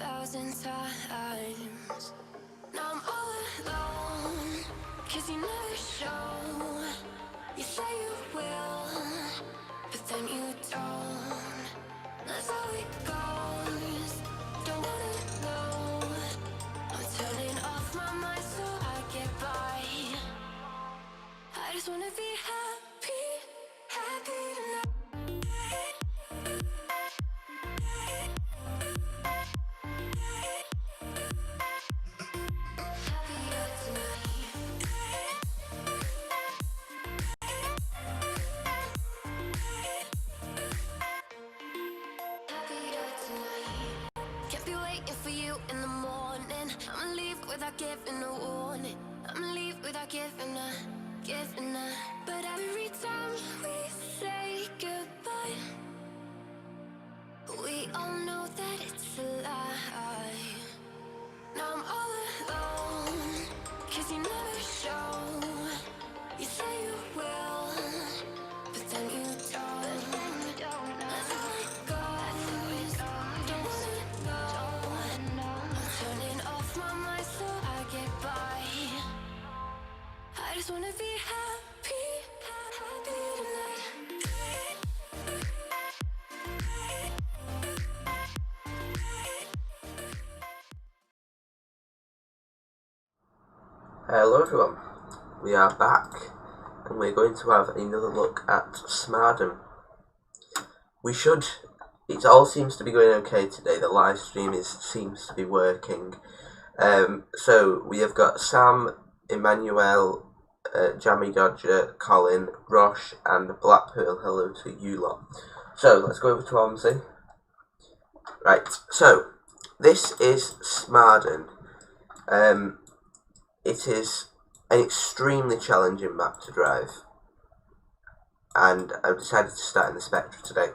1,000 times. Now I'm all alone, 'cause you never show. You say you will, but then you don't. That's how it goes. Don't wanna know. I'm turning off my mind so I get by. I just wanna be happy, happy tonight. Happier tonight. Happier tonight. Can't be waiting for you in the morning. I'ma leave without giving a warning. I'ma leave without giving a. But every time we say goodbye, we all know that it's a lie. Now I'm all alone, 'cause you never show. You say you will, but then you don't. That's how it goes. Don't wanna know. I'm turning off my mind so I get by. I just wanna be happy, happy tonight. Hello everyone, we are back and we're going to have another look at Smarden. It all seems to be going okay today, the live stream seems to be working. So we have got Sam, Emmanuel, Jammy Dodger, Colin, Rosh and Blackpool. Hello to you lot. So let's go over to OMSI. Right, so this is Smarden. It is an extremely challenging map to drive, and I've decided to start in the Spectra today.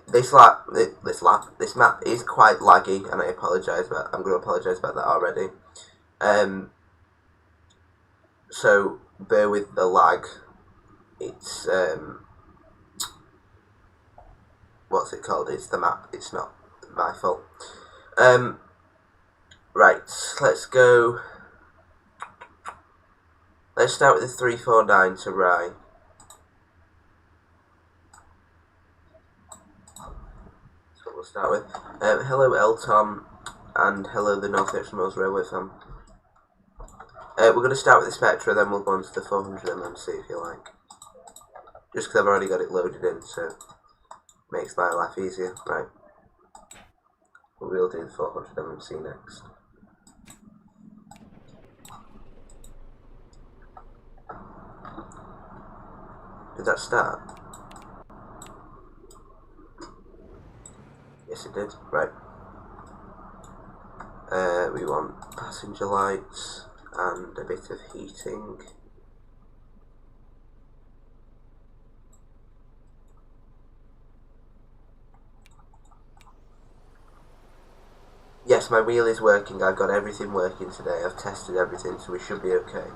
This map is quite laggy, and I'm going to apologise about that already. So bear with the lag. It's what's it called? It's the map. It's not my fault. Right, let's go. Let's start with the 349 to Rye. That's what we'll start with. Hello Elton, and hello the North Extremos Railway fan. We're going to start with the Spectra, then we'll go on to the 400 MMC if you like. Just because I've already got it loaded in, so it makes my life easier. Right. We'll do the 400 MMC next. Did that start? Yes it did, right. We want passenger lights and a bit of heating. Yes, my wheel is working. I've got everything working today. I've tested everything, so we should be okay.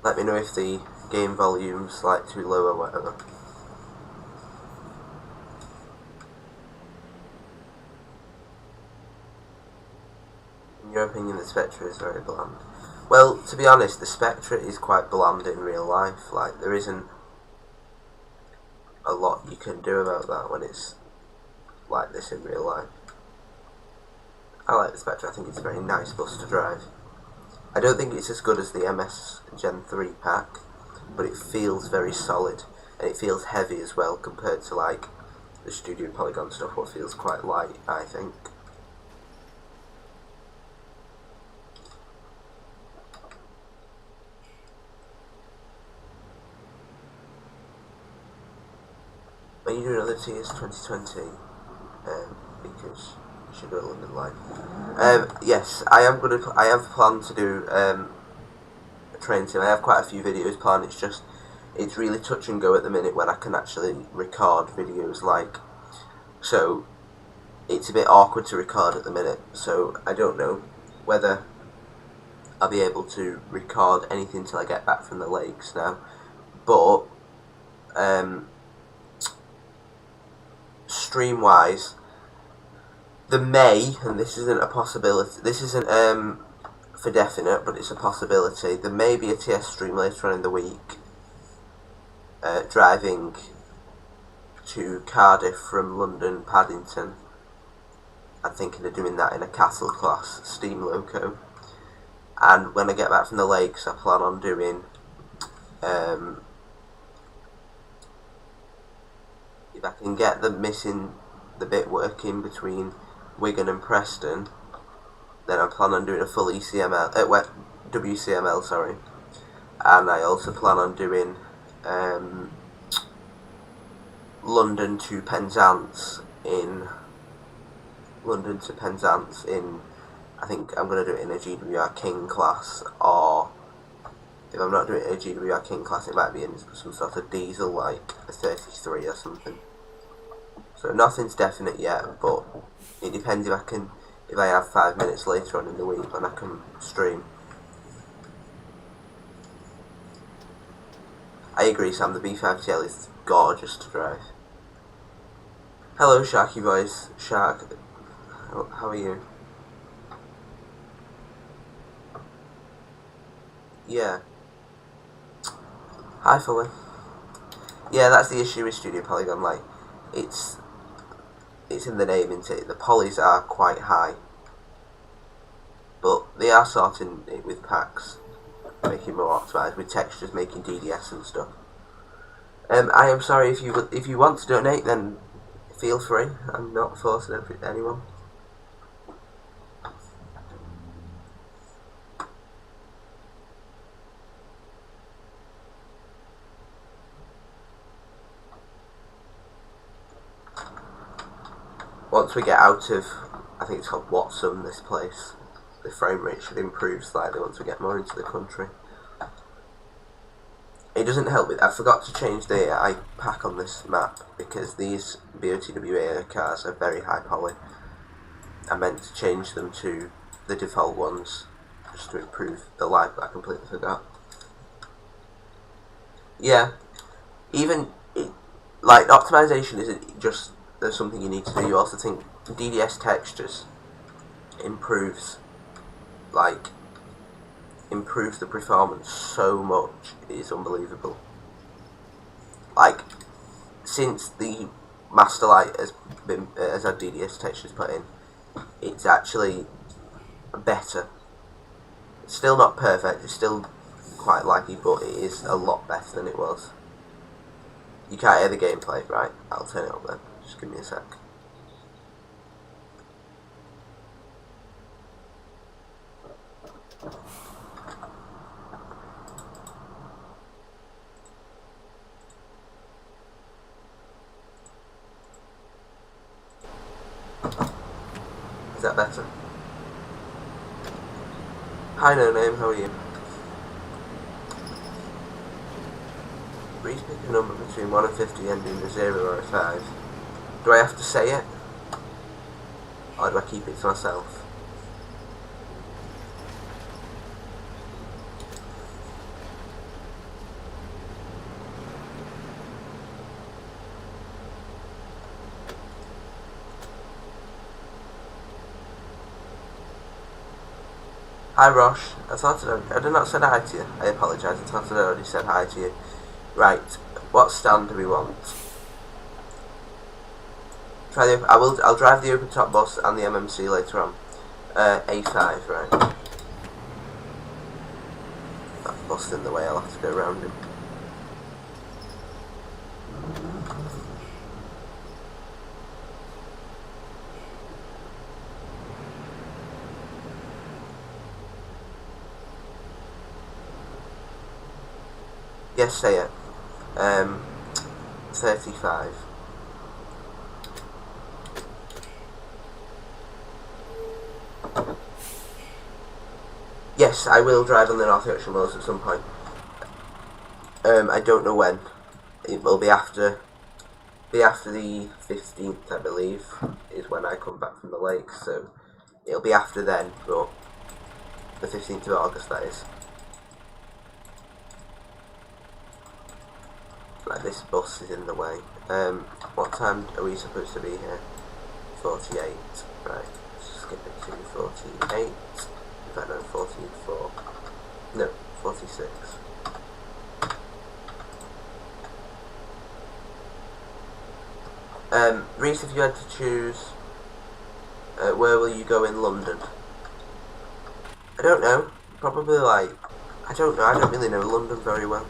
Let me know if the game volume's like too low or whatever. In your opinion, the Spectra is very bland. Well, to be honest, the Spectra is quite bland in real life. Like, there isn't a lot you can do about that when it's like this in real life. I like the Spectra. I think it's a very nice bus to drive. I don't think it's as good as the MS Gen 3 pack, but it feels very solid, and it feels heavy as well compared to like the Studio Polygon stuff, what feels quite light, I think. When you do another TS 2020, because you should go to London Live. Yes, I have planned to do a train sim. I have quite a few videos planned. It's really touch and go at the minute when I can actually record videos. So it's a bit awkward to record at the minute, so I don't know whether I'll be able to record anything till I get back from the lakes now. But stream wise, there may, and this isn't a possibility, this isn't for definite, but it's a possibility, there may be a TS stream later on in the week, driving to Cardiff from London Paddington. I'm thinking of doing that in a Castle class steam loco, and when I get back from the lakes I plan on doing if I can get the bit working between Wigan and Preston, then I plan on doing a full WCML, sorry, and I also plan on doing London to Penzance in I think I'm going to do it in a GWR King class, or if I'm not doing it in a GWR King class, it might be in some sort of diesel like a 33 or something. So nothing's definite yet, but it depends if I have 5 minutes later on in the week when I can stream. I agree, Sam, the B5TL is gorgeous to drive. Hello Sharky boys, Shark, how are you? Yeah. Hi Fully. Yeah, that's the issue with Studio Polygon, like, it's in the name, isn't it? The polys are quite high, but they are sorting it with packs, making more optimised, with textures, making DDS and stuff. I am sorry, if you want to donate, then feel free. I'm not forcing anyone. Once we get out of, I think it's called Watson, this place, the frame rate should improve slightly once we get more into the country. It doesn't help with, I forgot to change the AI pack on this map, because these BOTWA cars are very high poly. I meant to change them to the default ones, just to improve the light, but I completely forgot. Yeah, like, optimization isn't just there's something you need to do, you also think DDS textures improves the performance so much, it is unbelievable. Like, since the Master Light has had DDS textures put in, it's actually better. It's still not perfect, it's still quite laggy, but it is a lot better than it was. You can't hear the gameplay, right? I'll turn it up then. Just give me a sec. Is that better? Hi No Name, how are you? Please pick a number between 1 and 50 ending in a 0 or a 5. Do I have to say it? Or do I keep it to myself? Hi Rosh, I did not say hi to you. I apologise, I thought I'd already said hi to you. Right, what stand do we want? I'll drive the open top bus and the MMC later on. A5, right. That bus in the way, I'll have to go around him. Yes, say it. 35. Yes, I will drive on the North Yorkshire Moors at some point. I don't know when. It will be after be after the 15th, I believe, is when I come back from the lake, so it'll be after then, but the 15th of August, that is. Like, this bus is in the way. What time are we supposed to be here? 48. Right, skip it to 48. In fact, no, 44. No, 46. Reese, if you had to choose, where will you go in London? I don't know. Probably like, I don't know. I don't really know London very well.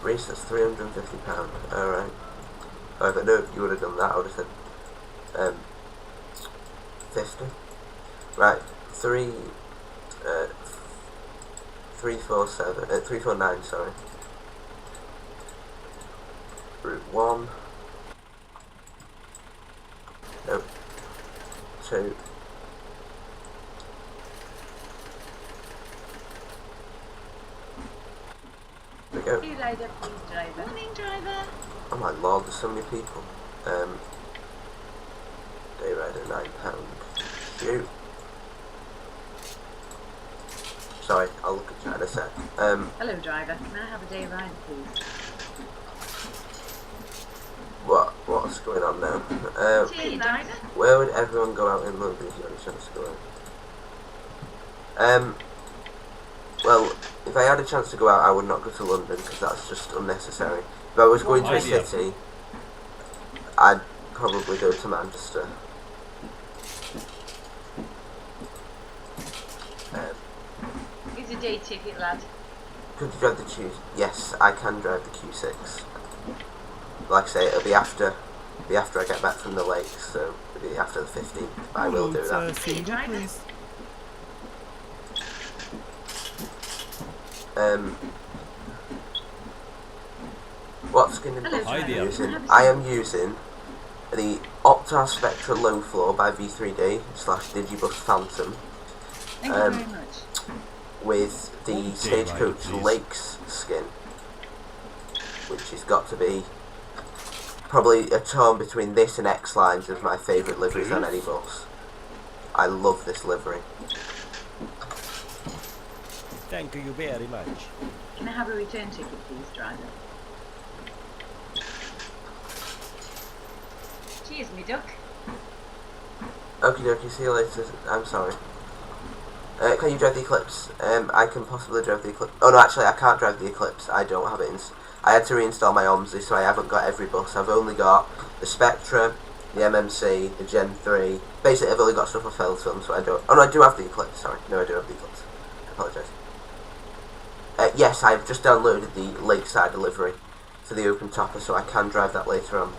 Reese, that's £350. Alright. Oh, if I knew you would have done that, I would have said 50. Right, 349, sorry. Route 1. No. 2. There we go. Hey rider, please driver. Morning driver. Oh my lord, there's so many people. Day rider, £9. Shoot. Sorry, I'll look at you in a sec. Hello driver, can I have a day ride please? What's going on now? Hey driver. Where would everyone go out in London if you had a chance to go out? Well, if I had a chance to go out, I would not go to London because that's just unnecessary. If I was going to a city, I'd probably go to Manchester. Here's your day ticket lad. Could you drive the Q? Yes, I can drive the Q6. Like I say, it'll be after I get back from the lakes, so it'll be after the 15th. I will do that. Hey driver. What skin and buff am I using? I am using the Spectra low floor by V3D / DIGIBUS Phantom. Thank you very much. With the Stagecoach Lakes skin, which has got to be probably a tone between this and X-Lines as my favourite liveries on any bus. I love this livery. Thank you very much. Can I have a return ticket please driver? Cheers me duck. Okie dokie, see you later. I'm sorry. Can you drive the Eclipse? I can possibly drive the Eclipse. Oh no, actually I can't drive the Eclipse. I don't have it I had to reinstall my OMSI, so I haven't got every bus. I've only got the Spectra, the MMC, the Gen 3. Basically I've only got stuff I failed to film, so I don't... Oh no, I do have the Eclipse, sorry. No, I do have the Eclipse. I apologise. Yes, I've just downloaded the Lakeside delivery for the Open Topper, so I can drive that later on.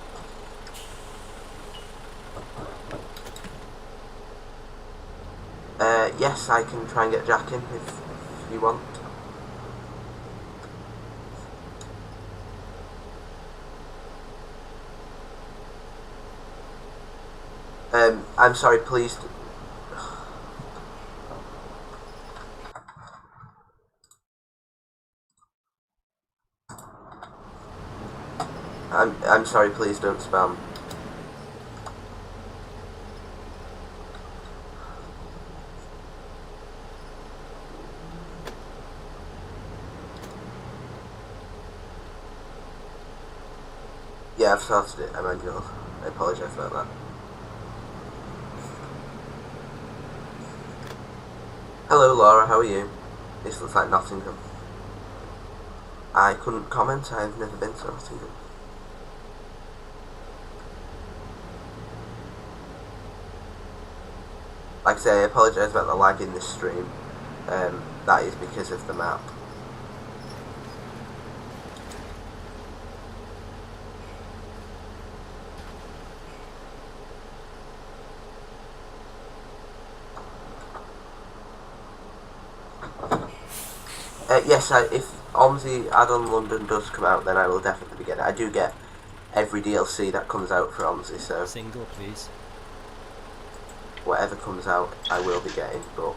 Yes, I can try and get Jack in if you want. I'm sorry, please. I'm sorry, please don't spam. Yeah, I've started it, Emmanuel. I apologise about that. Hello Laura, how are you? This looks like Nottingham. I couldn't comment, I've never been to Nottingham. Like I say, I apologise about the lag in this stream. That is because of the map. Yes, if OMSI Add-on London does come out, then I will definitely get it. I do get every DLC that comes out for OMSI, so Single, please. whatever comes out, I will be getting, but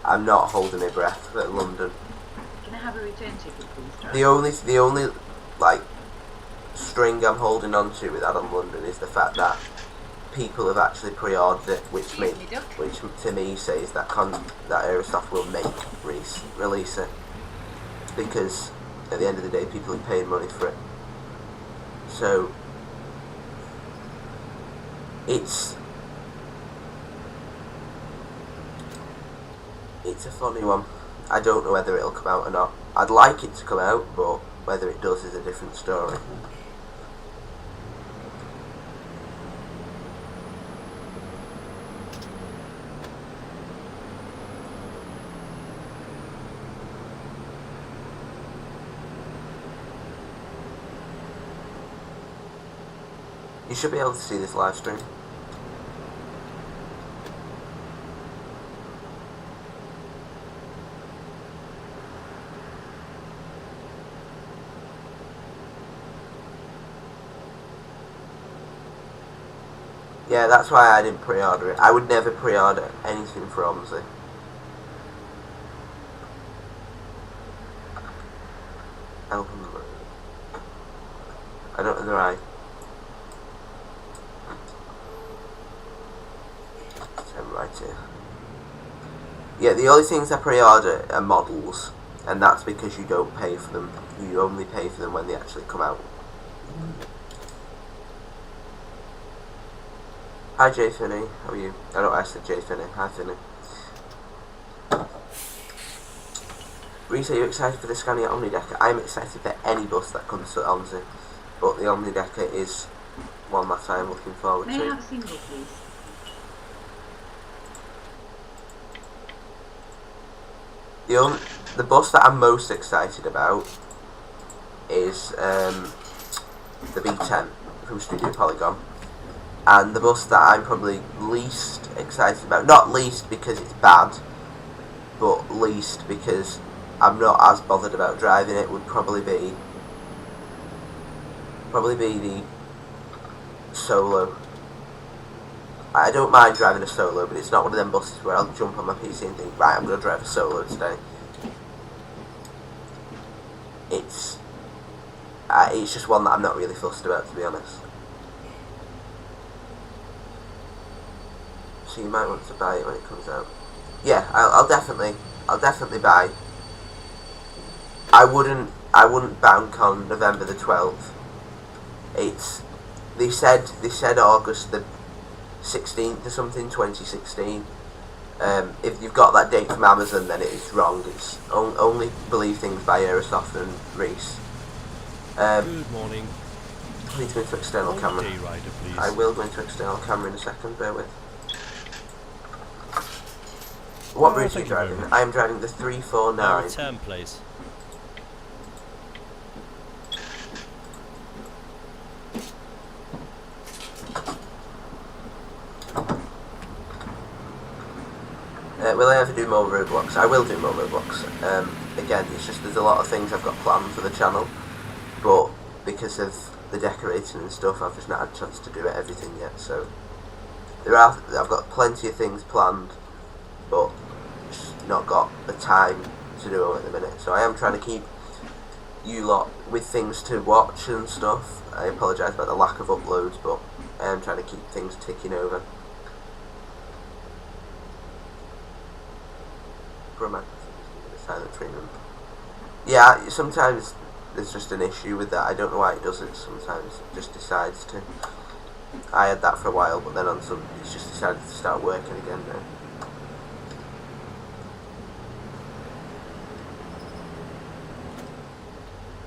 I'm not holding my breath for London. Can I have a return ticket, please, driver? The only like string I'm holding on to with Adam London is the fact that people have actually pre-ordered it, which to me says that that Aerosoft will release it, because at the end of the day people have paid money for it. So it's a funny one. I don't know whether it'll come out or not. I'd like it to come out, but whether it does is a different story. You should be able to see this live stream. Yeah, that's why I didn't pre-order it. I would never pre-order anything for OMSI. I don't know the right. Right here. Yeah, the only things I pre-order are models, and that's because you don't pay for them. You only pay for them when they actually come out. Hi Jay Finney, how are you? I don't ask Jay Finney. Hi Finney. Reese, are you excited for the Scania Omnidecker? I'm excited for any bus that comes to OMSI, but the Omnidecker is one that I'm looking forward to. May I have a single, please? The bus that I'm most excited about is the B10 from Studio Polygon, and the bus that I'm probably least excited about, not least because it's bad, but least because I'm not as bothered about driving it, would probably be the Solo. I don't mind driving a Solo, but it's not one of them buses where I'll jump on my PC and think, right, I'm going to drive a Solo today. It's just one that I'm not really fussed about, to be honest. So you might want to buy it when it comes out. Yeah, I'll definitely buy. I wouldn't bank on November the 12th. They said August the 16th or something, 2016. If you've got that date from Amazon, then it is wrong. It's only believe things by Aerosoft and Reese. Good morning. Please go into external camera. Rider, please. I will go into external camera in a second, bear with. What route are you driving? I am driving the 349. Return, please. Will I ever do more roadblocks? I will do more roadblocks. Again, it's just there's a lot of things I've got planned for the channel, but because of the decorating and stuff, I've just not had a chance to do everything yet. So I've got plenty of things planned, but just not got the time to do them at the minute. So I am trying to keep you lot with things to watch and stuff. I apologise about the lack of uploads, but I am trying to keep things ticking over. Silent treatment. Yeah, sometimes there's just an issue with that. I don't know why it does it. Sometimes it just decides to. I had that for a while, but then on some, it's just decided to start working again now.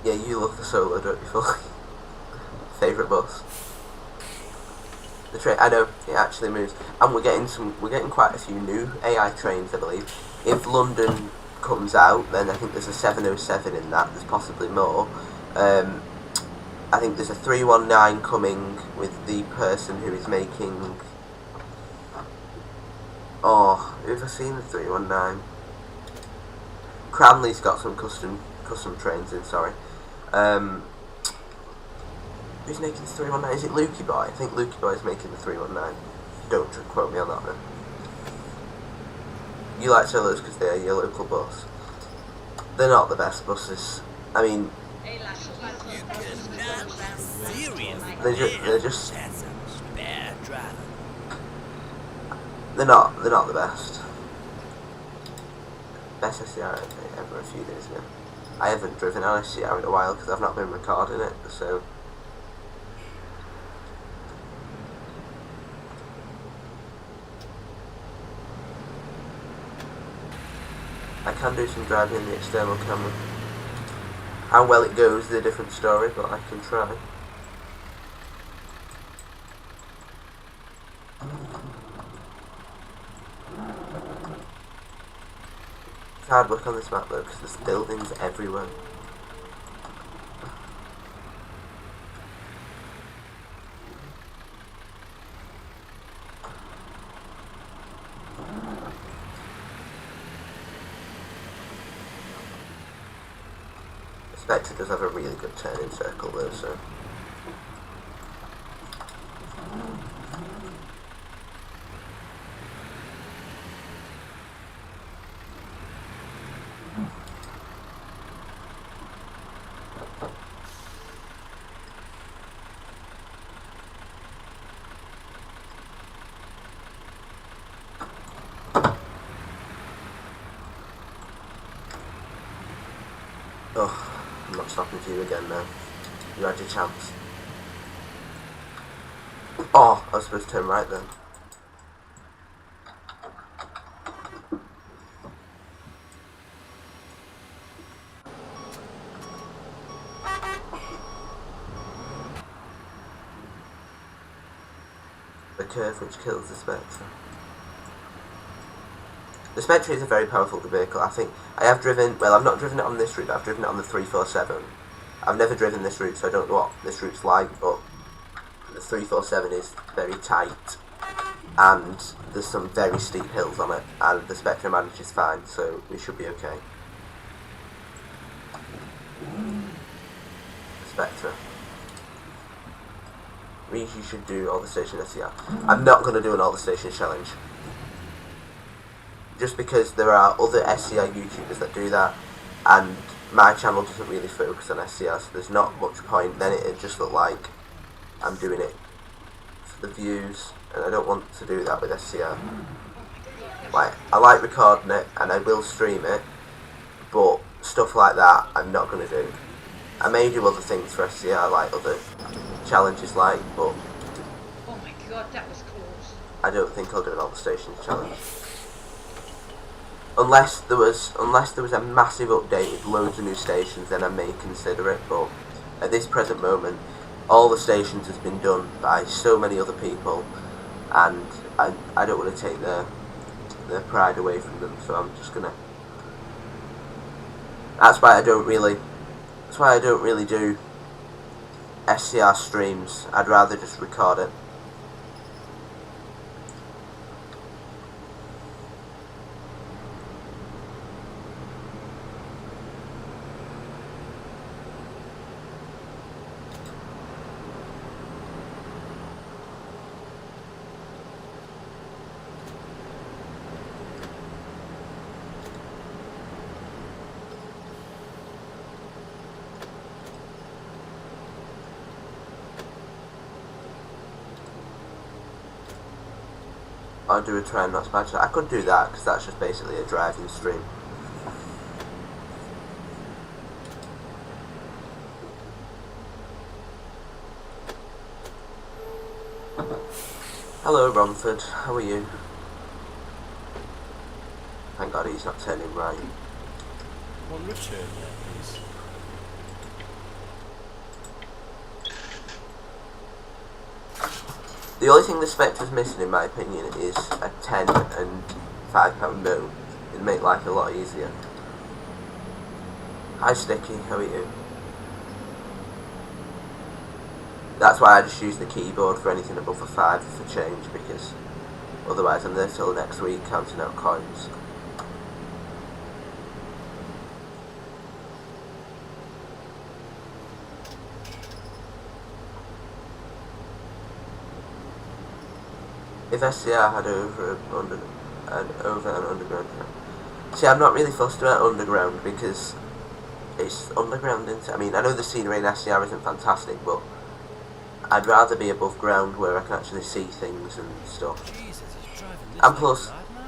Yeah, you love the Solo, don't you, Phil? Favourite bus. The train, I know, it actually moves, and we're getting quite a few new AI trains, I believe. If London comes out, then I think there's a 707 in that. There's possibly more. I think there's a 319 coming with the person who is making. Oh, who have I seen the 319? Cranley's got some custom trains in. Sorry. Who's making the 319? Is it Lukey Boy? I think Lukey Boy is making the 319. Don't quote me on that, then. you like solos because they're your local bus. They're not the best buses. I mean, they're just they're not the best. Best SCR ever a few days ago. I haven't driven an SCR in a while because I've not been recording it, so. I can do some driving in the external camera. How well it goes is a different story, but I can try. It's hard work on this map though, because there's buildings everywhere. Spectra does have a really good turning circle though, so. Oh. I'm not stopping to you again now. You had your chance. Oh, I was supposed to turn right then. The curve which kills the Spectra. The Spectra is a very powerful vehicle. I think I have driven, well, I've not driven it on this route, but I've driven it on the 347. I've never driven this route, so I don't know what this route's like, but the 347 is very tight, and there's some very steep hills on it, and the Spectra manages fine, so we should be okay. Spectra. Means you should do all the station SCR. I'm not going to do an all the station challenge. Just because there are other SCR YouTubers that do that, and my channel doesn't really focus on SCR, so there's not much point. Then it'd just look like I'm doing it for the views, and I don't want to do that with SCR. Like, I like recording it, and I will stream it, but stuff like that I'm not going to do. I may do other things for SCR, like other challenges, but oh my god, that was close. I don't think I'll do an all the stations challenge. Unless there was a massive update with loads of new stations, then I may consider it, but at this present moment, all the stations has been done by so many other people, and I don't want to take their pride away from them, so I'm just gonna. That's why I don't really do SCR streams. I'd rather just record it. I'll do a try and not smash. I could do that because that's just basically a driving stream. Hello Romford, how are you? Thank God he's not turning right. One return there, please. The only thing the Spectra's missing, in my opinion, is a £10 and £5 note. It'd make life a lot easier. Hi Sticky, how are you? That's why I just use the keyboard for anything above a 5 for change, because otherwise I'm there till next week counting out coins. If SCR had over 100, and over and underground. See, I'm not really fussed about underground because it's underground, isn't it? I mean, I know the scenery in SCR isn't fantastic, but I'd rather be above ground where I can actually see things and stuff. Jesus, he's driving this And like plus, a madman.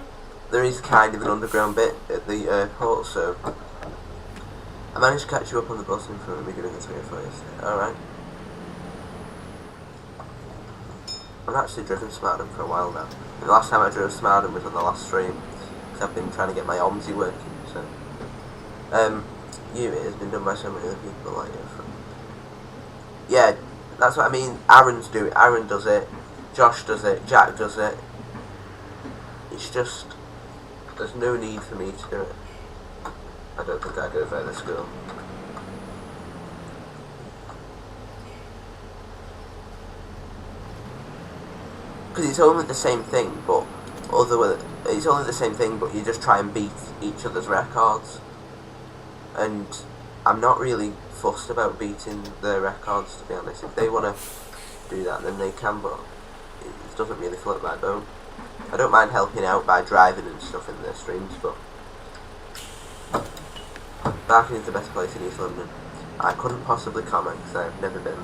there is kind of an underground bit at the airport, so I managed to catch you up on the bus in front of me doing the 304 yesterday. Alright. I've actually driven Smarden for a while now. And the last time I drove Smarden was on the last stream, because I've been trying to get my OMSI working, so. It has been done by so many other people, like, yeah, that's what I mean. Aaron does it, Josh does it, Jack does it. It's just, there's no need for me to do it. I don't think I go further school. Because it's only the same thing, but it's only the same thing, but you just try and beat each other's records. And I'm not really fussed about beating their records, to be honest. If they want to do that, then they can, but it doesn't really float my boat. I don't mind helping out by driving and stuff in their streams, but Barking is the best place in East London. I couldn't possibly comment because I've never been.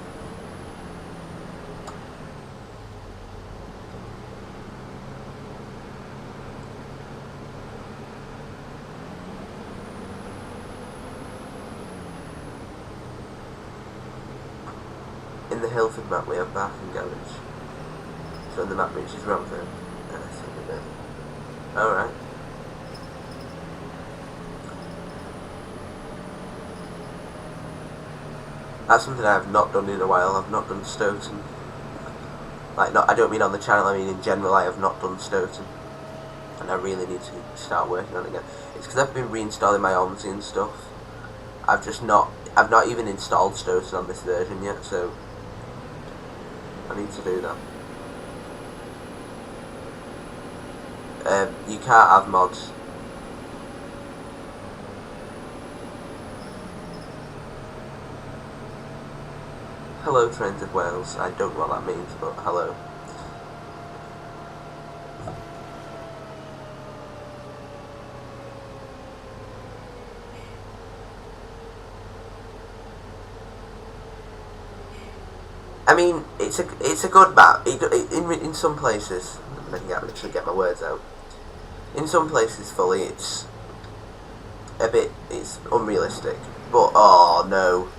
In the Hilford map we have Barking Garage. So in the map reaches Romford. Alright. That's something I have not done in a while. I've not done Stoughton. Like, I don't mean on the channel, I mean in general I have not done Stoughton. And I really need to start working on it again. It's because I've been reinstalling my OMSI and stuff. I've not even installed Stoughton on this version yet, so I need to do that. You can't have mods. Hello, Trains of Wales. I don't know what that means, but hello. I mean, it's a good map. In some places, I can literally get my words out. In some places, fully, it's unrealistic. But oh no.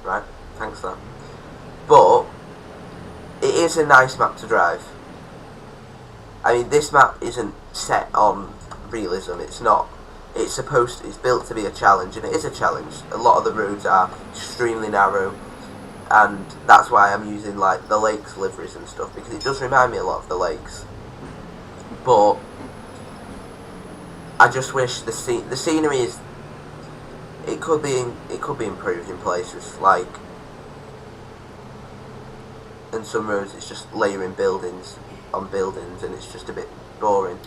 Right, thanks for that. But it is a nice map to drive. I mean, this map isn't set on realism. It's not. It's built to be a challenge, and it is a challenge. A lot of the roads are extremely narrow, and that's why I'm using like the lakes liveries and stuff, because it does remind me a lot of the lakes. But I just wish the scenery is. It could be improved in places, like in some roads it's just layering buildings on buildings, and it's just a bit boring.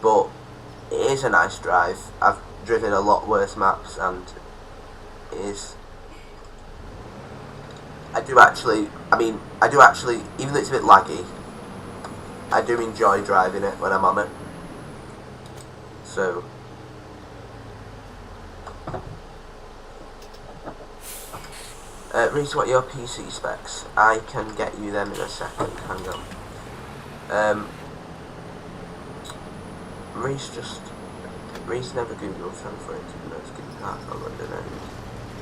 But it is a nice drive. I've driven a lot worse maps, and it is. I do actually, even though it's a bit laggy, I do enjoy driving it when I'm on it. So. Reese, what are your PC specs? I can get you them in a second. Hang on. Reese never Googled translated notes getting part on London End.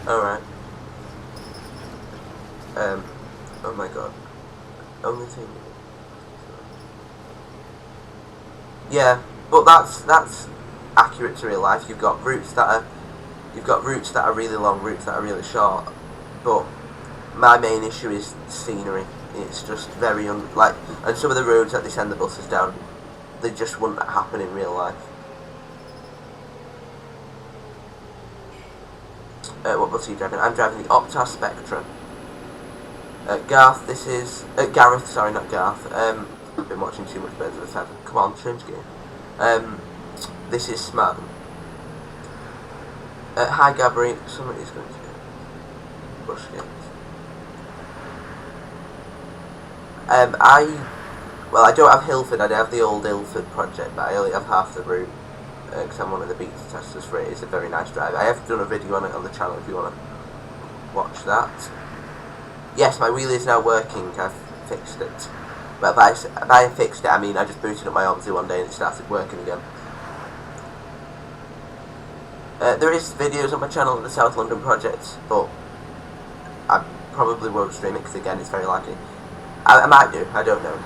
Alright. Oh my god. Only thing. Yeah, but that's accurate to real life. You've got routes that are really long, routes that are really short. But my main issue is scenery. It's just very and some of the roads that they send the buses down, they just wouldn't happen in real life. What bus are you driving? I'm driving the Optar Spectra. Garth, this is Gareth. Sorry, not Garth. I've been watching too much Birds of a Feather. Come on, change gear. This is Smarden. Hi, Gabri. Somebody's going to. Bush games. I don't have Hilford. I have the old Ilford project, but I only have half the route because I'm one of the beta testers for it. It's a very nice drive. I have done a video on it on the channel if you want to watch that. Yes, my wheel is now working. I've fixed it. Well, by I fixed it, I mean I just booted up my OMSI one day and it started working again. There is videos on my channel of the South London project, but I probably won't stream it because again it's very laggy. I might do, I don't know.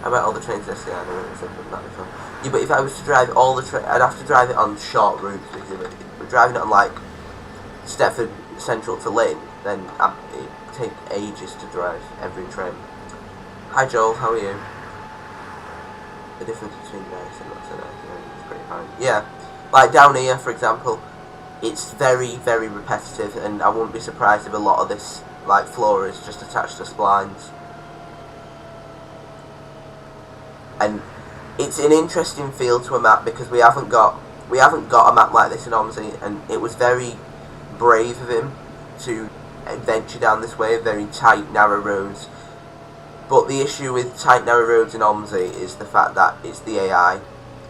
I bet all the trains yesterday, I know it was that before. Yeah, but if I was to drive all the I'd have to drive it on short routes because if we're driving it on like Stepford Central to Lynn, then it'd take ages to drive every train. Hi Joel, how are you? The difference between nice and not so nice is pretty fine. Yeah, like down here for example, it's very, very repetitive and I wouldn't be surprised if a lot of this like floor is just attached to splines. And it's an interesting feel to a map because we haven't got a map like this in OMSI, and it was very brave of him to venture down this way of very tight, narrow roads. But the issue with tight, narrow roads in OMSI is the fact that it's the AI.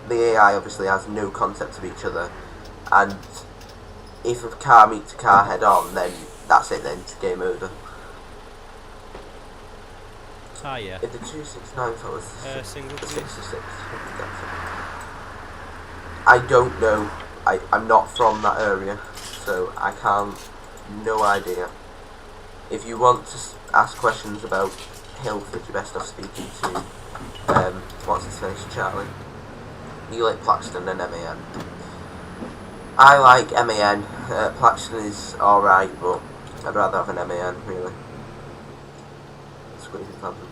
The AI obviously has no concept of each other, and if a car meets a car head on, then that's it. Then it's game over. Ah, yeah. If the 269 follows single the please. 66, I don't know. I'm not from that area, so I can't. No idea. If you want to ask questions about Hilford, you're best off speaking to what's his face, Charlie. You like Plaxton and MAN. I like MAN. Plaxton is alright, but I'd rather have an MAN really. Squeezing Phantom.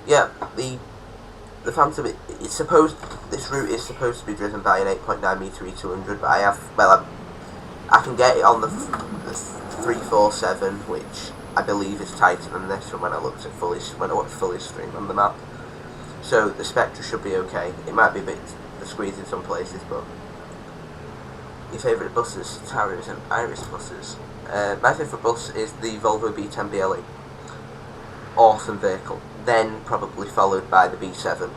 Yeah, the Phantom. It's supposed. This route is supposed to be driven by an 8.9 meter E200, but I can get it on the 347, which I believe is tighter than this from when I watched fully stream on the map. So the Spectra should be okay. It might be a bit squeezed in some places, but your favourite buses, Towers and Iris buses. My favourite bus is the Volvo B10 BLE. Awesome vehicle. Then probably followed by the B7.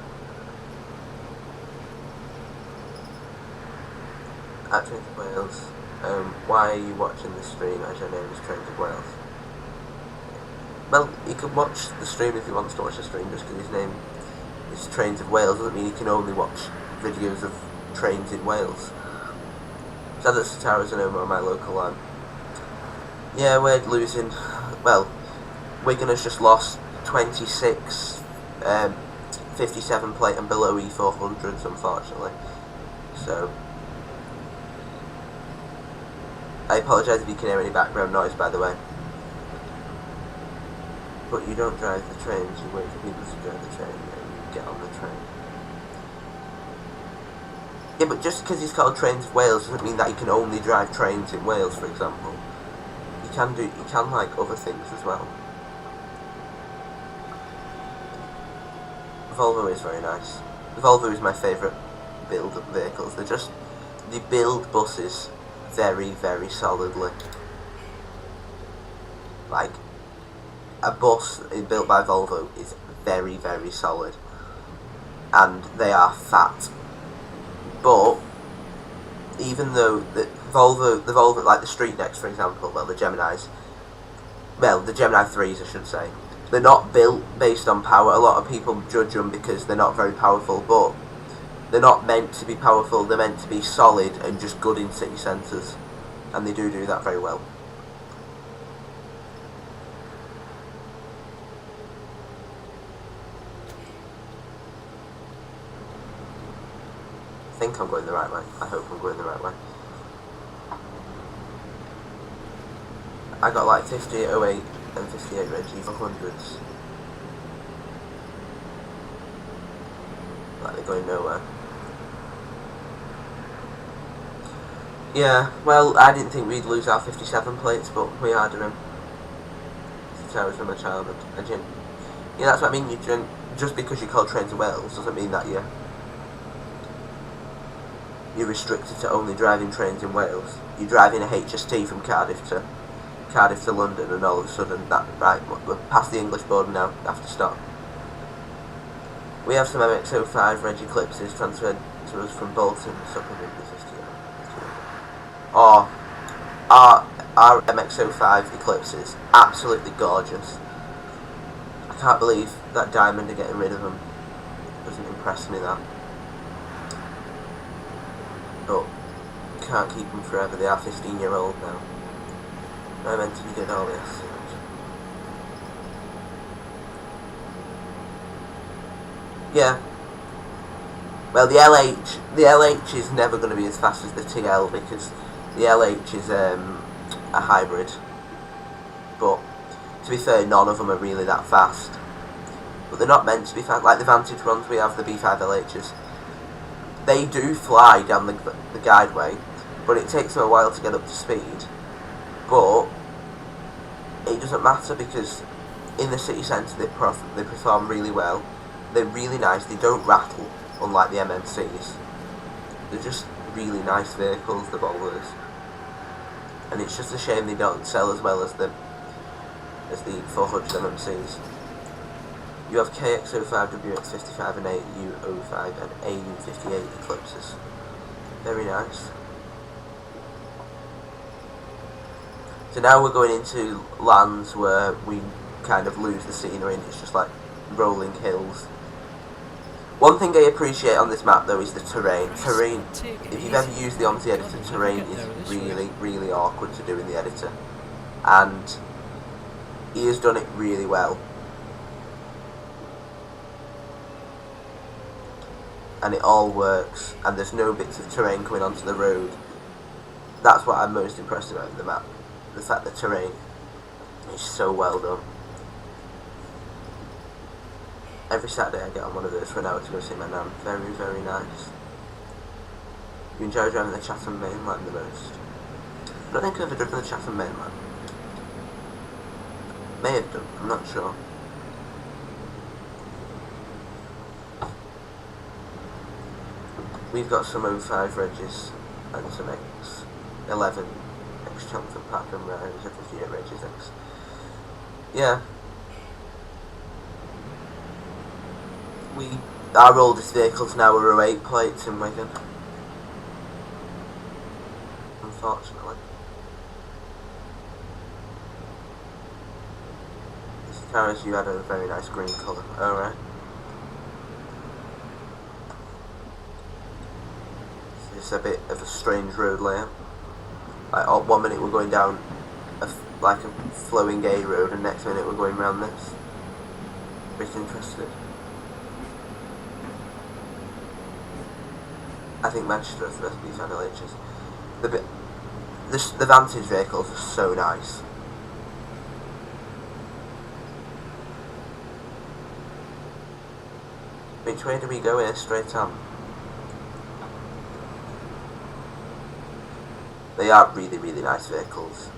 At Trains of Wales. Why are you watching the stream as your name is Trains of Wales? Well, you can watch the stream if he wants to watch the stream, just because his name is Trains of Wales doesn't mean he can only watch videos of trains in Wales. So that's the Towers and Oma on my local line. Yeah, we're losing. Well, Wigan has just lost 26 57 plate and below E400s, unfortunately. So I apologise if you can hear any background noise, by the way. But you don't drive the trains, you wait for people to drive the train and you get on the train. Yeah, but just because he's called Trains of Wales doesn't mean that he can only drive trains in Wales, for example. He can like other things as well. Volvo is very nice. The Volvo is my favourite build of vehicles. They build buses very, very solidly. Like, a bus built by Volvo is very, very solid. And they are fat. But, even though the Volvo, like the Street Decks for example, the Gemini 3s I should say, they're not built based on power. A lot of people judge them because they're not very powerful, but they're not meant to be powerful, they're meant to be solid and just good in city centres. And they do that very well. I think I'm going the right way. I hope I'm going the right way. I got like 5808 and 58 Reg E400s. Like they're going nowhere. Yeah, well, I didn't think we'd lose our 57 plates, but we are doing. It's the Towers from my childhood. Yeah, that's what I mean. Just because you're called Trains of Wales doesn't mean that you're restricted to only driving trains in Wales. You're driving a HST from Cardiff to London, and all of a sudden we're past the English border now. Have to stop. We have some MX-05 Reg Eclipses transferred to us from Bolton, or our MX-05 Eclipses, absolutely gorgeous. I can't believe that Diamond are getting rid of them. Doesn't impress me, that. But can't keep them forever. They are 15-year-old now. I meant to be good all this. Yeah. Well, the LH is never going to be as fast as the TL because the LH is a hybrid. But to be fair, none of them are really that fast. But they're not meant to be fast. Like the Vantage ones we have, the B5 LHs. They do fly down the guideway, but it takes them a while to get up to speed. But it doesn't matter because in the city centre they perform really well. They're really nice. They don't rattle, unlike the MMCs. They're just really nice vehicles, the Volvos. And it's just a shame they don't sell as well as the 400 MMCs. You have KX05, WX55 and AU05 and AU58 Eclipses. Very nice. So now we're going into lands where we kind of lose the scenery and it's just like rolling hills. One thing I appreciate on this map though is the terrain. If you've ever used the OMSI editor, terrain is really, really awkward to do in the editor. And he has done it really well. And it all works, and there's no bits of terrain coming onto the road. That's what I'm most impressed about in the map. The fact that terrain is so well done. Every Saturday I get on one of those for an hour to go see my nan. Very, very nice. You enjoy driving the Chatham mainline the most? I don't think I've ever driven the Chatham mainline. May have done, I'm not sure. We've got some 05 Regis and some X11 X Chunks and Pack and Rose, everything at Regis X. Yeah. Our oldest vehicles now are 08 plates in Wigan. Unfortunately. This car, as you had a very nice green colour. Alright. It's a bit of a strange road layout. Like, 1 minute we're going down like a flowing A road, and next minute we're going round this. Bit interested. I think Manchester has the best B5 LHs. The Vantage vehicles are so nice. Which way do we go here? Straight on. They are really, really nice vehicles.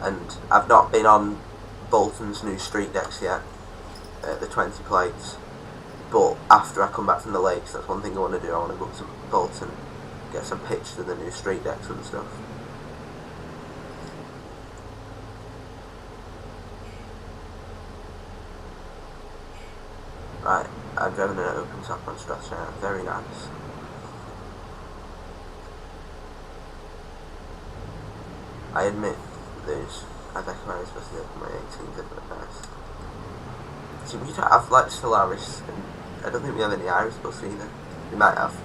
And I've not been on Bolton's new street decks yet, the 20 plates. But after I come back from the lakes, that's one thing I want to do. I want to go up to Bolton, get some pictures of the new street decks and stuff. Right, I've driven an open top on Strathshire, very nice. I admit I recommend it's supposed to be up on my 18th, but nice. See, we don't have like Solaris, and I don't think we have any Iris bus either. We might have,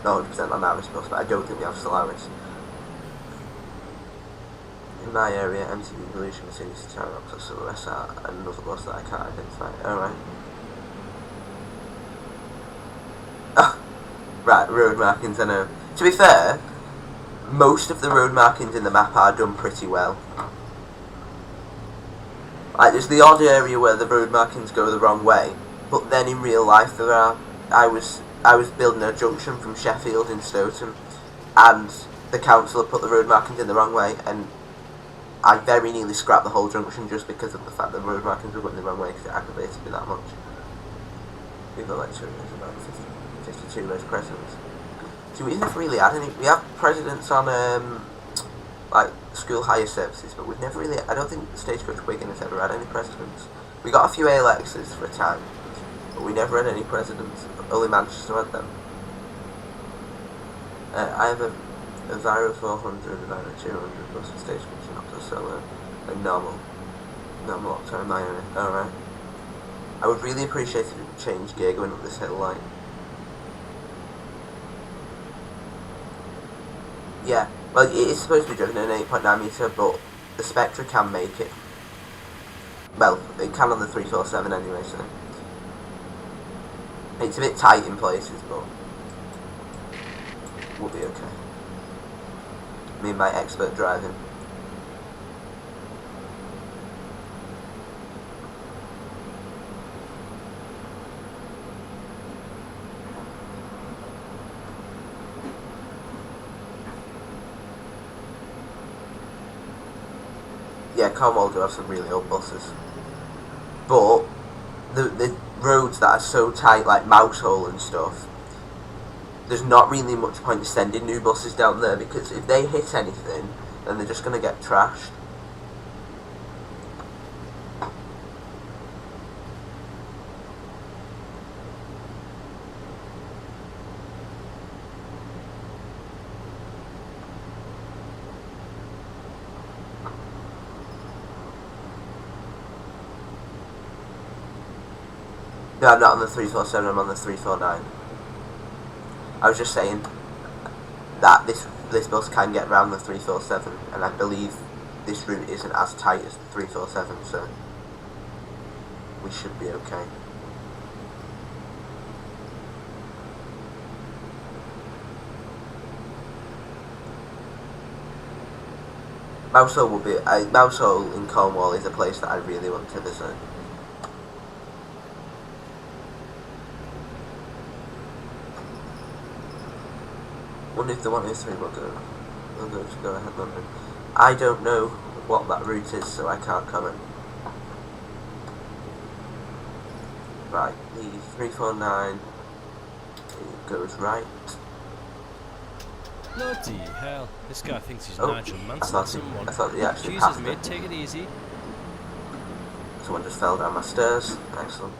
not 100% on Iris bus, but I don't think we have Solaris. In my area, MTV Evolution, Mercedes, Tyrox, or Solaris are another bus that I can't identify. Alright. Right, road markings, I know. To be fair, most of the road markings in the map are done pretty well. Like, there's the odd area where the road markings go the wrong way, but then in real life there are. I was building a junction from Sheffield in Stoughton, and the council had put the road markings in the wrong way, and I very nearly scrapped the whole junction just because of the fact that the road markings were going the wrong way, because it aggravated me that much. We've got like 52 road presidents. So we've never really had any. We have presidents on like school hire services, but we've never really. I don't think Stagecoach Wigan has ever had any presidents. We got a few ALXs for a time. But we never had any presidents. Only Manchester had them. I have a Viro 400 and a Viro 200 bus for stage connection up to solo and normal Optime Miami. Alright. I would really appreciate if you would change gear going up this hill line. Yeah, well, it is supposed to be driven in an 8.9 metre, but the Spectra can make it. Well, it can on the 347 anyway, so it's a bit tight in places, but we'll be okay. Me and my expert driving. Yeah, Cornwall do have some really old buses. But the roads that are so tight, like Mousehole and stuff, there's not really much point in sending new buses down there, because if they hit anything, then they're just going to get trashed. No, I'm not on the 347, I'm on the 349. I was just saying that this bus can get around the 347, and I believe this route isn't as tight as the 347, so we should be okay. Mousehole in Cornwall is a place that I really want to visit. Wonder if the 103 will go ahead London. I don't know what that route is, so I can't comment. Right, the 349 goes right. Bloody hell, this guy thinks he's Oh, Nigel I Mansell or thought someone. he actually Jesus passed mate, it. take it easy. Someone just fell down my stairs. Excellent.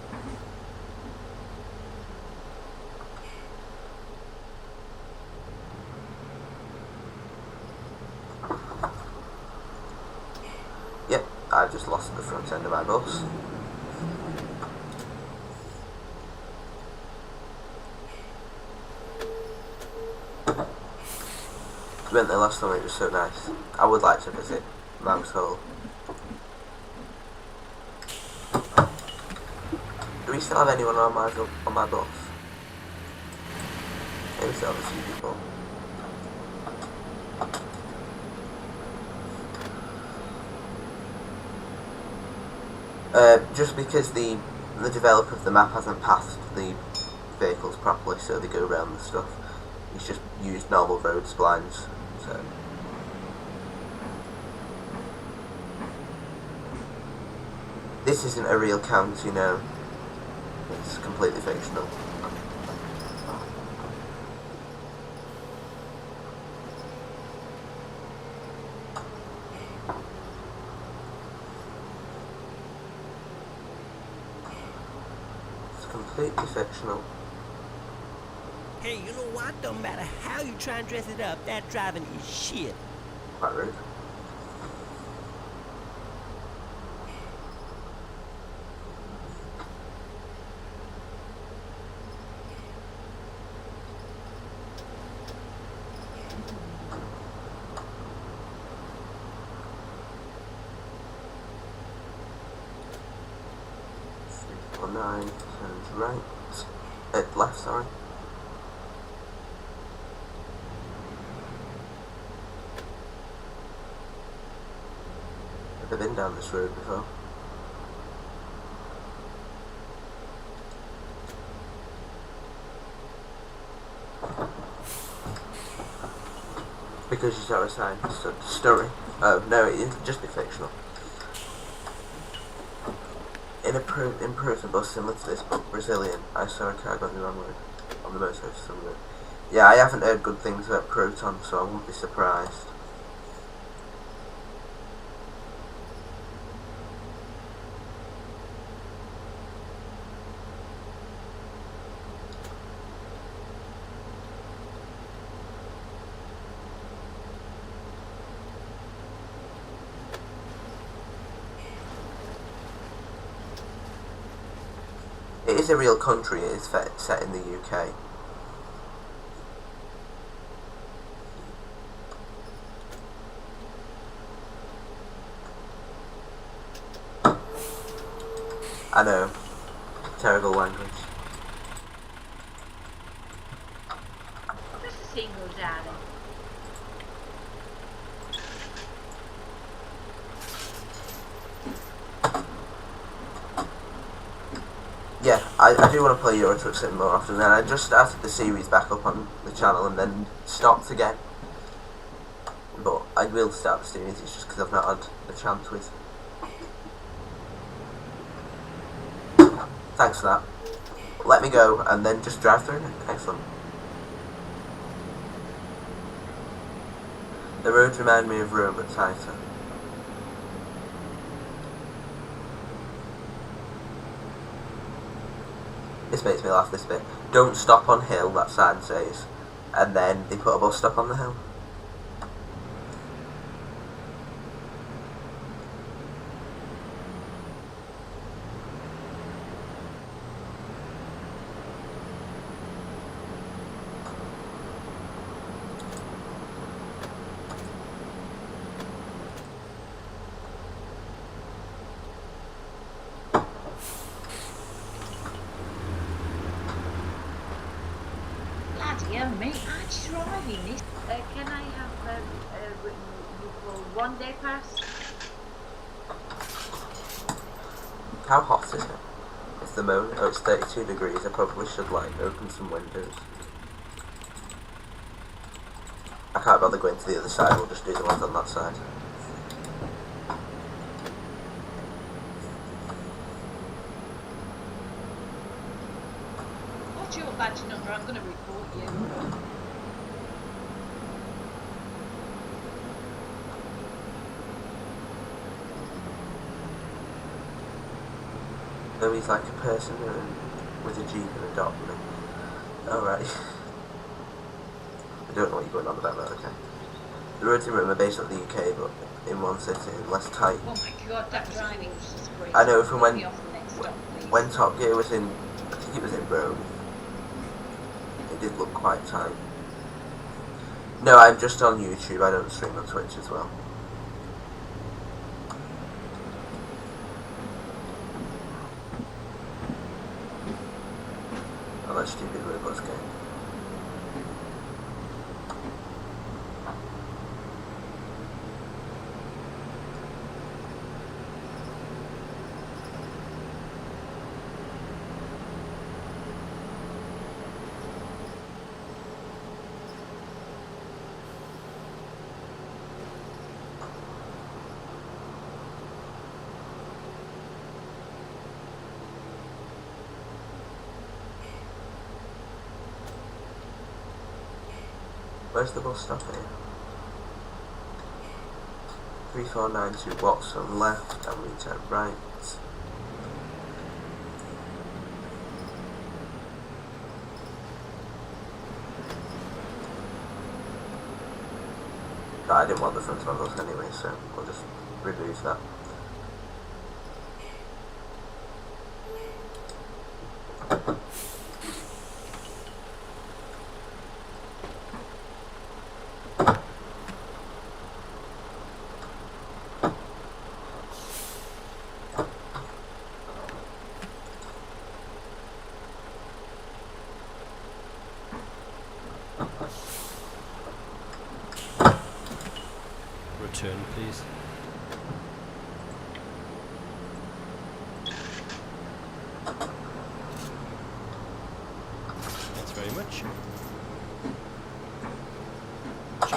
Yep, I just lost the front end of my bus. We went there last time, it was so nice. I would like to visit Mousehole. Do we still have anyone on my bus? Maybe we still have a few people. Just because the developer of the map hasn't passed the vehicles properly, so they go around the stuff. He's just used normal road splines. So this isn't a real county, no. It's completely fictional. It's completely fictional. Hey, you know what? Don't matter how you try and dress it up, that driving is shit. Quite rude. Or 9 turns right. Left, sorry. I've been down this road before. Because you saw a sign, story. Oh no, it'd just be fictional. In a prison bus similar to this, but Brazilian, I saw a car going the wrong way on the motorway for some reason. Yeah, I haven't heard good things about Proton, so I wouldn't be surprised. is a real country. It is set in the UK. I know, terrible language. Just a single, darling. Yeah, I do want to play Euro Truck Sim more often, and I just started the series back up on the channel and then stopped again. But I will start the series, it's just because I've not had the chance with. Thanks for that. Let me go and then just drive through it. Excellent. The roads remind me of Rome but tighter. This makes me laugh, this bit. Don't stop on hill, that sign says. And then they put a bus stop on the hill. Yeah, mate, I'm driving this. Can I have you for 1 day pass? How hot is it? It's the moment. Oh, it's 32 degrees. I probably should like open some windows. I can't bother going to the other side. We'll just do the ones on that side. What's your badge number? I'm going to report you. No, he's like a person with a jeep and a dog. Alright. I don't know what you're going on about that, okay. The roads in Rome are based on the UK, but in one city and less tight. Oh my god, that driving was just great. I know from Put me off the next stop, please. when Top Gear was in, I think it was in Rome, it did look quite tight. No, I'm just on YouTube, I don't stream on Twitch as well. Oh, that stupid robots game. Where's the bus stop here? 3492 Watson left and we turn right. But I didn't want the front of us anyway, so we'll just remove that. Return, please. Thanks very much.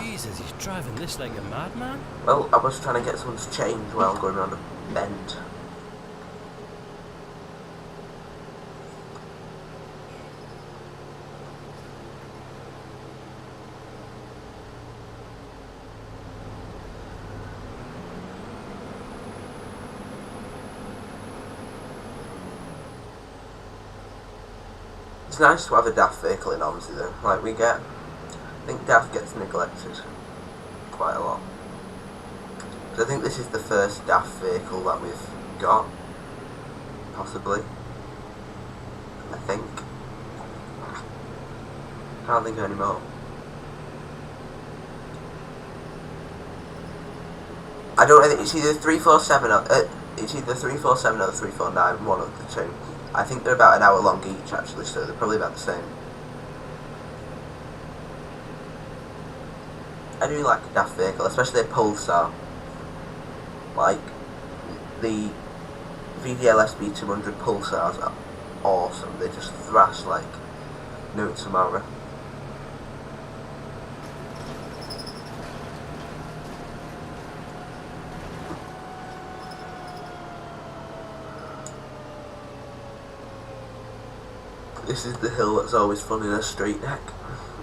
Jesus, he's driving this like a madman. Well, I was trying to get someone's change while I'm going around a bend. It's nice to have a DAF vehicle in OMSI though. Like I think DAF gets neglected quite a lot. But I think this is the first DAF vehicle that we've got, possibly. I think. Can't think of any more. I don't know. It's either 347 or it's either 347 or 349. One of the two. I think they're about an hour long each, actually, so they're probably about the same. I do like a daft vehicle, especially a Pulsar. Like the VDL SB200 Pulsars are awesome. They just thrash like no tomorrow. This is the hill that's always fun in a straight deck.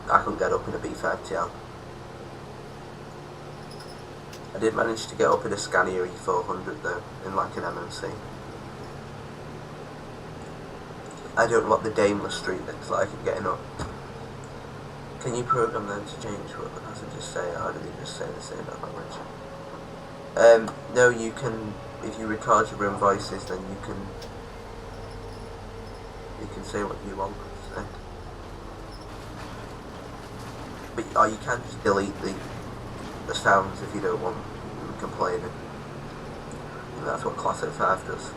I couldn't get up in a B5TL. I did manage to get up in a Scania E400 though, in like an MMC. I don't know what the Daimler Street looks like in getting up. Can you program them to change what the passengers say, or do they just say the same language? No, you can, if you record your own voices, then you can say what you want to say. But, or you can just delete the sounds if you don't want them complaining. And that's what Classic 5 does.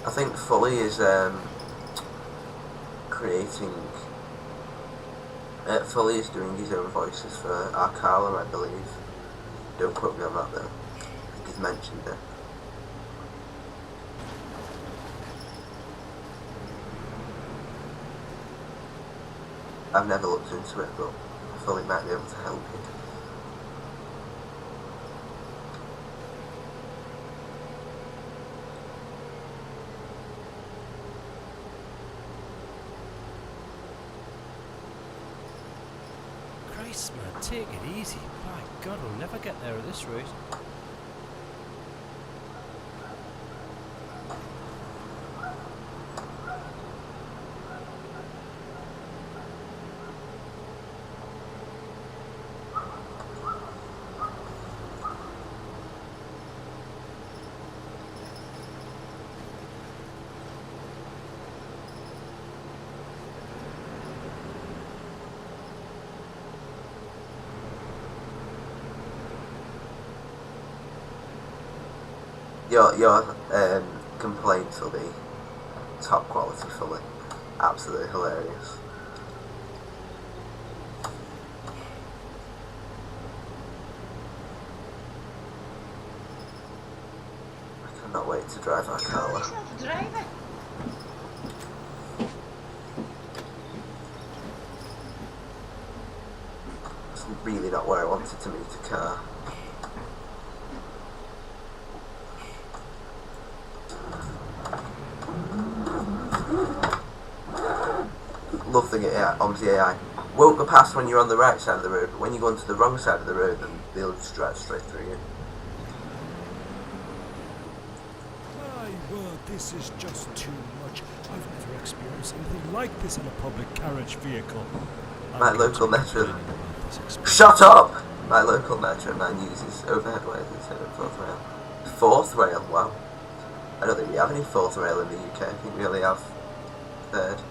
I think Fully is Fully is doing his own voices for Arcala, I believe. Don't quote me on that though. I think he's mentioned it. I've never looked into it, but Fully might be able to help you. Christ, man, take it easy. By God, we'll never get there at this rate. Your complaints will be top quality Fully. Absolutely hilarious. I cannot wait to drive our car. It's not a driver. It's really not where I wanted to meet a car. Love the OMSI AI. Won't go past when you're on the right side of the road, but when you go onto the wrong side of the road, then they'll just drive straight through you. My word, this is just too much. I've never experienced anything like this in a public carriage vehicle. My local metro... Shut up! My local metro man uses overhead rail instead of fourth rail. Fourth rail? Wow. I don't think we have any fourth rail in the UK. I think we only have third.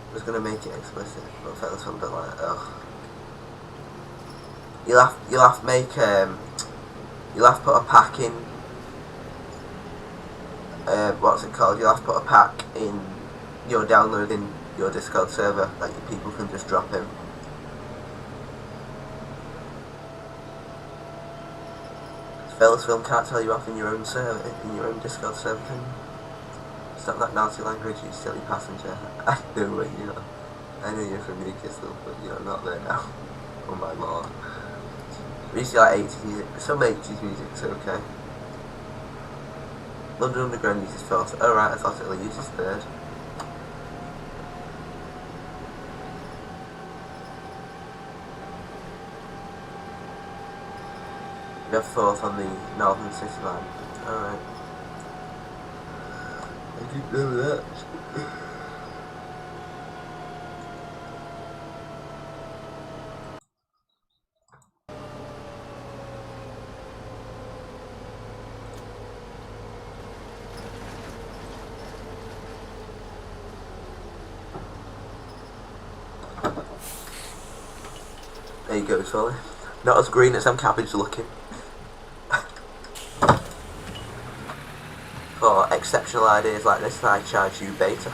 I was gonna make it explicit, but I felt this one a bit like, ugh. You'll have to make you'll have to put a pack in. What's it called? You'll have to put a pack in your downloading your Discord server that people can just drop in. Fellas Film can't tell you off in your own server, in your own Discord server thing. Stop that naughty language, you silly passenger. I know where you are. I know you're from Newcastle, but you're not there now. Oh my lord. We used to like 80s music. Some 80s music's okay. London Underground uses fourth. Oh right, I thought it only uses third. We have fourth on the Northern City line. Alright. I didn't know that. There you go, Solly. Not as green as some cabbage looking. For exceptional ideas like this, I charge you beta.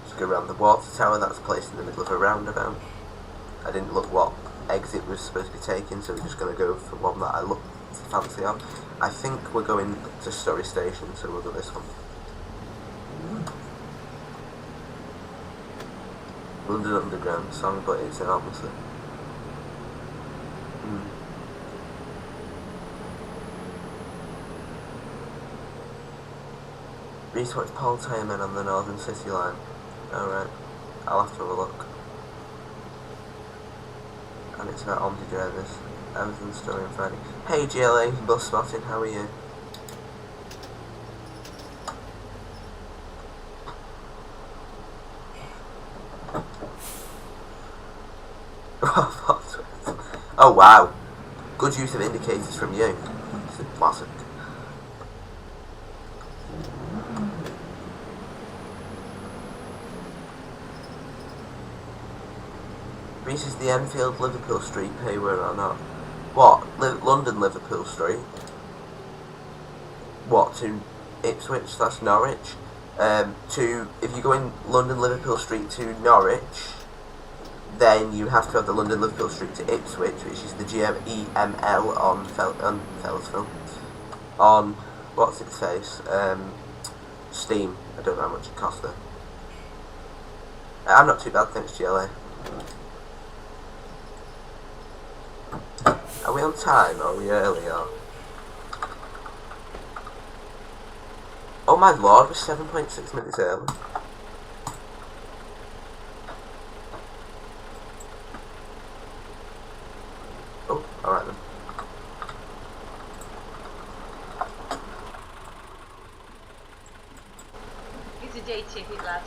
Just go around the water tower that's placed in the middle of a roundabout. I didn't look what exit was supposed to be taken, so we're just going to go for one that I looked fancy on. I think we're going to Surrey Station, so we'll do this one. London Underground song, but it's an OMSI. Research Paul Tireman on the Northern City line. Alright, I'll have to have a look. And it's about OMSI drivers. Amazon story on Friday. Hey GLA, bus spotting, how are you? Oh wow, good use of indicators from you. It's a classic. Reaches the Enfield Liverpool Street payware or not? What? London Liverpool Street? What, to Ipswich / Norwich? If you go in London Liverpool Street to Norwich, then you have to have the London Liverpool Street to Ipswich, which is the GMEML on Fellas Film. On, what's it face? Steam. I don't know how much it costs though. I'm not too bad, thanks GLA. Are we on time, or are we early, or? Oh my lord, we're 7.6 minutes early. Oh, alright then. It's a day ticket, lad.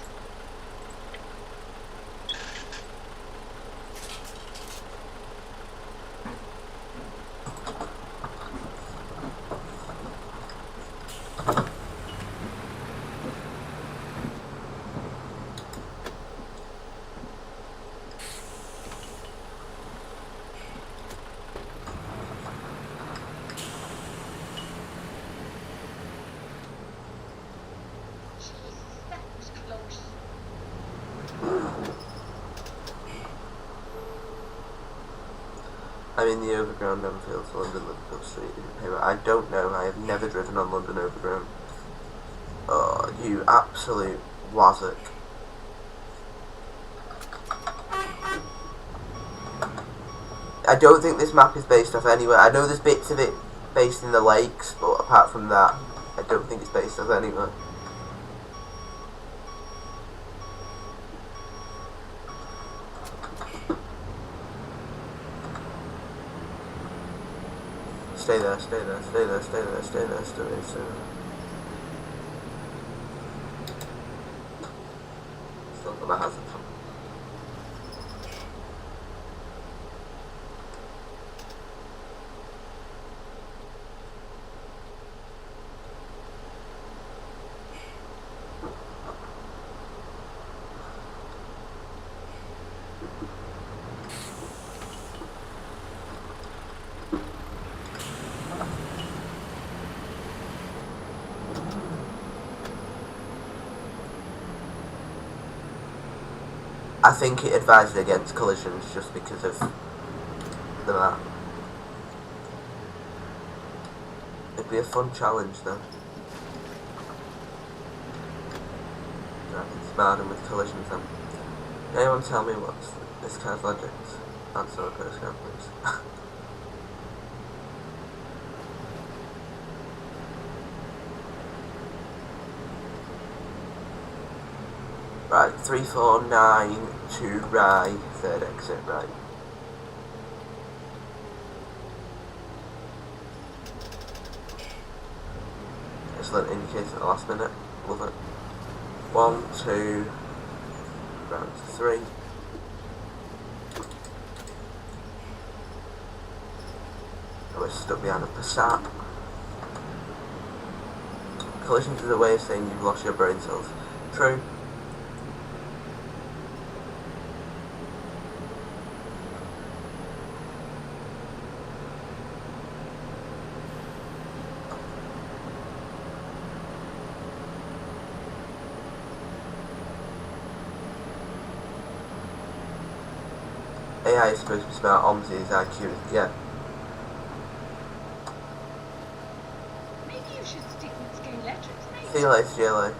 I'm in the Overground Enfield to London Liverpool Street. I don't know, I have never driven on London Overground. Oh, you absolute wazzock. I don't think this map is based off anywhere. I know there's bits of it based in the lakes, but apart from that, I don't think it's based off anywhere. Stay there, stay there, stay there, stay there, stay there, stay there, stay there. Still got my hazards on. think it advised against collisions just because of the map. It'd be a fun challenge though. Driving Smarden with collisions then. Can anyone tell me what's this car's logic? Answer a postcard please. Right, 349 to right, third exit, right. Excellent indicator at the last minute, love it. 1, 2, round 3. I was stuck behind a Passat. Collisions is a way of saying you've lost your brain cells. True. AI is supposed to be smart, OMSI is IQ, yeah. Maybe you should stick with Scalextrics, mate. See you later, GLA.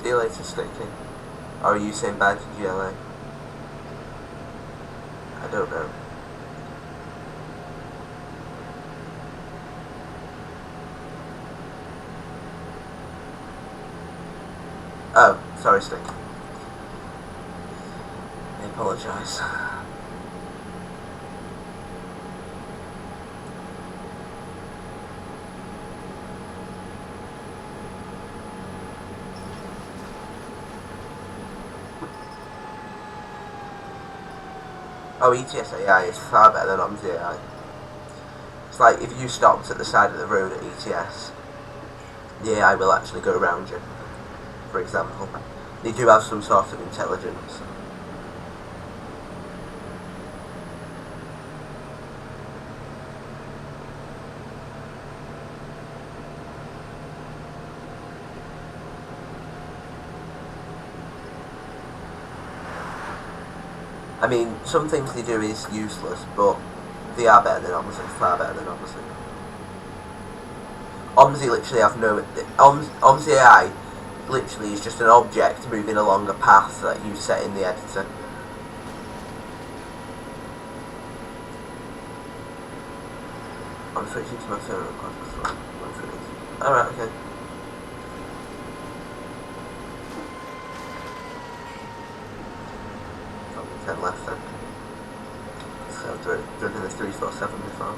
See you later, Sticky. Or are you saying bye to GLA? I don't know. Oh, sorry, Sticky. I apologise. Oh, ETS AI is far better than OMSI AI. It's like if you stopped at the side of the road at ETS, the AI will actually go around you, for example. They do have some sort of intelligence. I mean, some things they do is useless, but they are better than OMSI, far better than OMSI. OMSI literally have no... OMSI AI literally is just an object moving along a path that you set in the editor. I'm switching to my phone. Alright, okay. Left then. So I've driven the 347 before.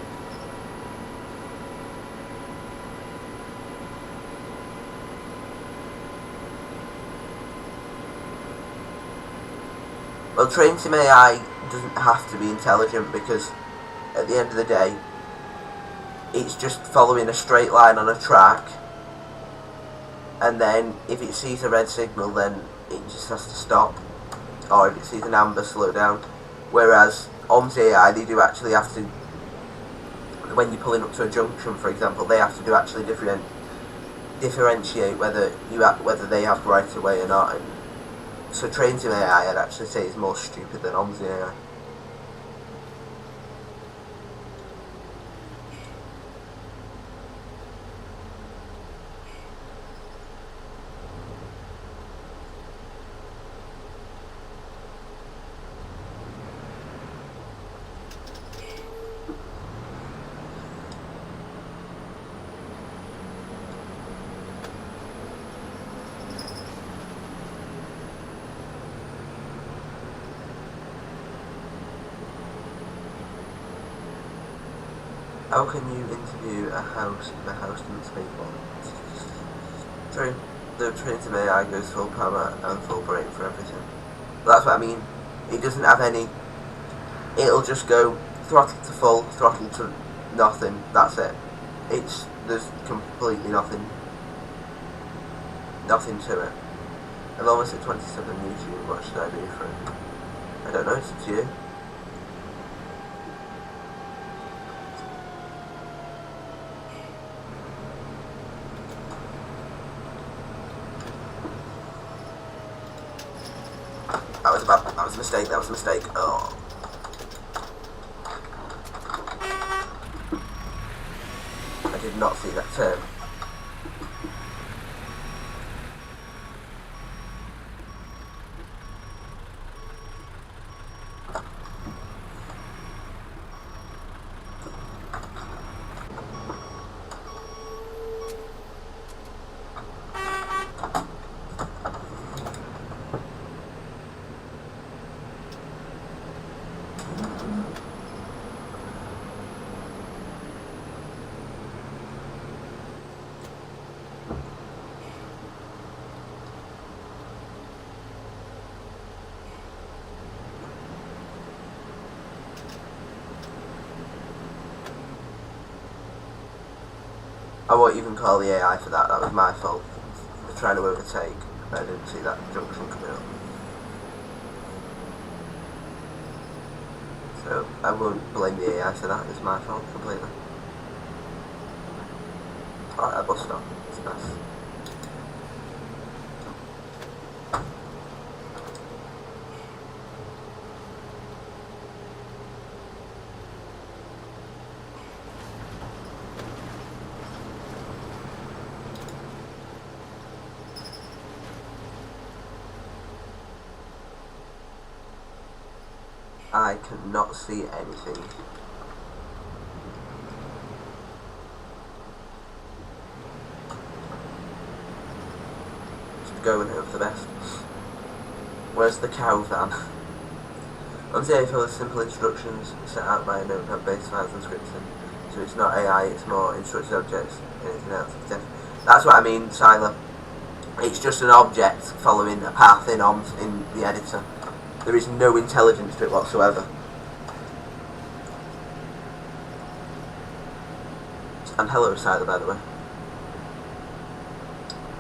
Well, Train Sim AI doesn't have to be intelligent because at the end of the day it's just following a straight line on a track, and then if it sees a red signal then it just has to stop. Or if it sees an amber, slow down. Whereas OMSI AI, they do actually have to, when you're pulling up to a junction, for example, they have to do actually differentiate whether they have right of way or not. And so Train Sim AI, I'd actually say, is more stupid than OMSI AI. How can you interview a host with a host and people? True. The Train Sim AI goes full power and full brake for everything. But that's what I mean. It doesn't have any. It'll just go throttle to full, throttle to nothing, that's it. There's completely nothing to it. I'm almost at 27 YouTube, what should I do for it? I don't know, it's up to you. That was a mistake, oh. I did not see that turn. I won't even call the AI for that, that was my fault. For trying to overtake, I didn't see that junction coming up. So, I won't blame the AI for that, it's my fault completely. Alright, that bus stop, it's nice. I cannot see anything. Just going over for the best. Where's the cow van? OMSI follows simple instructions set out by a notepad-based files and scripting. So it's not AI, it's more instructed objects, anything else. That's what I mean, Tyler. It's just an object following a path in the editor. There is no intelligence to it whatsoever. And hello, Tyler, by the way.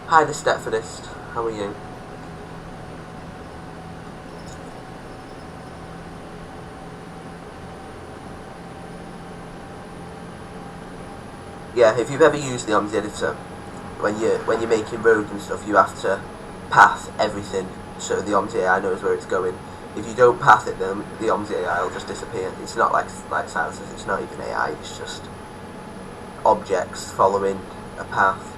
Hi, the Stepfordist. How are you? Yeah, if you've ever used the OMSI editor, when you're making roads and stuff, you have to path everything so the OMSI AI knows where it's going. If you don't path it, then the OMSI AI will just disappear. It's not like silencers, it's not even AI, it's just objects following a path.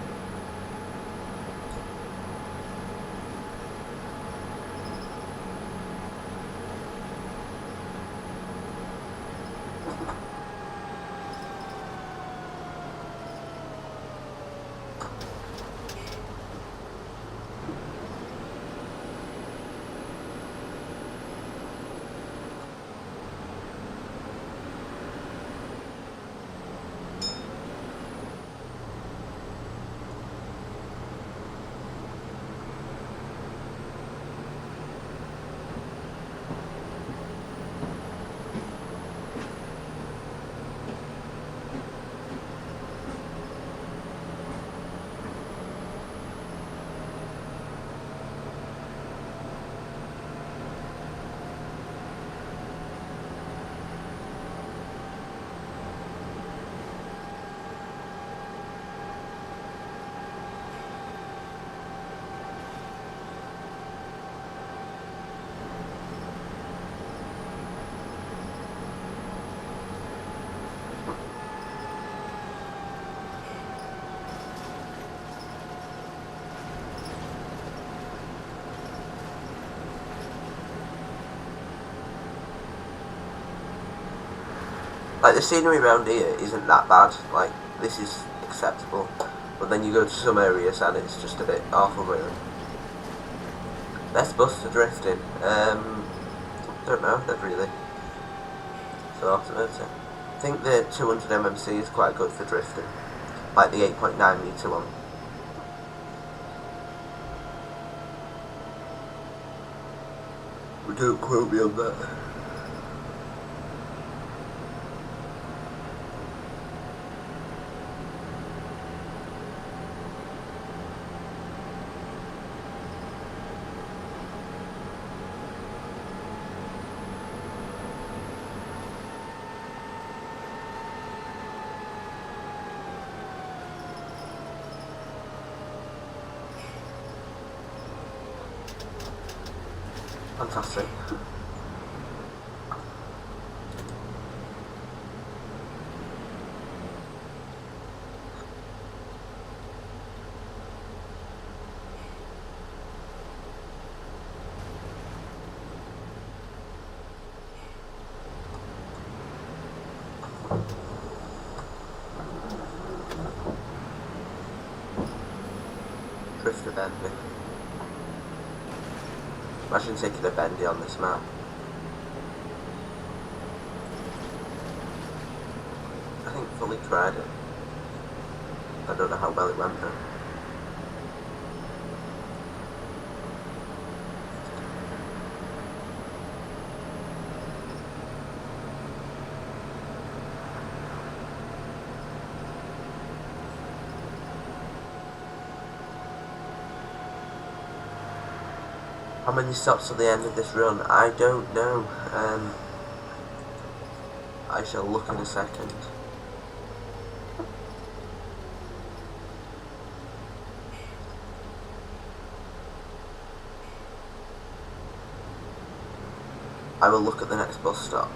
Like, the scenery around here isn't that bad, like, this is acceptable, but then you go to some areas and it's just a bit awful, really. Best bus for drifting? Don't know, not really. So automotive. I think the 200 MMC is quite good for drifting, like the 8.9 metre one. But don't quote me on that. Fantastic. Drifter bendy. Imagine taking a bendy on this map. I think fully tried it. I don't know how well it went though. How many stops to the end of this run? I don't know. I shall look in a second. I will look at the next bus stop.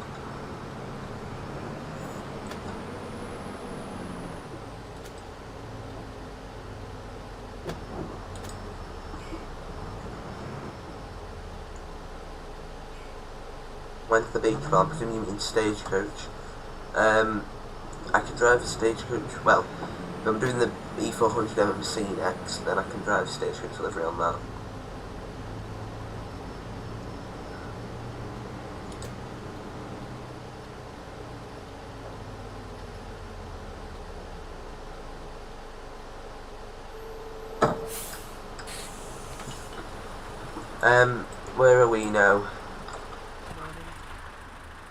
Went to the beach, well, I presume you mean stagecoach. I can drive a stagecoach, well, if I'm doing the E400 MMC next, then I can drive stagecoach delivery on that. Where are we now?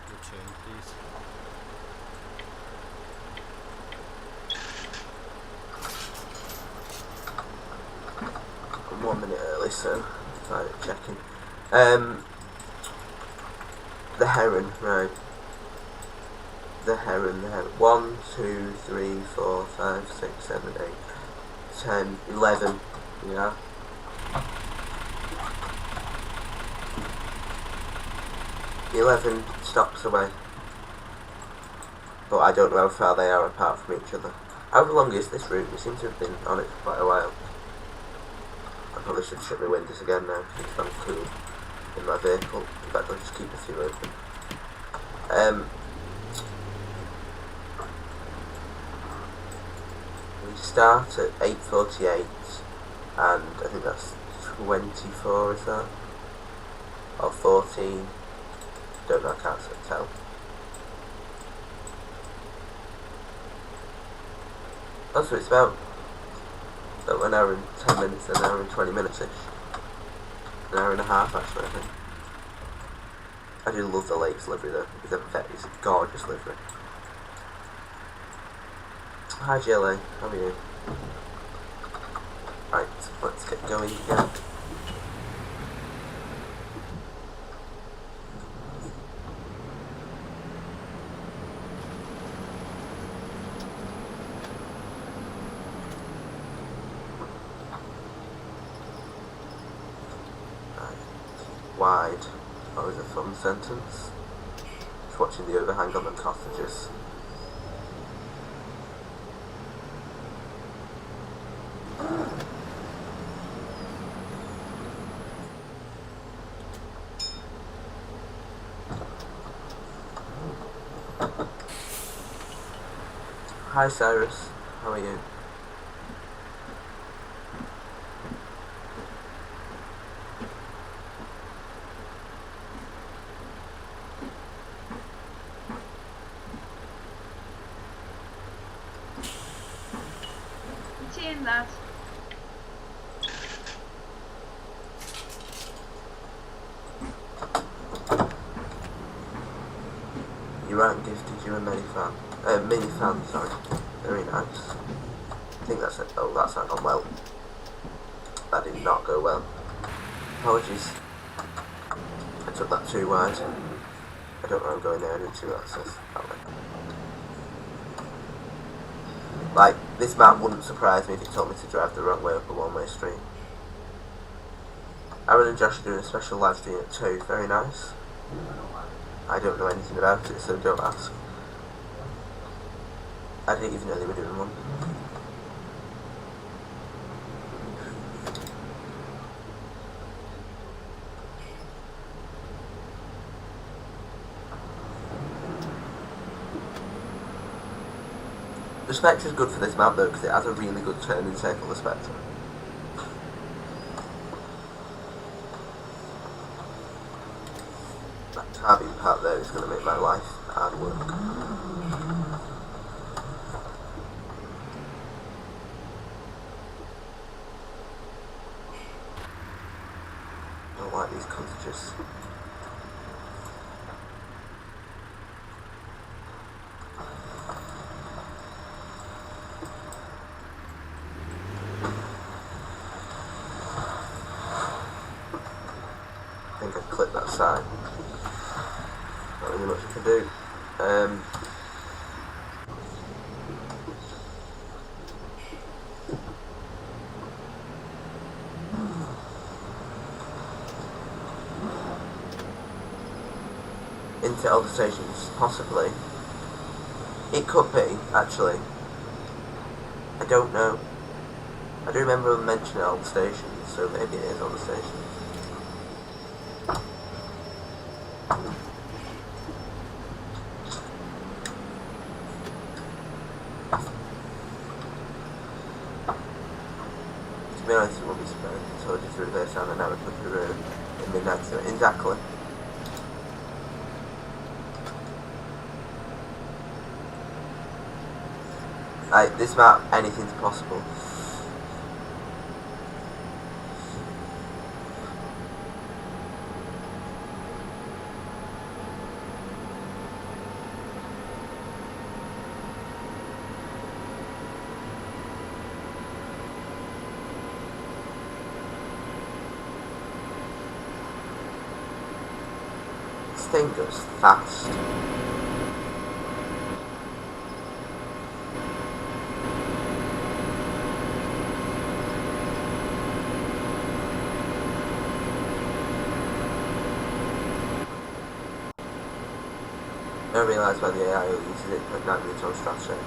Return, please. 1 minute early, so started checking. The heron, right. The heron. 1, 2, 3, 4, 5, 6, 7, 8, 10, 11, yeah. The 11 stops away. But I don't know how far they are apart from each other. How long is this route? We seem to have been on it for quite a while. I probably should shut my windows again now, it's fan cool in my vehicle. In fact, I'll just keep a few open. We start at 8:48, and I think that's 24, is that? Or 14? Don't know, I can't tell. That's what it's about. So an hour and 10 minutes, an hour and 20 minutes-ish. An hour and a half, actually, I think. I do love the lakes livery though. It's a gorgeous livery. Hi GLA, how are you? Right, let's get going again. Wide. That was a fun sentence. Just watching the overhang on the cottages. Hi Cyrus, how are you? Seeing that. Your aunt gifted you a mini fan, sorry. Very nice. I think that's it. Oh, that's not gone well. That did not go well. Apologies. I took that too wide. I don't know I'm going there, I didn't see what that says. Like, this map wouldn't surprise me if it told me to drive the wrong way up a one-way street. Aaron and Josh are doing a special live stream at 2. Very nice. I don't know anything about it, so don't ask. I didn't even know they were doing one. The Spectra is good for this map though, because it has a really good turning circle, the Spectra. That tabbing part there is going to make my life hard work. I don't like these cottages. I think I've clipped that side. Not really much I can do. Into all the stations, possibly. It could be, actually. I don't know. I do remember mentioning all the stations, so maybe it is all the stations. To be honest, it won't be surprised until I just through this and now we put through in midnight, so exactly. This map, anything's possible. This thing goes fast. I don't realise why the AI uses it at 9 minutes on strategy.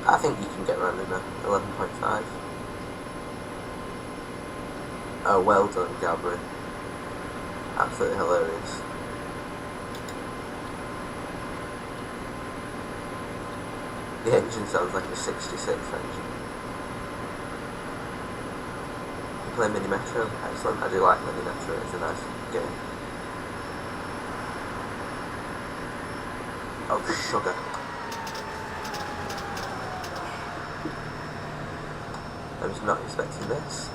I think you can get around in there. 11.5. Oh, well done, Gabriel. Absolutely hilarious. The engine sounds like a 66 engine. You play Mini Metro? Excellent. I do like Mini Metro, it's a nice game. Oh, sugar. I was not expecting this.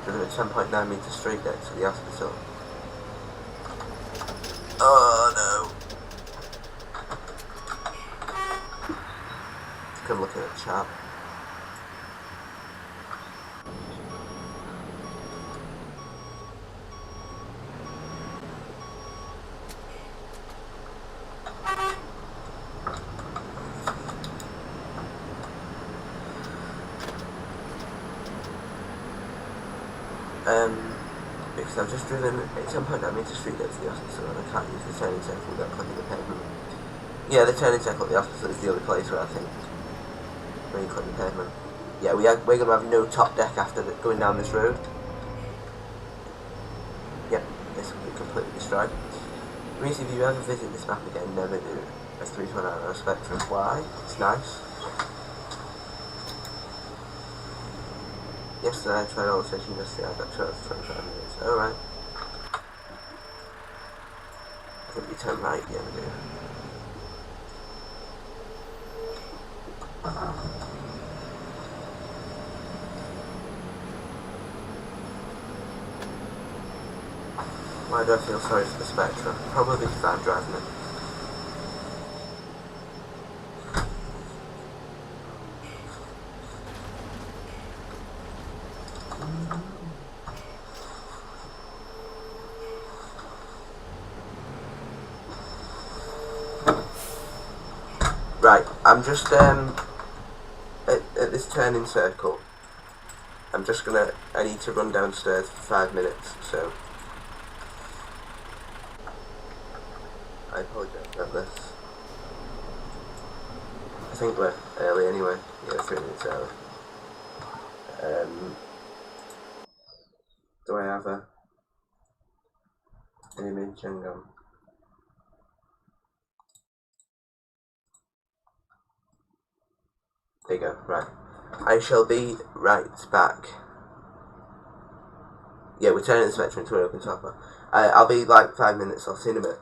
Driven a 10.9 metre straight deck to the hospital. Oh no. Let's come look at the chat. Because I've just driven a 10.9 metre street deck to the hospital and I can't use the turning circle without clicking the pavement. Yeah, the turning circle at the hospital is the only place where I think when you click the pavement. Yeah, we're going to have no top deck after going down this road. Yep, this will be completely destroyed. Reese, if you ever visit this map again, never do a 329 on a Spectra. Why? It's nice. Yesterday I tried all the stations yesterday, I got 12 to 25 minutes. Alright. I think you turn right, yeah we do. Why do I feel sorry for the Spectra? Probably because I'm driving it. Right, I'm just at this turning circle. I need to run downstairs for 5 minutes, so I apologise about this. I think we're early anyway. Yeah, 3 minutes early. Do I have an image? Hang on. There you go, right. I shall be right back. Yeah, we're turning the Spectra into an open software. I'll be like 5 minutes, I'll see you in a bit.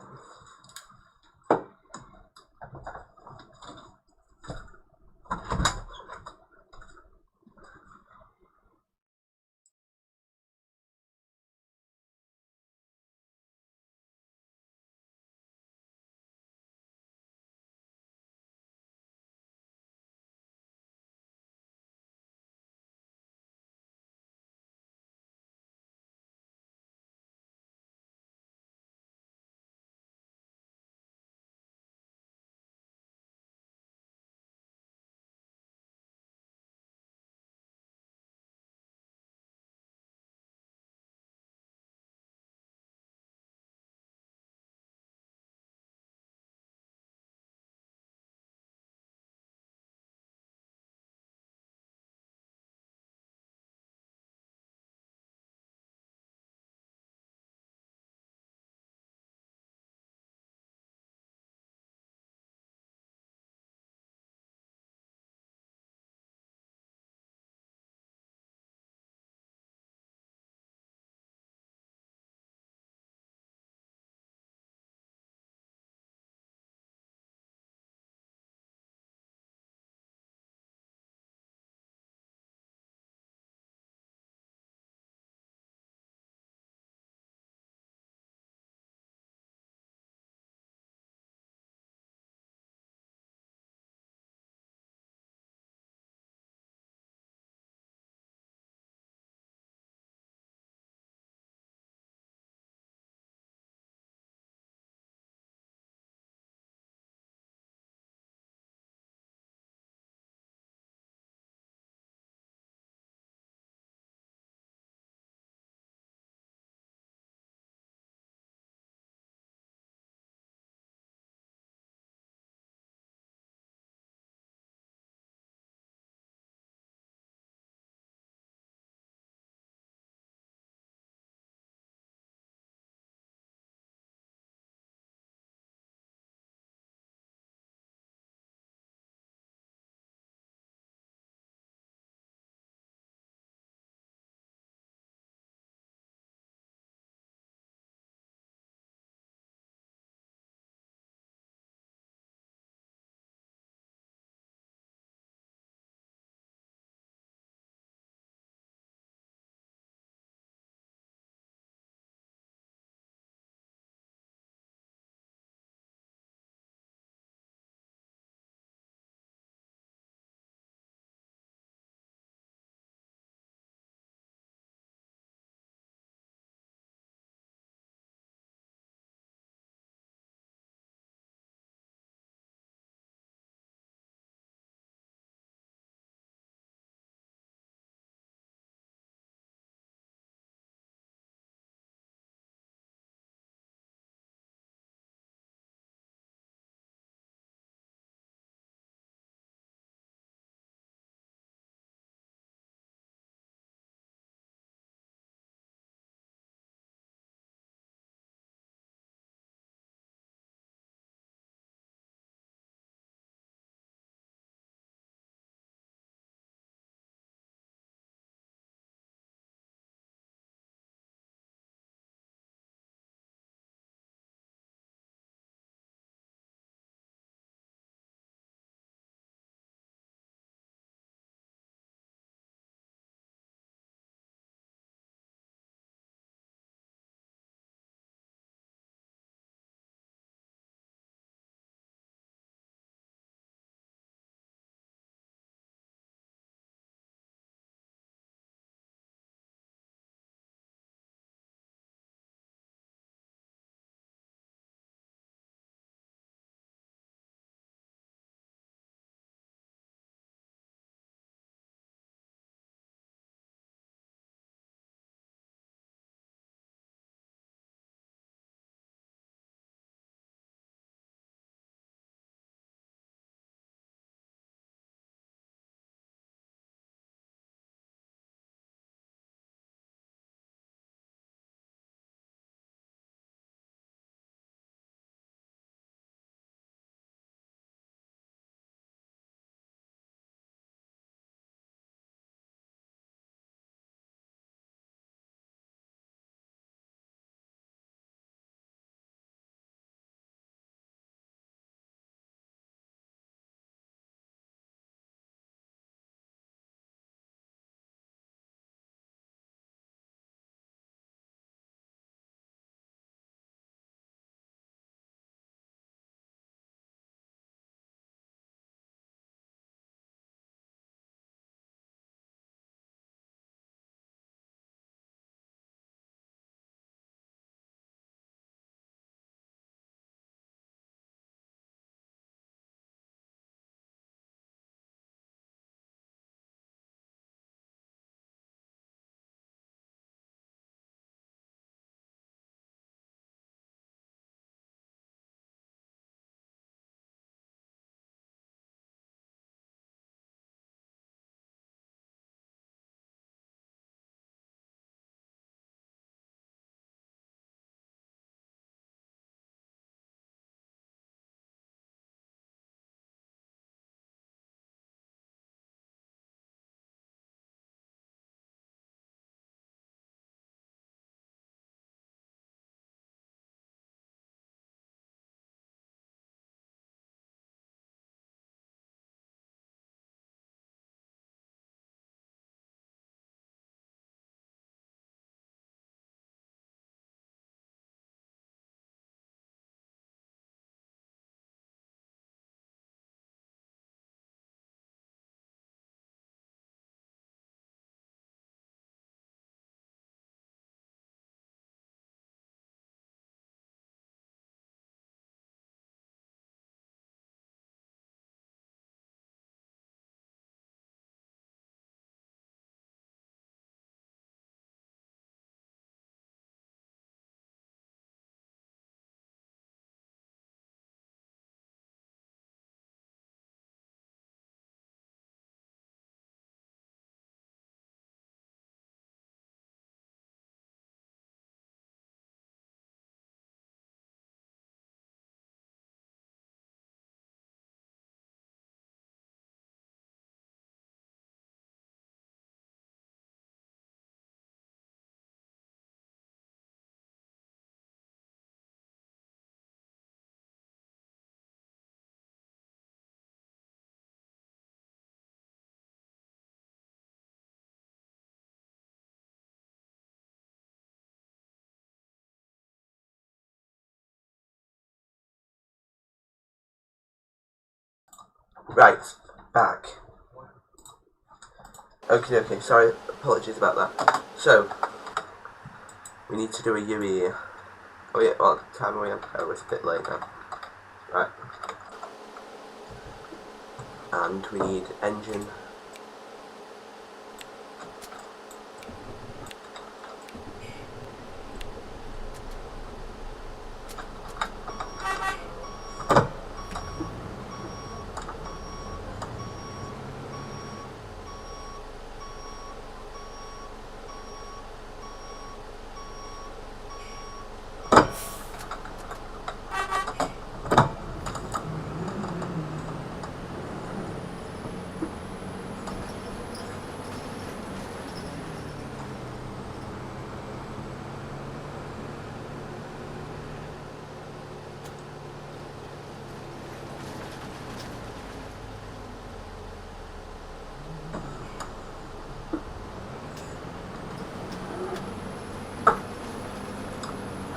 Right, back. Okay, sorry, apologies about that. So, we need to do a UE. Oh yeah, well, time are we on? Oh, it's a bit late now. Right. And we need engine.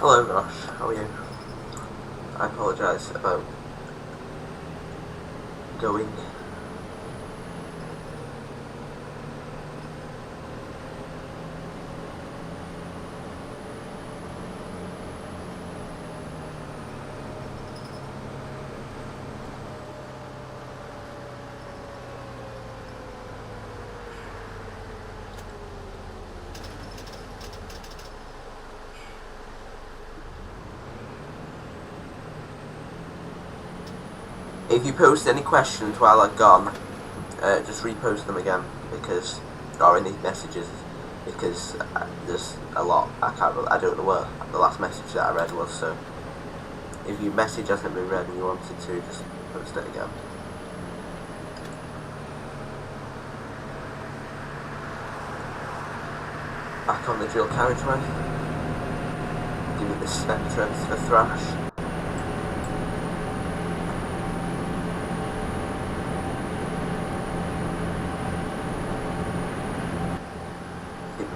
Hello Rosh, how are you? I apologise about going. If you post any questions while I've gone, just repost them again, because, or any messages, because there's a lot. I don't know what the last message that I read was, so if your message hasn't been read and you wanted to, just post it again. Back on the dual carriageway. Give me the Spectra for thrash.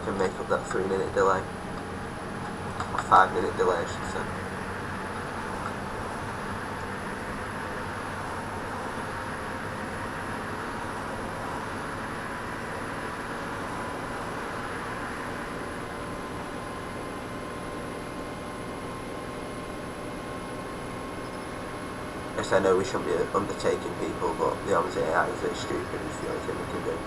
Can make up that 3-minute delay, or 5-minute delay I should say. Yes, I know we shouldn't be undertaking people, but the OMSI is very stupid. It's the only thing we can do.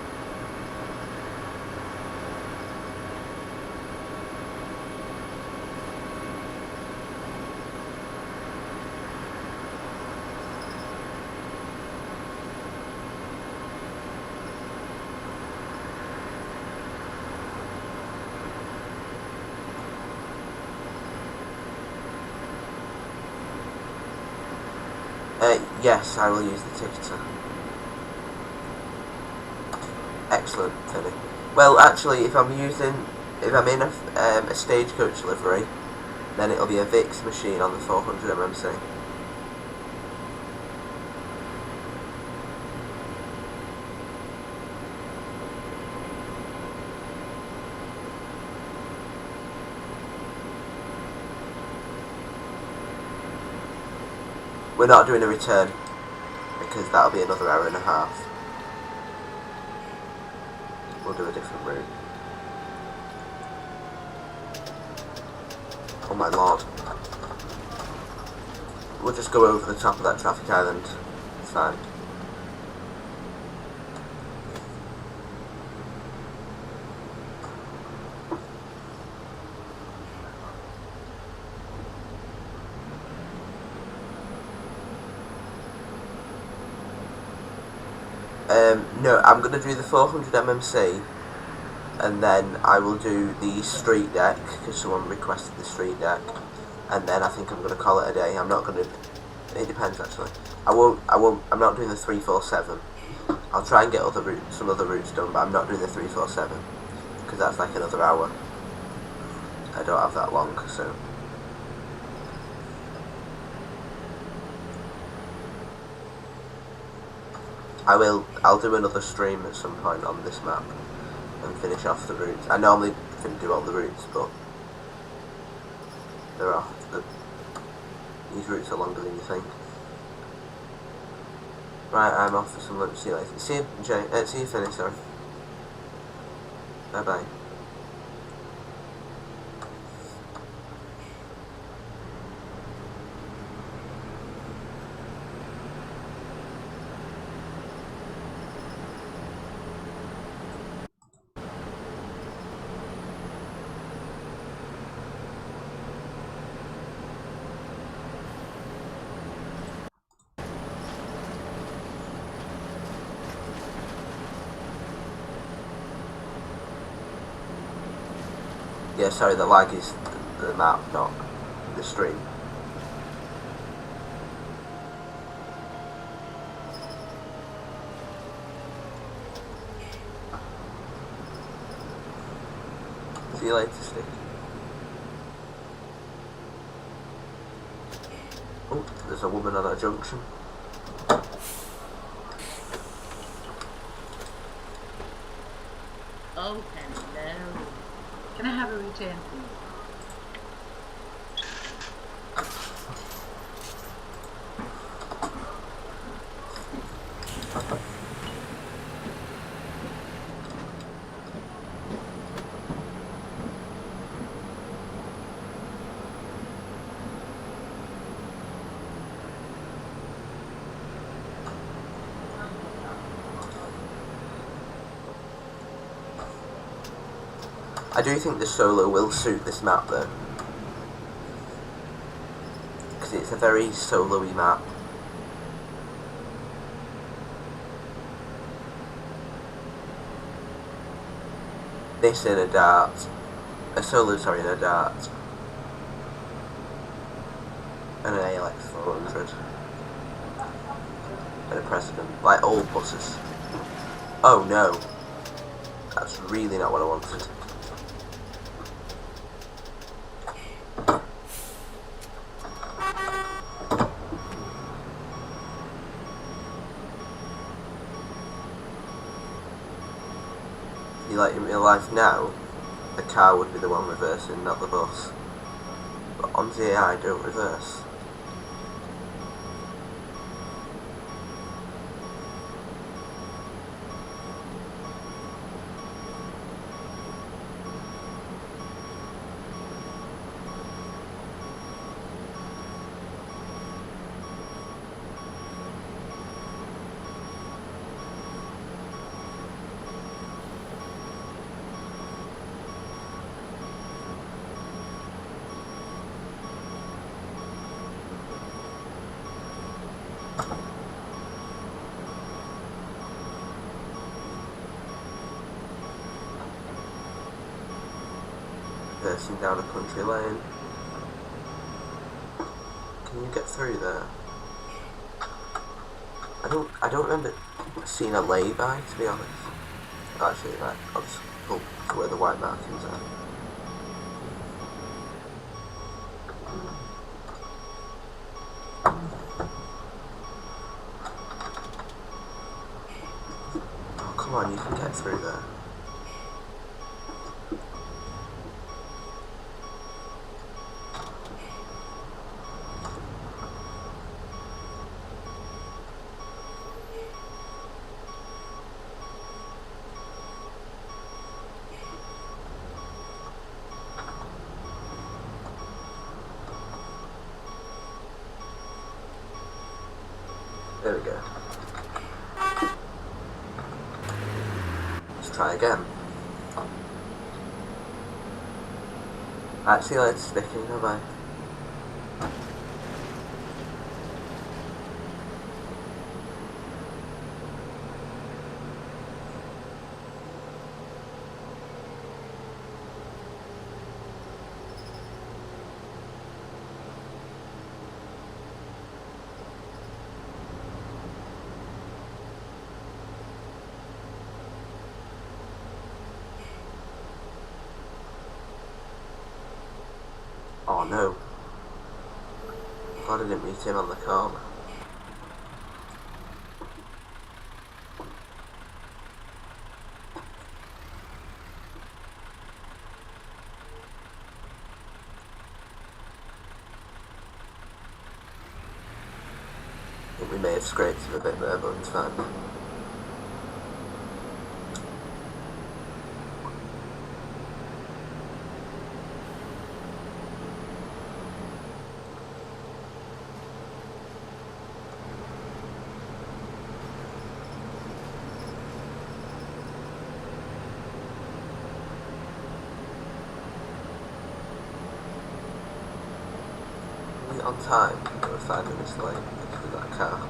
Yes, I will use the ticketer. Excellent, Finny. Well, actually, if I'm in a stagecoach livery, then it'll be a VIX machine on the 400 MMC. We're not doing a return, because that'll be another hour and a half. We'll do a different route. Oh my lord. We'll just go over the top of that traffic island. It's fine. No, I'm going to do the 400 MMC, and then I will do the street deck, because someone requested the street deck, and then I think I'm going to call it a day. I'm not going to, it depends actually. I'm not doing the 347. I'll try and get some other routes done, but I'm not doing the 347, because that's like another hour. I don't have that long, so. I'll do another stream at some point on this map and finish off the routes. I normally do all the routes, but these routes are longer than you think. Right, I'm off for some lunch. See you later. See you, Jay. See you, Finney. Sorry. Bye bye. Yeah, sorry, the lag is the map, not the stream. See you later, Stick. Oh, there's a woman on a junction. Oh, hello. Can I have a return, please? I do think the solo will suit this map though, because it's a very solo-y map. This in a dart, a solo, sorry, in a dart, and an ALX 400, and a President, like all buses. Oh no, that's really not what I wanted. Like in real life now, the car would be the one reversing, not the bus. But on the AI, don't reverse. Reversing down a country lane. Can you get through there? I don't remember seeing a lay-by, to be honest. Actually, right, I'll just pull to where the white markings are. Oh, come on, you can get through there. There we go. Let's try again. Actually, let's stick in, bye. Oh no. Glad I didn't meet him on the corner. I think we may have scraped him a bit there, but it's fine. On time, we're 5 minutes late for that car.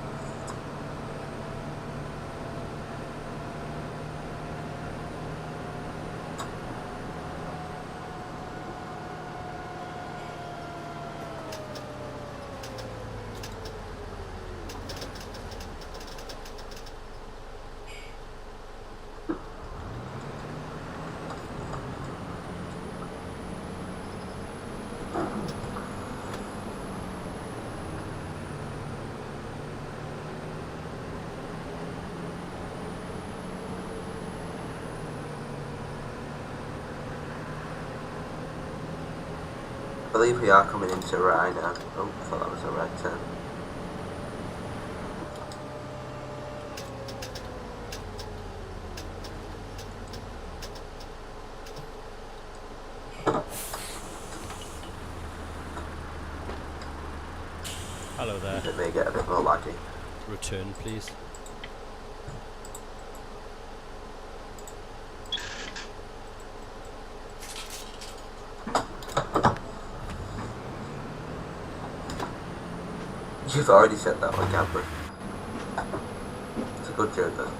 I believe we are coming into Rye now. Oh, I thought that was a red turn. Hello there. It may get a bit more laggy. Return, please. You've already said that one, Gambler. It's a good joke though.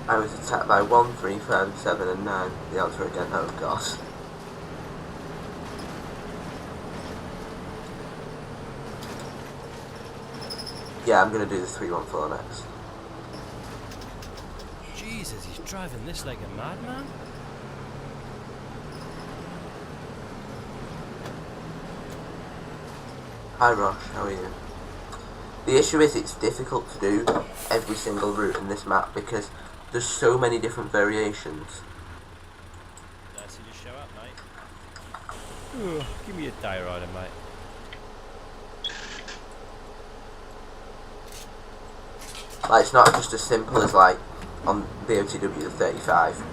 I was attacked by 1, 3, 5, 7 and 9. The answer again, oh gosh. Yeah, I'm gonna do the 314 next. Jesus, he's driving this like a madman. Hi Rosh, how are you? The issue is it's difficult to do every single route in this map because there's so many different variations. Nice you just show up, mate. Give me a die rider, mate. Like, it's not just as simple as like on the OTW the 35,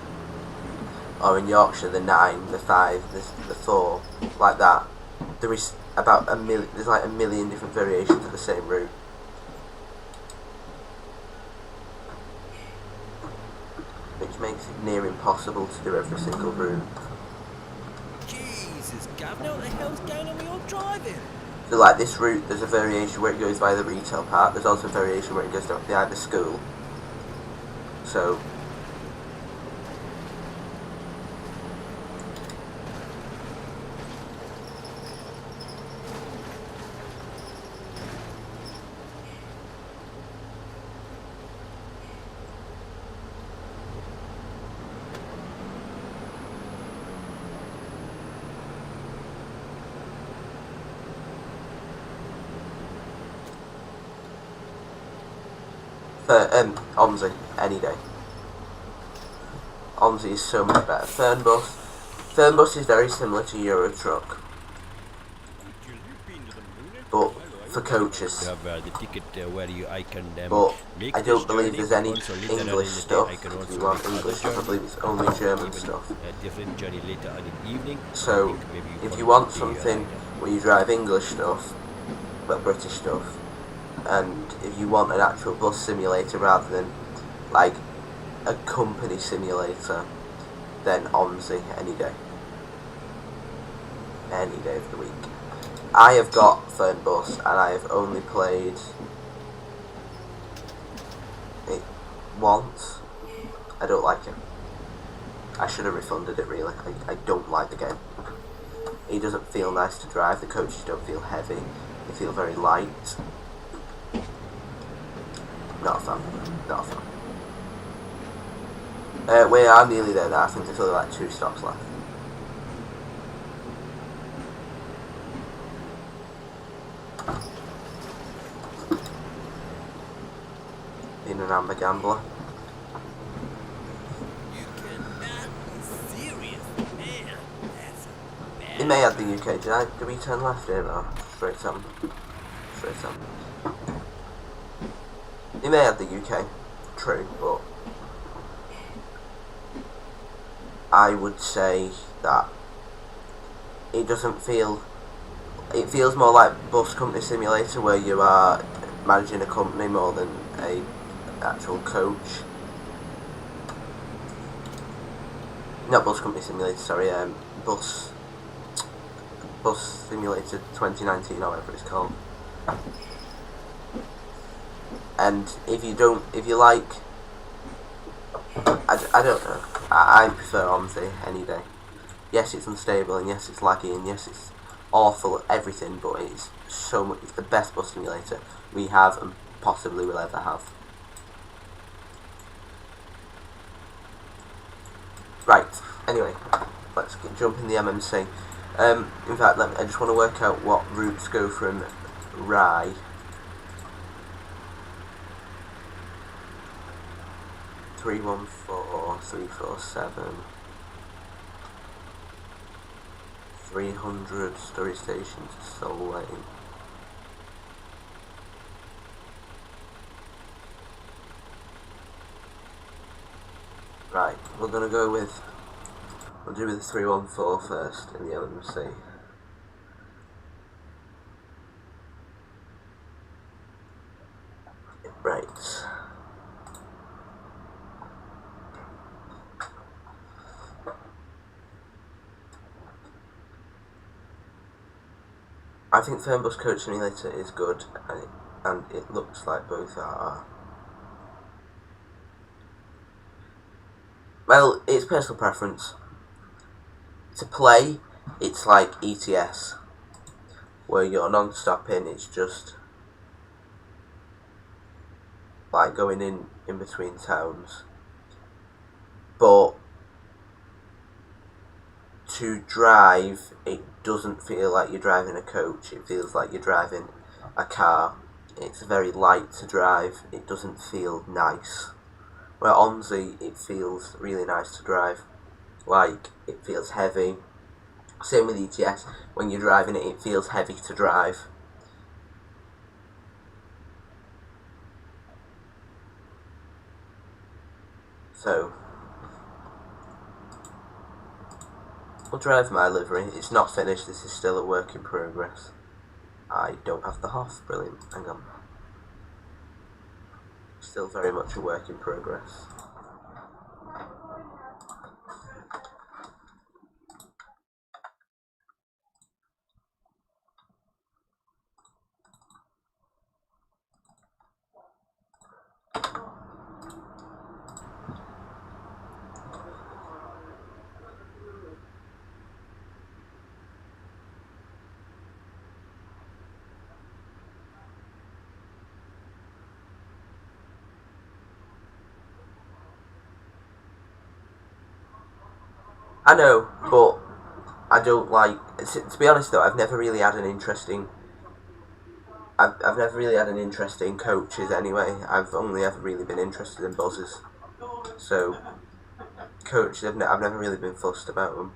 or in Yorkshire the 9, the 5, the 4, like that. There is about there's like a million different variations of the same route. Which makes it near impossible to do every single route. Jesus, Governor, what the hell's going on with your driving? So like this route, there's a variation where it goes via the retail park, there's also a variation where it goes via the school. So OMSI, any day. OMSI is so much better. Fernbus is very similar to Euro Truck, but for coaches. The ticket where you icon them. But I don't believe there's any English stuff. If you want English stuff, I believe it's only German stuff. Different journey later on in the evening. So if you want something where you drive English stuff, but British stuff, and if you want an actual bus simulator rather than like a company simulator, then OMSI any day. Any day of the week. I have got Fernbus and I have only played it once. I don't like it. I should have refunded it really. I don't like the game. It doesn't feel nice to drive, the coaches don't feel heavy, they feel very light. Not a fan. Not a fan. We are nearly there now. I think there's only like 2 stops left. Being an amber gambler. You cannot be serious, man. That's bad. He may have the UK. Did we turn left here or straight on? Straight on. He may have the UK. True, but I would say that it doesn't feel. It feels more like bus company simulator, where you are managing a company more than a actual coach. Not bus company simulator. Sorry, bus simulator 2019, or whatever it's called. And if you like, I don't know. I prefer OMSI any day. Yes, it's unstable, and yes, it's laggy, and yes, it's awful at everything, but it's so much. It's the best bus simulator we have and possibly will ever have. Right. Anyway, let's jump in the MMC. In fact, I just want to work out what routes go from Rye. Three 1-4, 347, 300 storage stations, Soul Lane. Right, we're gonna go with. We'll do with the 314 first in the LMC. Right. I think Fernbus Coach Simulator is good, and it looks like both are. Well, it's personal preference. To play, it's like ETS, where you're non-stopping. It's just like going in between towns. But to drive, it doesn't feel like you're driving a coach. It feels like you're driving a car. It's very light to drive. It doesn't feel nice. Where OMSI, it feels really nice to drive. Like, it feels heavy. Same with ETS. When you're driving it, it feels heavy to drive. So, we'll drive my livery. It's not finished. This is still a work in progress. I don't have the Hoff. Brilliant. Hang on. Still very much a work in progress. I know, but I don't like. To be honest, though, I've never really had an interesting. I've never really had an interest in coaches anyway. I've only ever really been interested in buses. So, coaches, I've never really been fussed about them.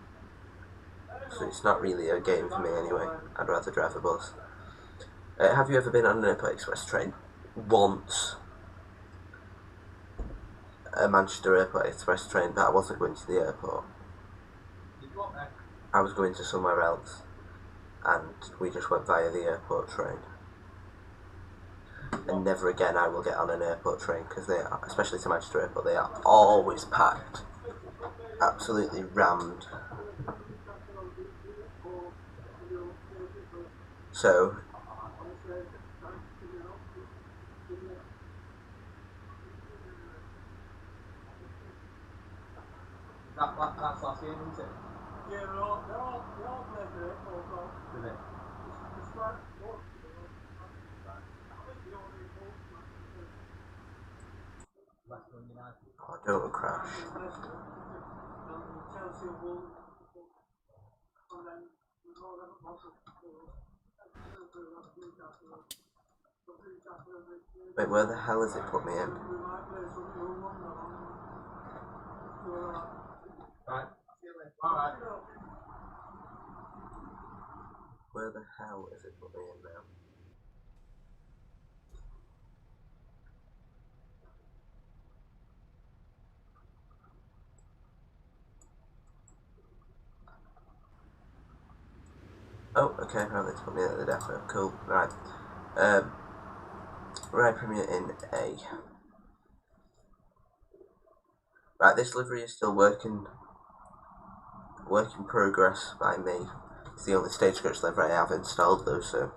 So it's not really a game for me anyway. I'd rather drive a bus. Have you ever been on an Airport Express train? Once. A Manchester Airport Express train, but I wasn't going to the airport. I was going to somewhere else, and we just went via the airport train. And never again I will get on an airport train, because they are, especially to Manchester Airport, they are always packed. Absolutely rammed. So, that's last game, isn't it? Yeah, they're all playing for it. Do they? Oh, don't crash. Wait, where the hell has it put me in? Where the hell has it put me in now? Oh, okay, right, let's put me at the depot. Cool, right. Right, Premier in A. Right, this livery is still work in progress by me. It's the only stagecoach livery I have installed though, so.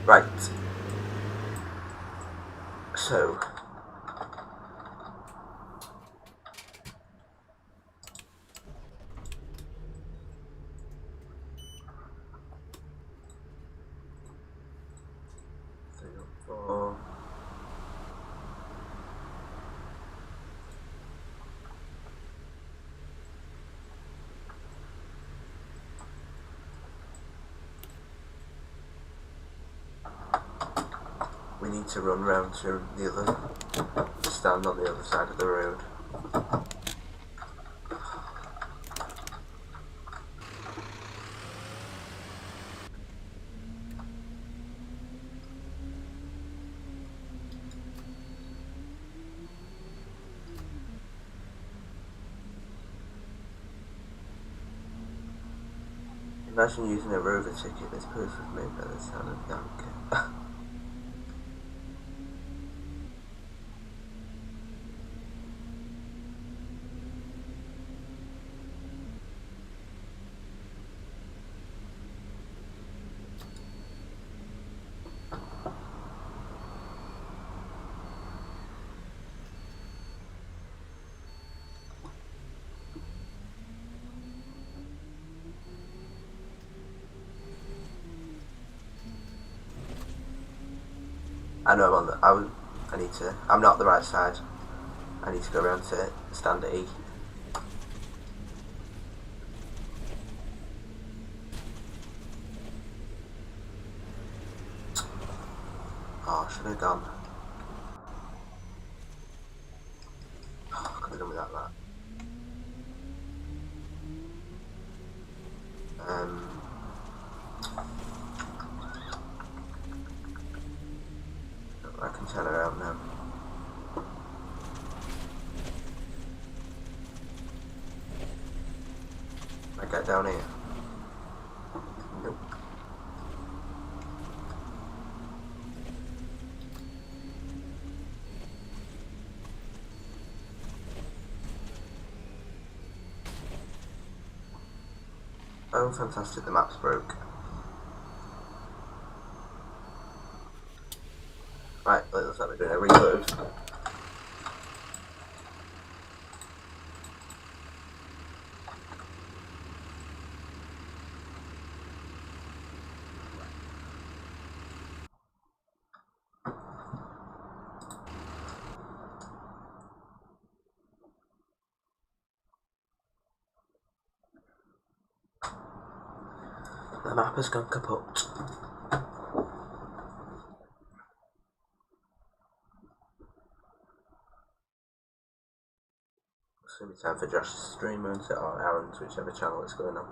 Right. So. Four. We need to run round to the other stand on the other side of the road. Imagine using a rover ticket. This post was made by the sound of banter. I know I'm on the. I need to. I'm not the right side. I need to go around to stand at E. Oh, should have gone. Oh, could have done without that. I can turn around now. I get down here. Nope. Oh, fantastic, the map's broke. Right, looks like we're doing a reload. The map has gone kaput. It's going to be time for Josh's stream, won't it? Or Aaron's, whichever channel it's going on.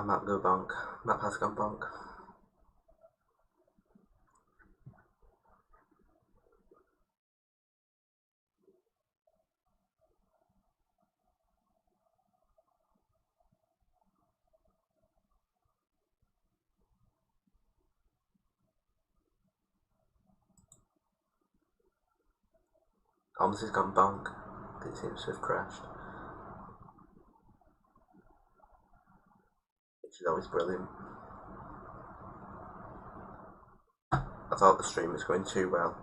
map go bonk. Map has gone bonk. OMSI's gone bonk. It seems to have crashed. Which is always brilliant. I thought the stream was going too well.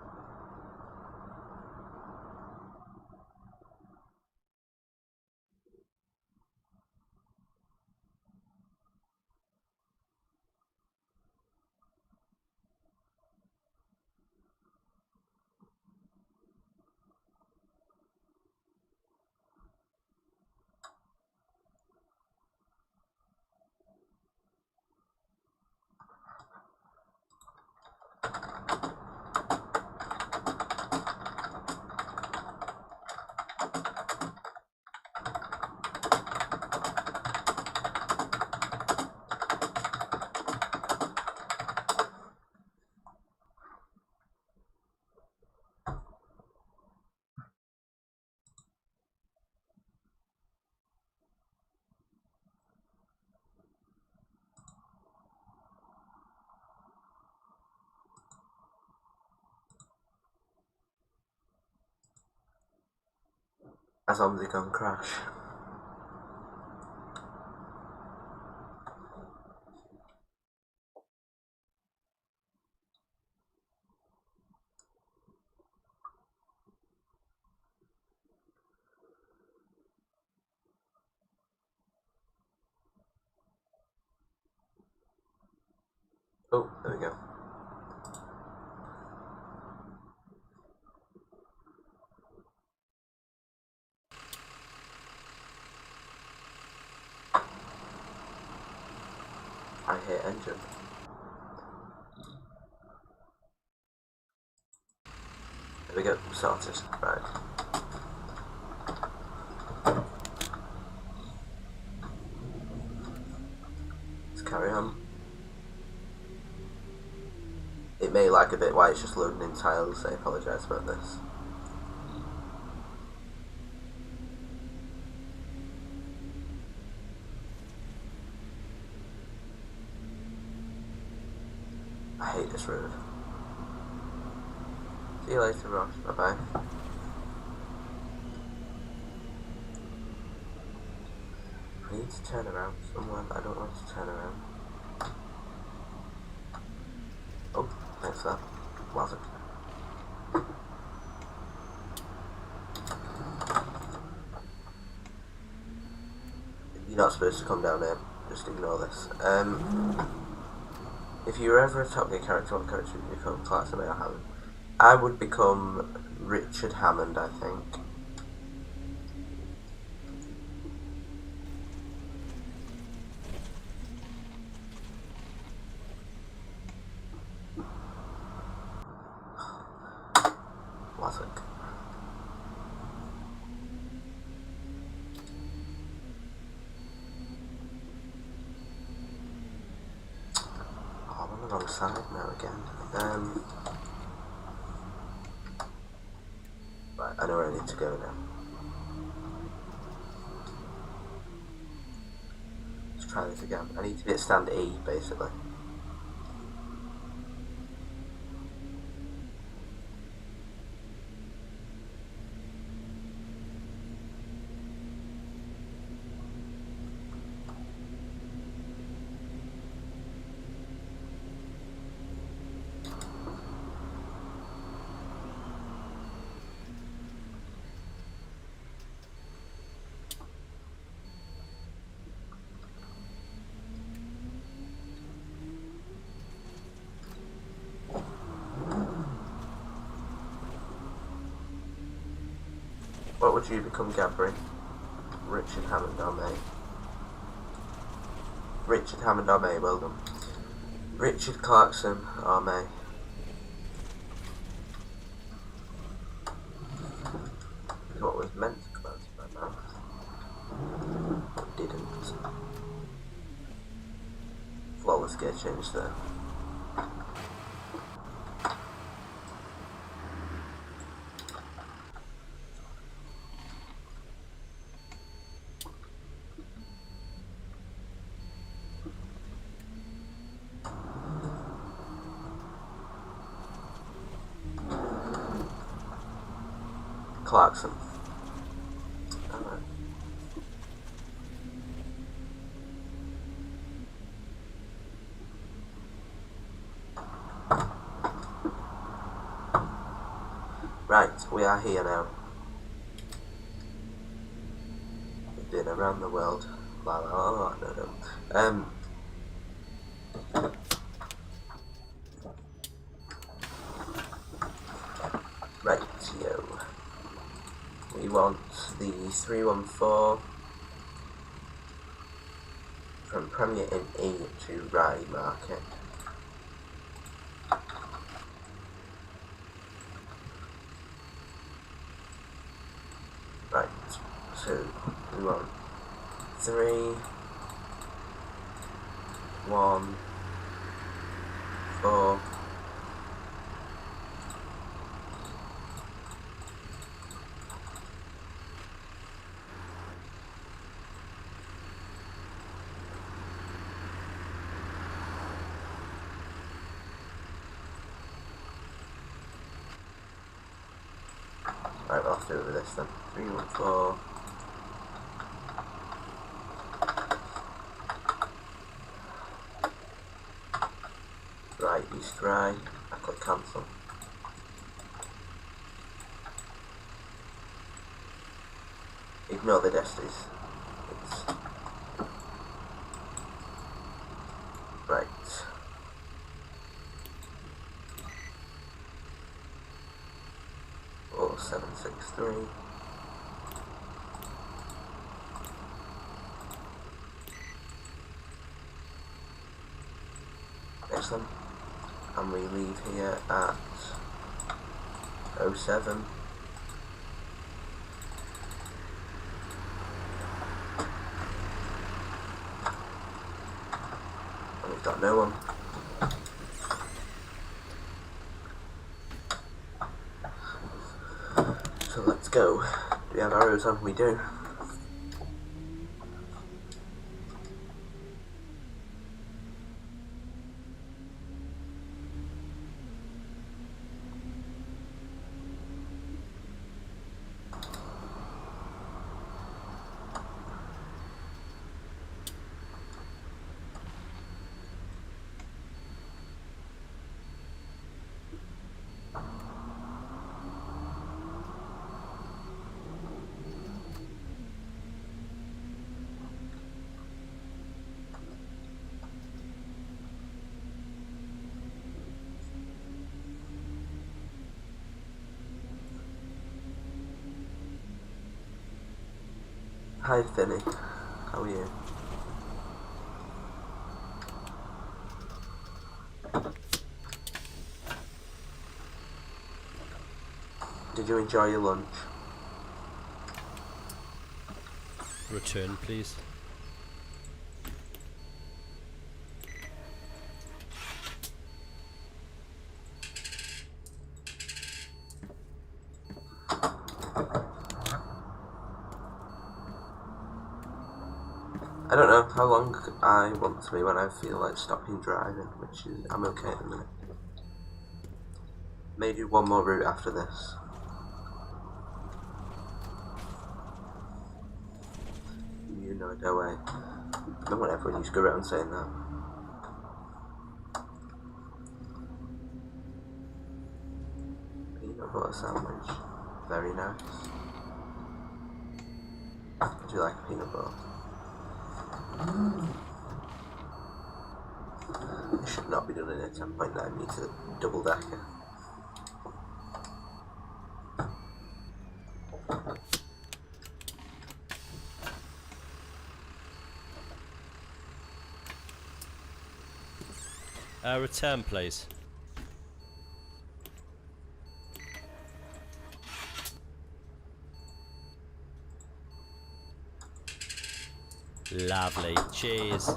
Has OMSI gone crash? Oh, there we go. I hate engine. There we go, sorted. Right. Let's carry on. It may lag a bit while it's just loading in tiles, I apologise about this. I hate this road. See you later, Ross. Bye bye. I need to turn around somewhere, but I don't want to turn around. Oh, thanks for that. Was it? You're not supposed to come down here. Just ignore this. If you were ever a Top Gear character, what character would you become? Class or Hammond? I would become Richard Hammond, I think. Was it? Oh, I'm on the wrong side now again. Right, I know where I need to go now. Let's try this again. I need to be at stand E, basically. What would you become, Gabri? Richard Hammond or May? Richard Hammond or May, well done. Richard Clarkson or May? Is what was meant to come out of my mouth, but didn't. flawless gear change there. Clarkson. Alright. Right, we are here now. We've been around the world. La la la la, no. Right, yo. We want the 314 from Premier in E to Rye Market. Right, so we want 3, 1, 4. Right, we'll have to do it with this then. 314. Right, East Rye. I click cancel. Ignore the desties. Right. Or 763. Excellent. And we leave here at 07. And we've got no one. So let's go. Do we have arrows on? We do. Hi Finny, how are you? Did you enjoy your lunch? Return, please. I don't know how long I want to be when I feel like stopping driving, which is, I'm okay at the minute. May do one more route after this. You know, no way. No one ever used to go around saying that. Peanut butter sandwich. Very nice. Do you like peanut butter? It should not be done in a 10.9 metre double decker. Return, please. Lovely. Cheers.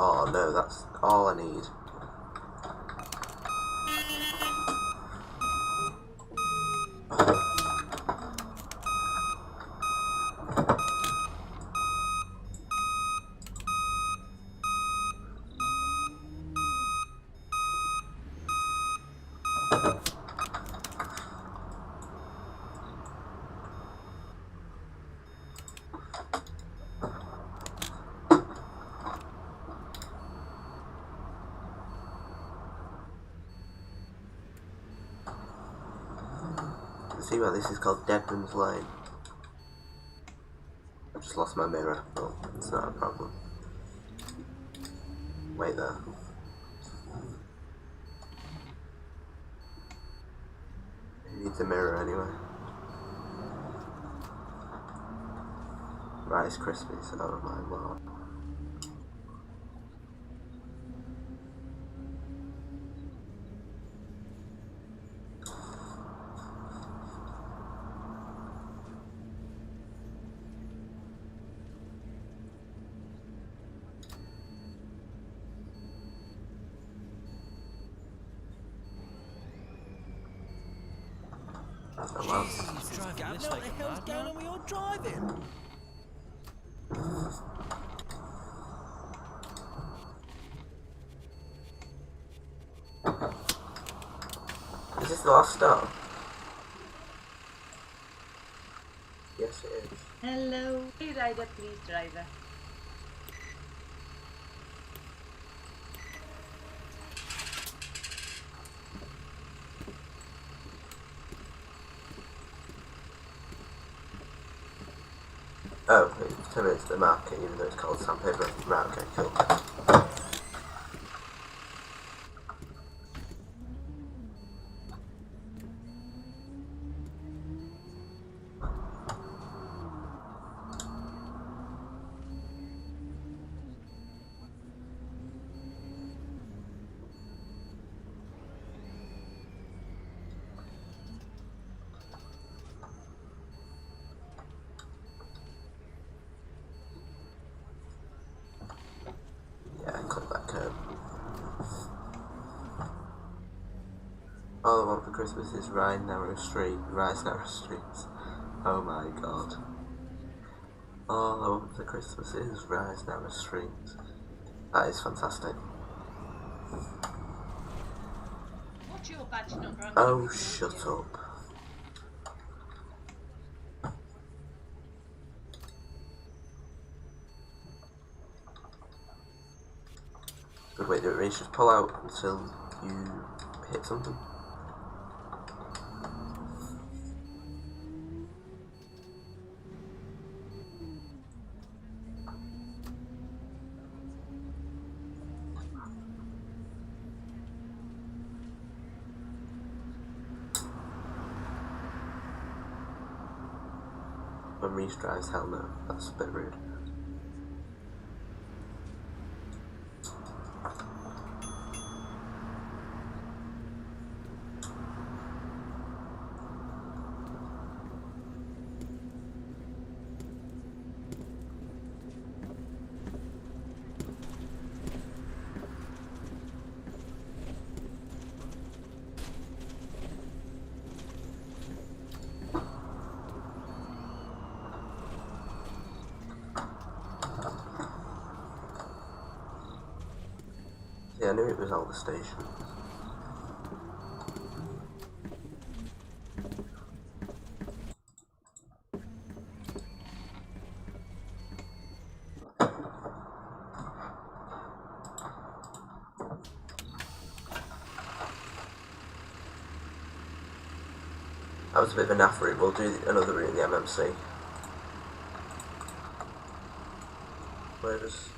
Oh no, that's all I need. See why this is called Deadman's Lane. I've just lost my mirror, but it's not a problem. Wait there. Who needs a mirror anyway? Rice Krispies, oh my lord. Oh well. Jesus, driving Gavin, this what like the a hell's going on with your driving? Is this the last stop? Yes it is. Hello. Hey, rider, please, driver. Oh, it's 10 minutes to the market, even though it's called sandpaper. Right, okay, cool. Yeah, click that curve. All I want for Christmas is Rice narrow streets. Oh my god. All I want for Christmas is Rice narrow streets. That is fantastic. What's your badge number? I'm Oh, gonna report shut you. up. Good way to do it, Reece. Just pull out until you hit something. When Reece drives, hell no. That's a bit rude. Yeah, I knew it was all the stations. That was a bit of a naff route. We'll do another route in the MMC. Where's...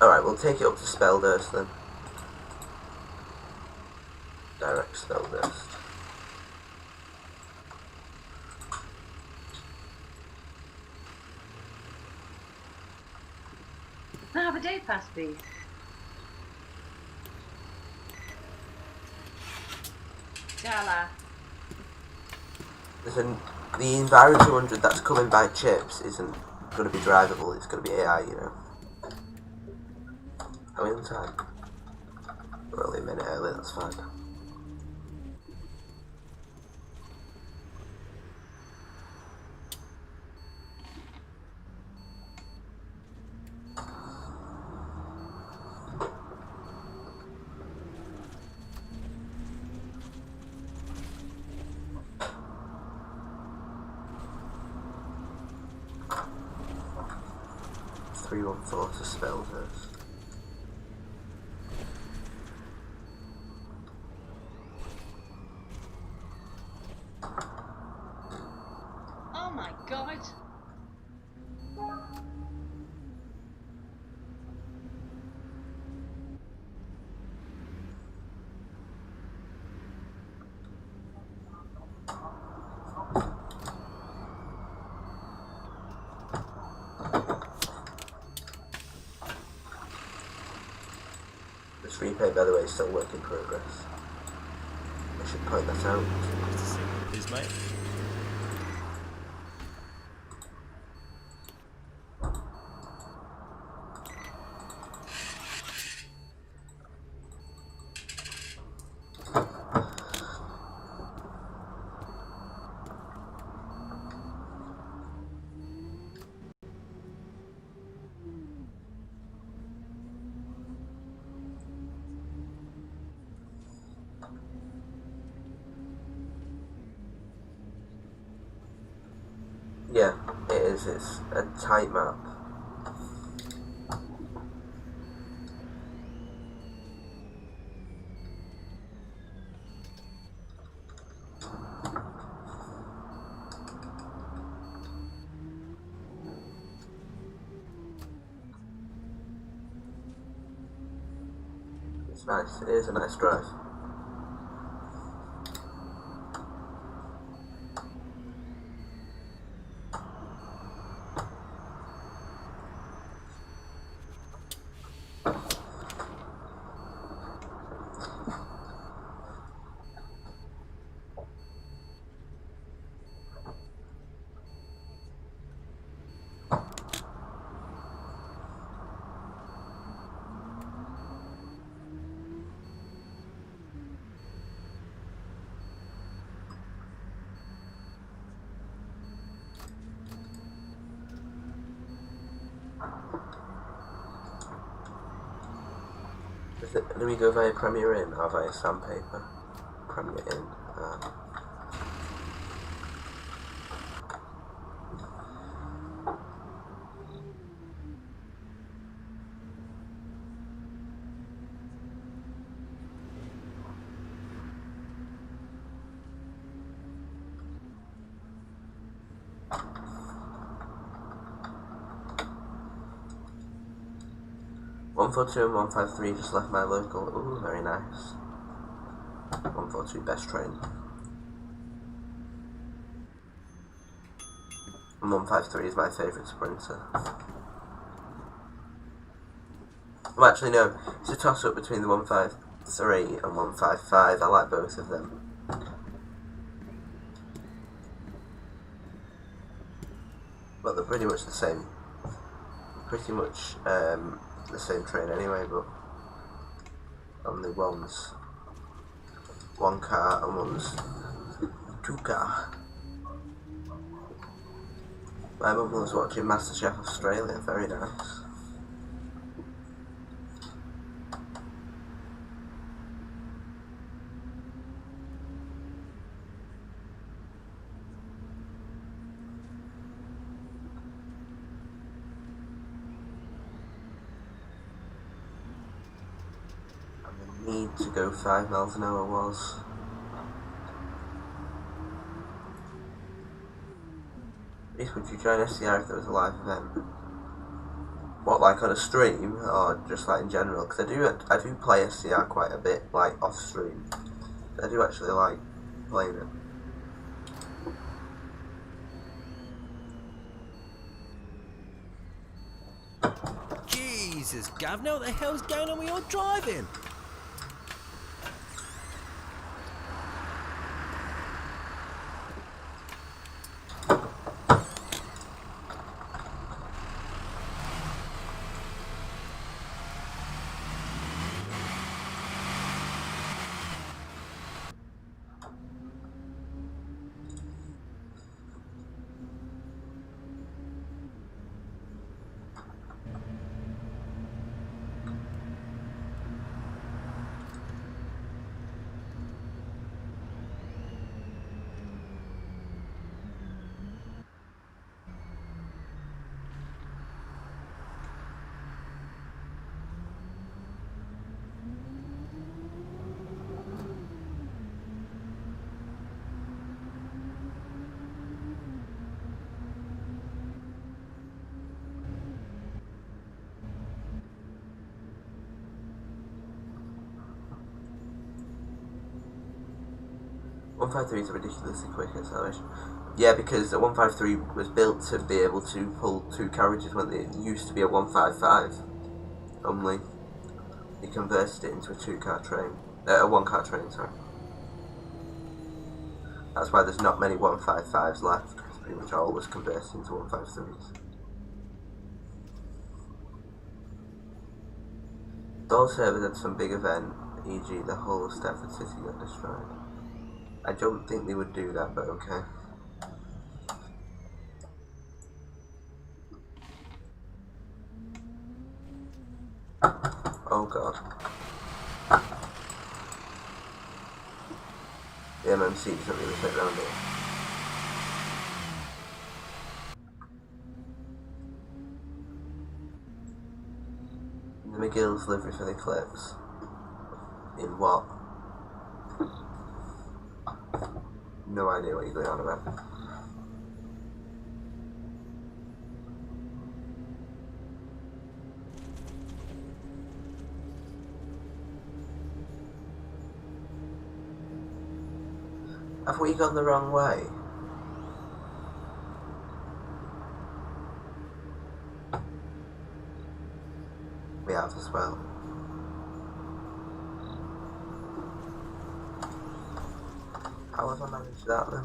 Alright, we'll take it up to Spelldurst then. Direct Spelldurst. Can I have a day pass, please? Gala. Listen, the Enviro 200 that's coming by chips isn't going to be drivable, it's going to be AI, you know. Are we on time? We're only a minute early, that's fine. Three 1 4 to Spells. Oh my god! This replay, by the way, is still work in progress. I should point that out. Please, mate. Yeah, it is. It's a tight map. It's nice. It is a nice drive. Do we go via Premiere In or via Sandpaper? Premiere In. 142 and 153 just left my local. Ooh, very nice. 142 best train. And 153 is my favourite sprinter. Well, actually no, it's a toss up between the 153 and 155. I like both of them. Well, they're pretty much the same. Pretty much the same train anyway, but only one's one car and one's two car. My mum was watching MasterChef Australia, very nice. Need to go 5 miles an hour was. Reese, would you join SCR if there was a live event? What, like on a stream or just like in general? Because I do play SCR quite a bit, like off stream. I do actually like playing it. Jesus, Governor, what the hell's going on with your driving? 153 is a ridiculously quick acceleration. Yeah, because the 153 was built to be able to pull 2 carriages when it used to be a 155 only. He converted it into a 2-car train, a 1-car train, sorry. That's why there's not many 155s left, because pretty much all was converted into 153s. All servers had some big event, e.g. the whole of Stafford City got destroyed. I don't think they would do that, but okay. Oh god. The MMC doesn't really fit around here. The McGill's livery for the Eclipse. In what? No idea what you're going on about. Have we gone the wrong way? We have as well. How have I managed that then?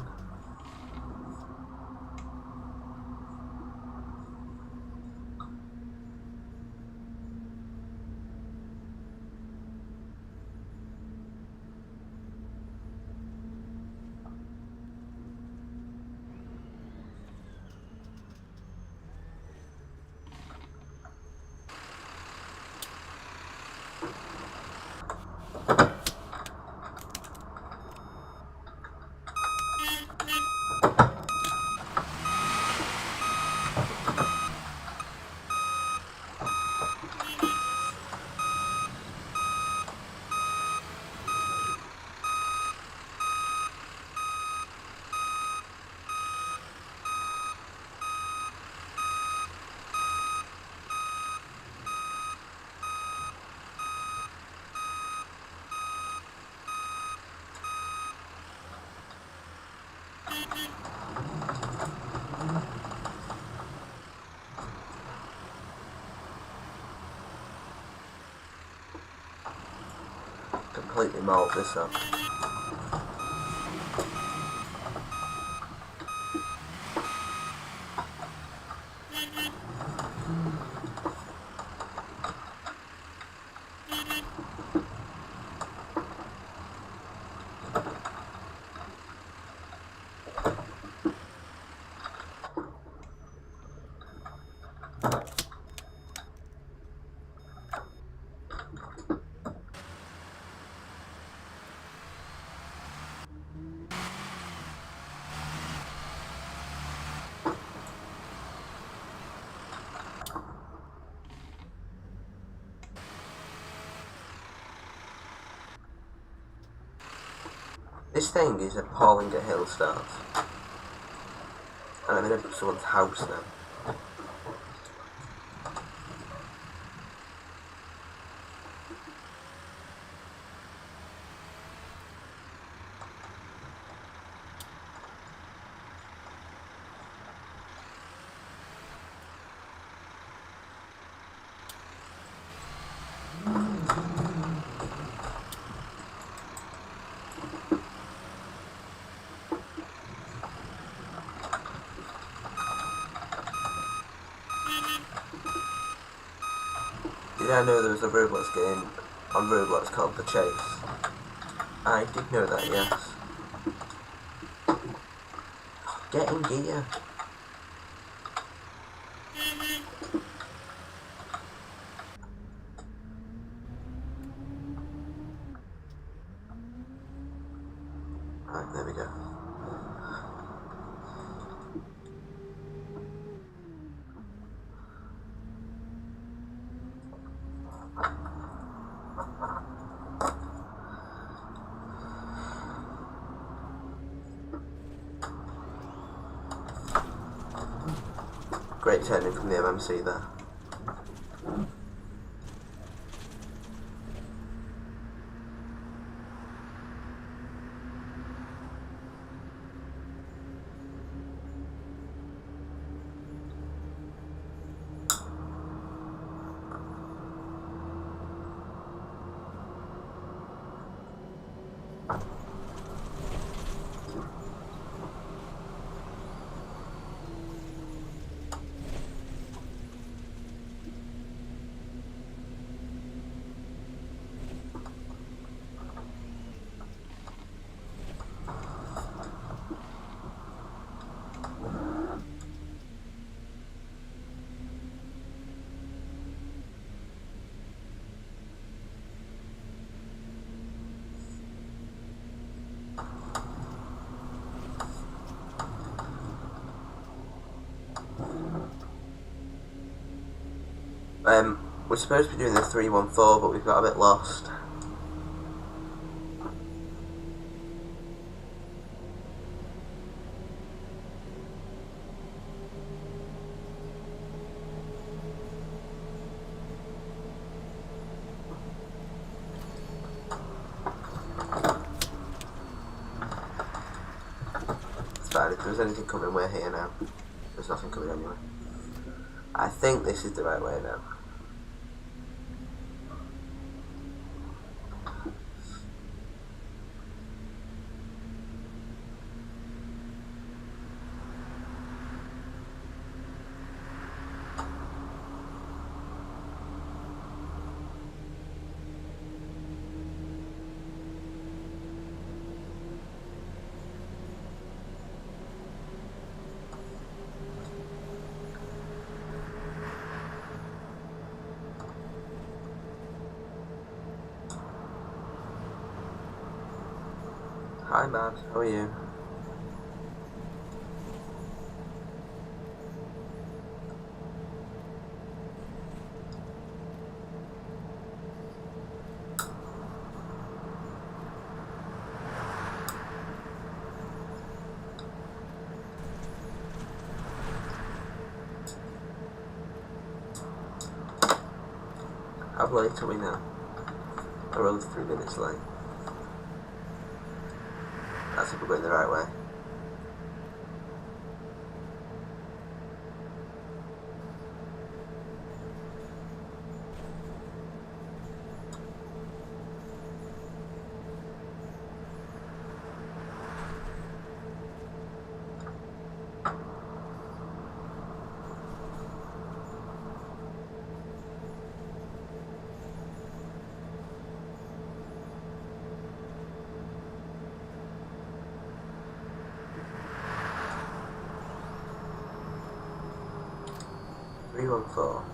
Completely mauled this up. This thing is appalling at hill starts. And I'm in someone's house now. Did I know there was a Roblox game on Roblox called The Chase? I did know that, yes. Get in gear. Right, there we go. Great turning from the MMC there. We're supposed to be doing the 314, but we've got a bit lost. It's fine, if there's anything coming, we're here now. There's nothing coming anyway. I think this is the right way now. Hi Matt, how are you? How late are we now? We're only 3 minutes late. That's if we're going the right way. Three, 1, 4.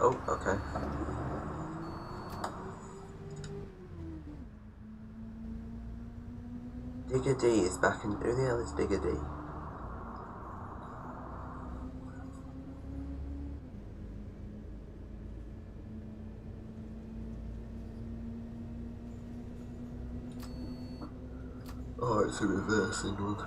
Oh, okay. Digger D is back in. Who the hell is Digger D? Oh, it's a reversing one.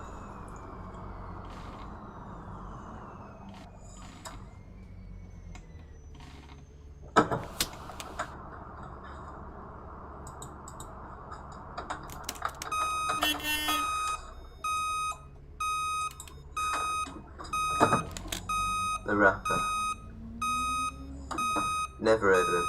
The rapper. Never heard of him.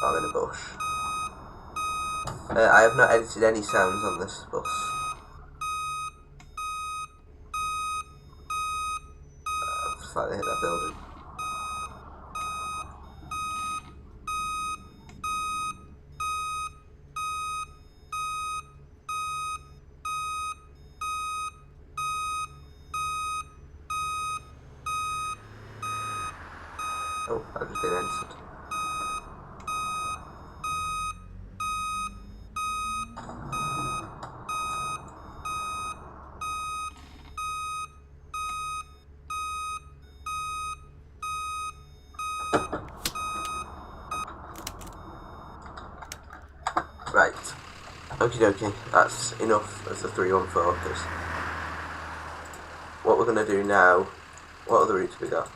I'm in a bush. I have not edited any sounds on this bus. I've slightly hit that building. Oh, I've just been entered. Right. Okie dokie, that's enough of the 314, because what we're going to do now, what other routes we got?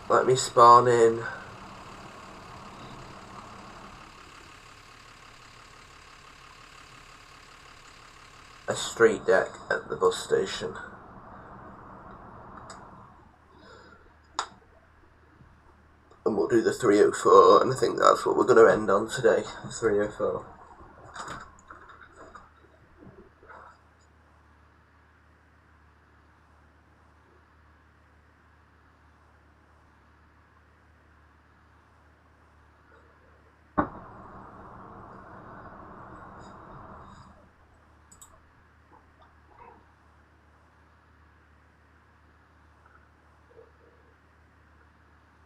Let me spawn in a street deck at the bus station. And we'll do the 304, and I think that's what we're going to end on today, 304.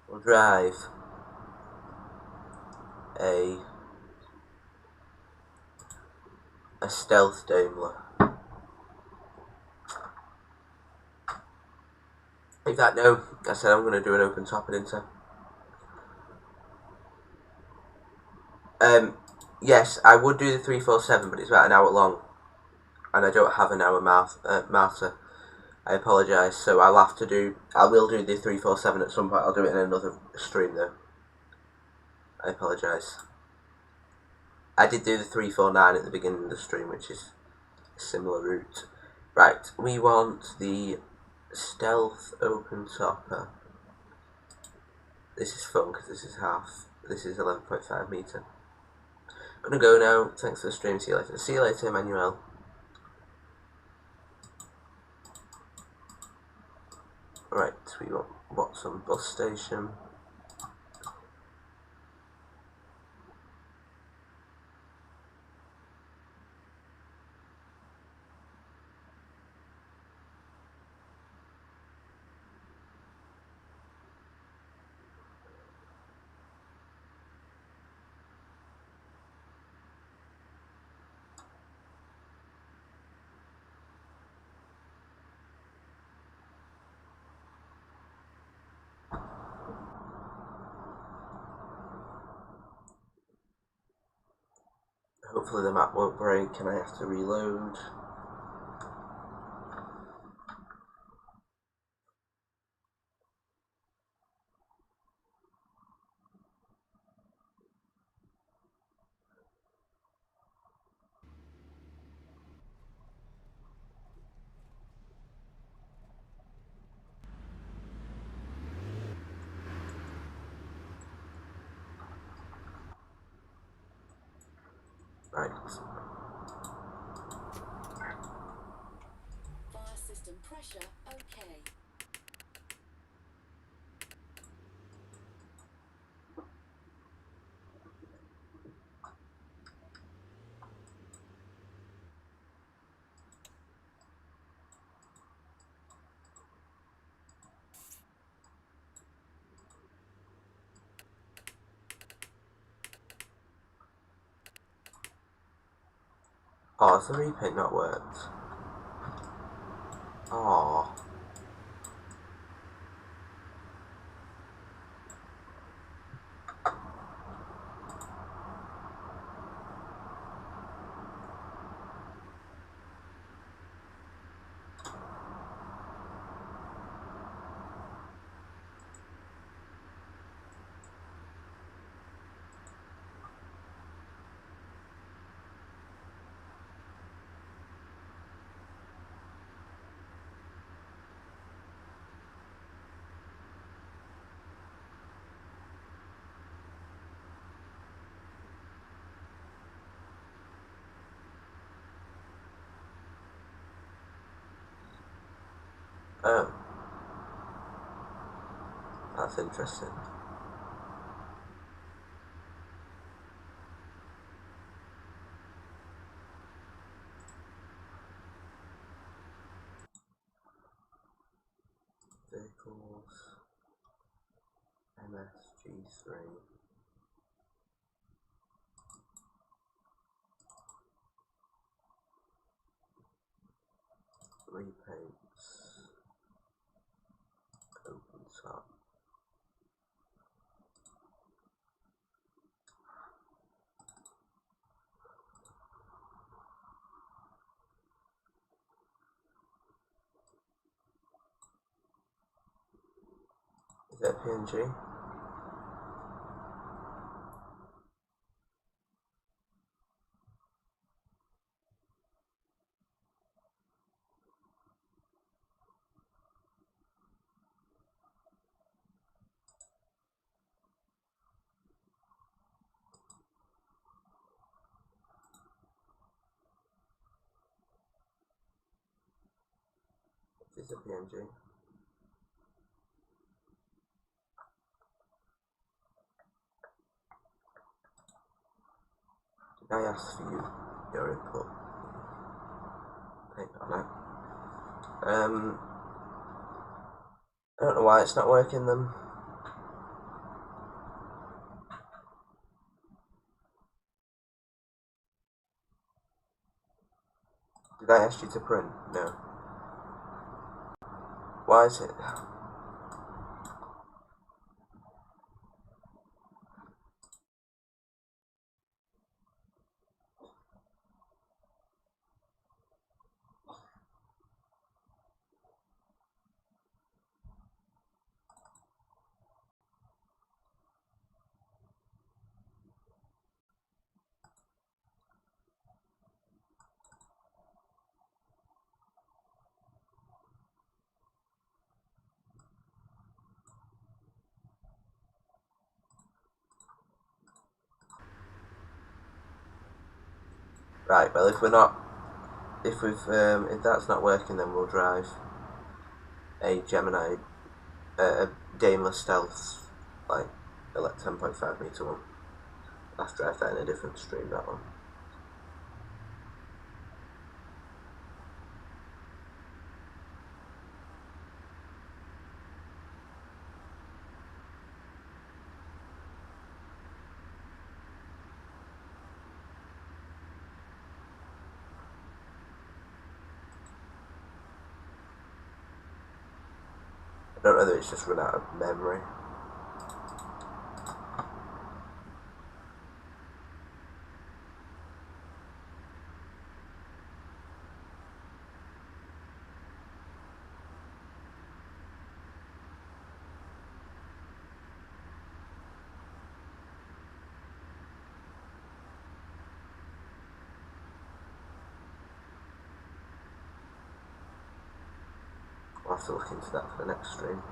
We'll drive a stealth Daimler. In fact, no, I said I'm going to do an open top, didn't I? Yes, I would do the 347, but it's about an hour long, and I don't have an hour marker. I apologise, so I will do the 347 at some point. I'll do it in another stream though. I apologise. I did do the 349 at the beginning of the stream, which is a similar route. Right, we want the stealth open topper. This is fun because this is 11.5 metre. Gonna go now. Thanks for the stream. See you later. See you later, Emmanuel. Right, we want Watson bus station. Hopefully the map won't break and I have to reload. Right. Fire system pressure okay. Oh, has the repaint not worked? Oh. Oh. That's interesting. Vehicles. MSG3. repaints, open top. Is that PNG? Is it PNG? Did I ask for your input? No. I don't know why it's not working then. Did I ask you to print? No. Why is it? Right, well if that's not working, then we'll drive a Gemini, a Daimler Stealth, like 10.5 meter one. I'll have to drive that in a different stream, that one. I don't know whether it's just run out of memory. I'll have to look into that for the next stream.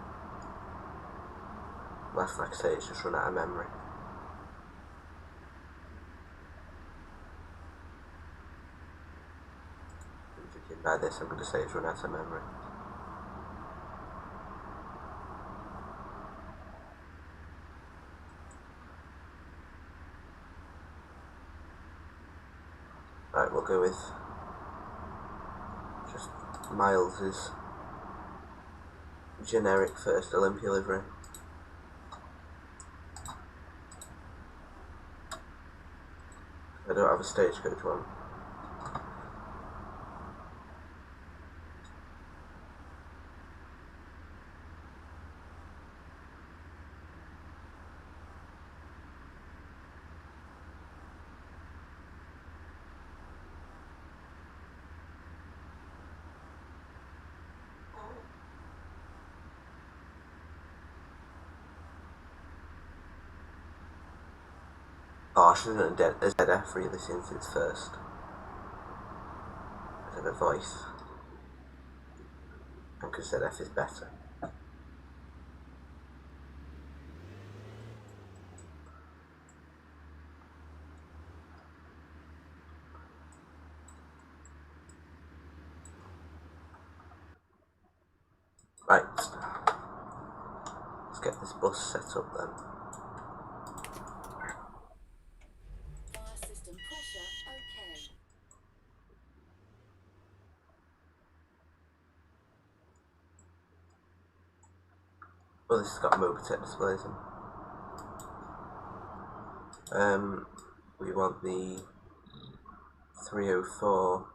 Unless, like I say, it's just run out of memory. Judging by this, I'm going to say it's run out of memory. Right, we'll go with just Miles's generic first Olympia livery. I don't have a stagecoach one. Oh, I should have done a ZF really since it's first. Instead of voice. And because ZF is better. Right. Let's get this bus set up then. System pressure okay. Well, this has got Mobitech displays in. We want the 304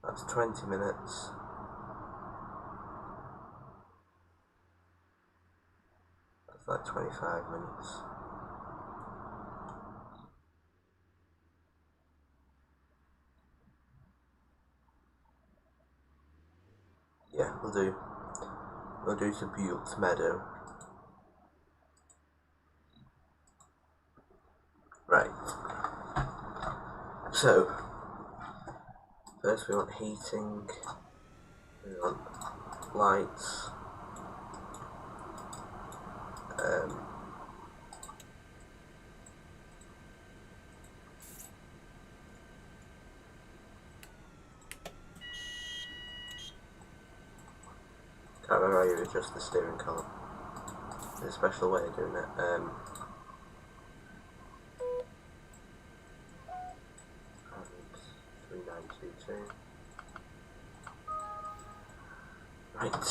That's 20 minutes. That's like 25 minutes. Yeah, we'll do some Buelt's Meadow. Right. So first we want heating, we want lights, can't remember how you adjust the steering column. There's a special way of doing it. 3922. Right.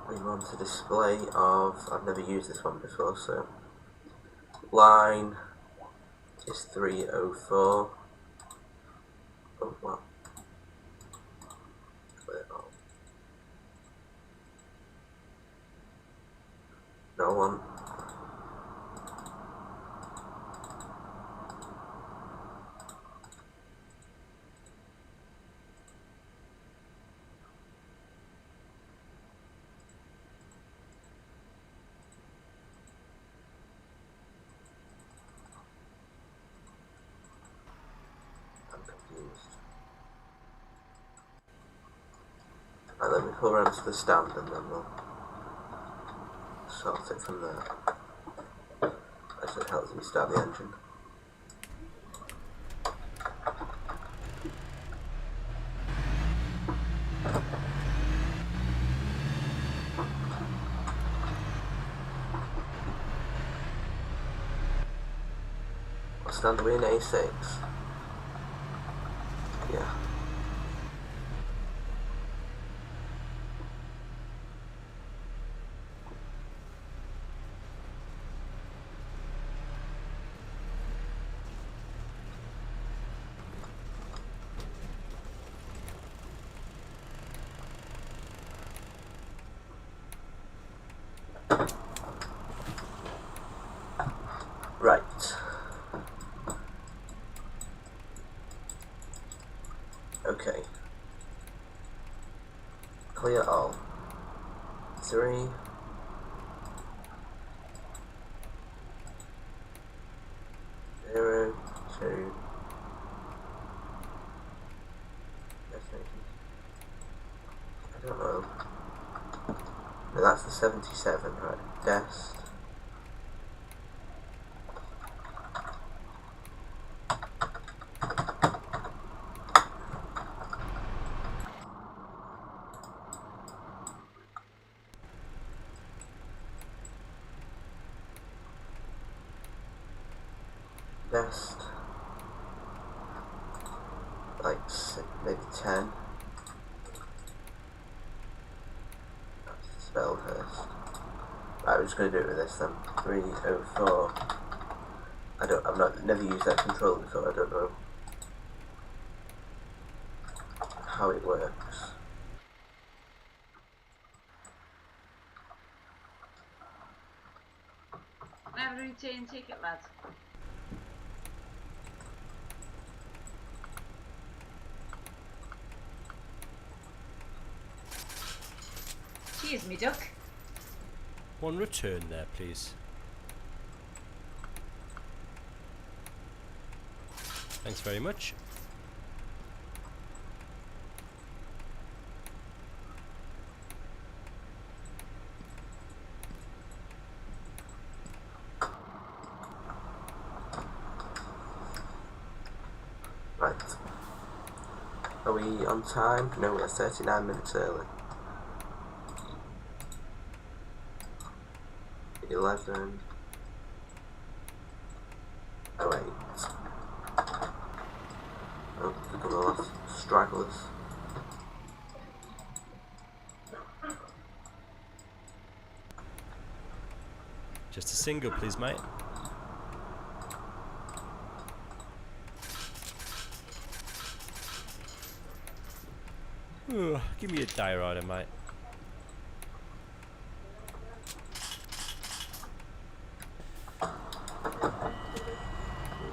We want a display of, I've never used this one before, so line is 304. Oh, what? Clear all. No one. I'm confused. Right, let me pull around to the stand and then we'll sort it from there. As it helps me start the engine. What stand are we in? A6? Yeah. Right. Okay. Clear all. 3. 0, 2. I don't know. No, that's the 77, right? Dest. Dest. Like maybe 10. Spell first. Right, we're just gonna do it with this then. 304. I've never used that control before, I don't know how it works. I have a return ticket, lads. Cheers, me duck. One return there, please. Thanks very much. Right. Are we on time? No, we're 39 minutes early. 11. 08. Oh, look at the last stragglers. Just a single, please, mate. Give me a die rider, mate.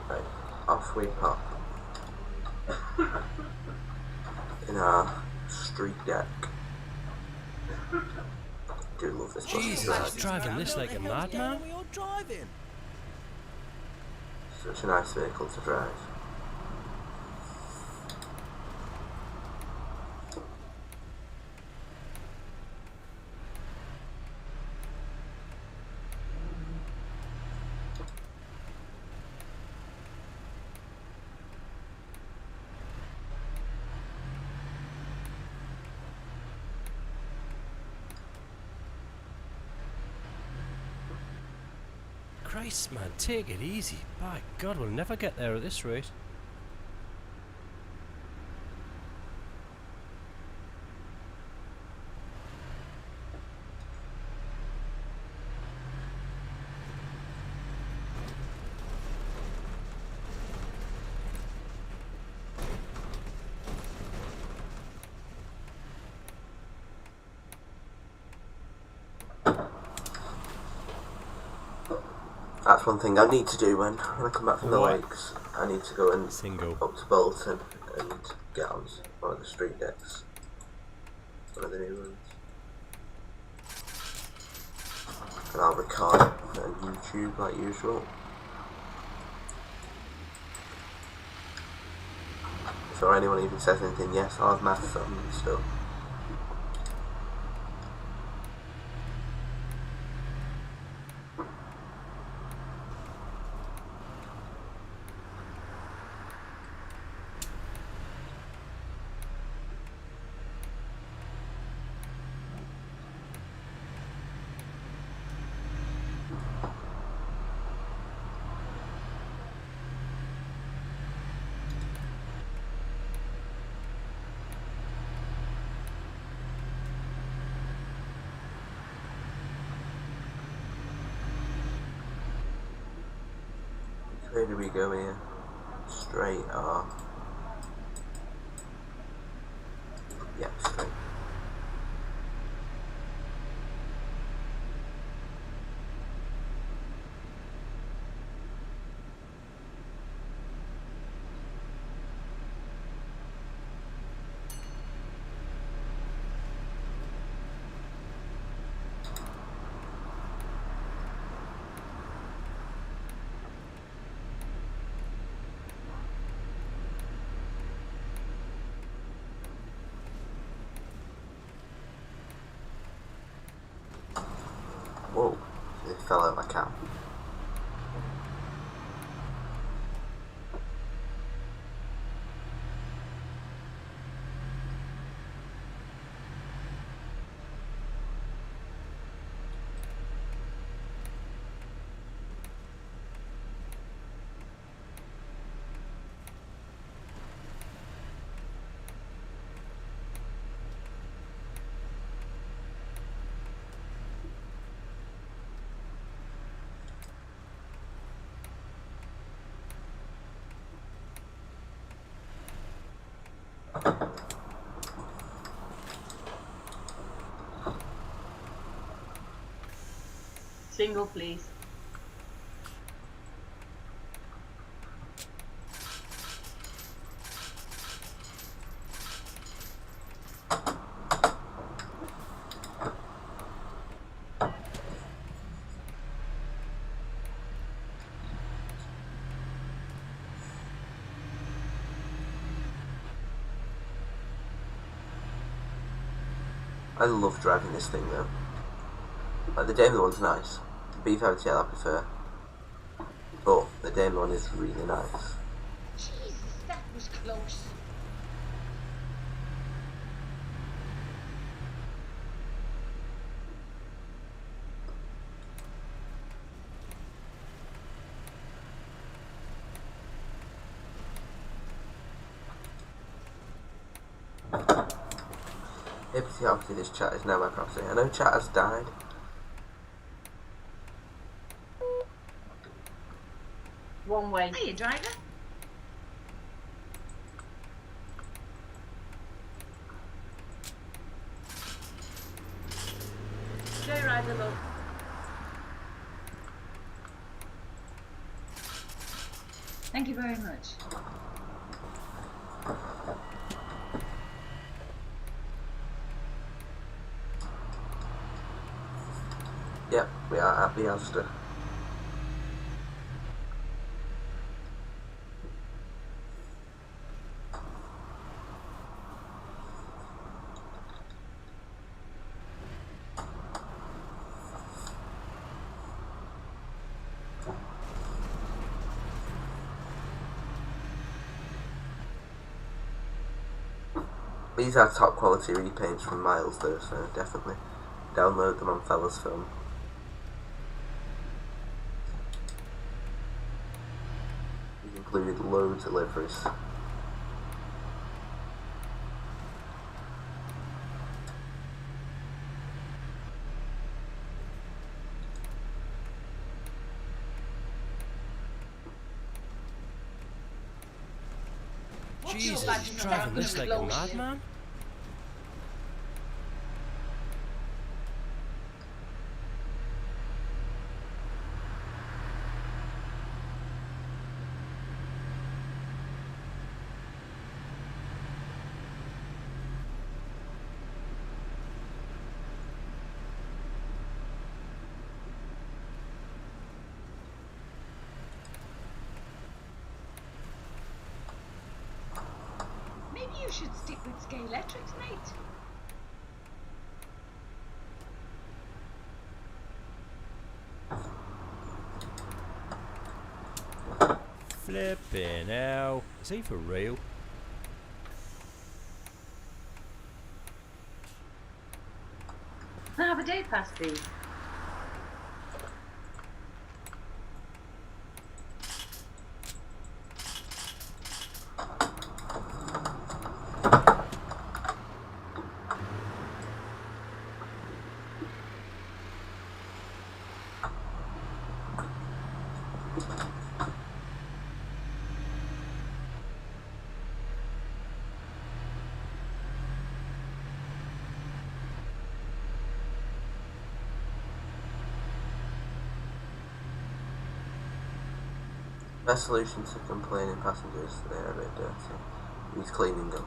Right, off we pop. In our street deck. Do love this bus to Jesus, drive. driving this like a madman. We all driving. Such a nice vehicle to drive. Christ, man, take it easy. By God, we'll never get there at this rate. That's one thing I need to do when I come back from the What? lakes. I need to go and Single. up to Bolton and get on one of the street decks. One of the new ones. And I'll record it on YouTube like usual. Before anyone even says anything, yes, I'll have maths on and stuff. Where do we go here? Straight or... yeah, straight. Whoa, it fell out of my cap. Single, please. I love driving this thing though. Like the Daimler one's nice. The B5TL I prefer. But the Daimler one is really nice. Jesus, that was close. Obviously this chat is now my property. I know chat has died. One way. Hiya, driver. Joyride along. Thank you very much. Yep, we are at the Asda. These are top quality repaints from Miles though, so definitely download them on Fellas Film. These included loads of deliveries. Jesus, badge he's is driving not this gonna like a blow you. madman. Maybe you should stick with Sky Electrics, mate. Flipping hell. Is he for real? Can I have a day pass, please? Best solution to complaining passengers, they're a bit dirty. He's cleaning them.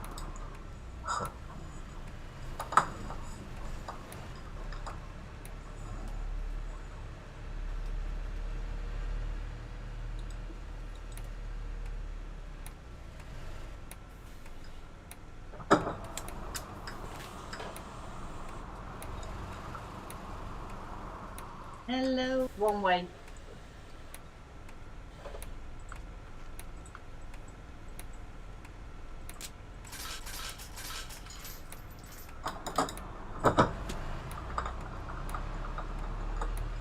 Hello. One way.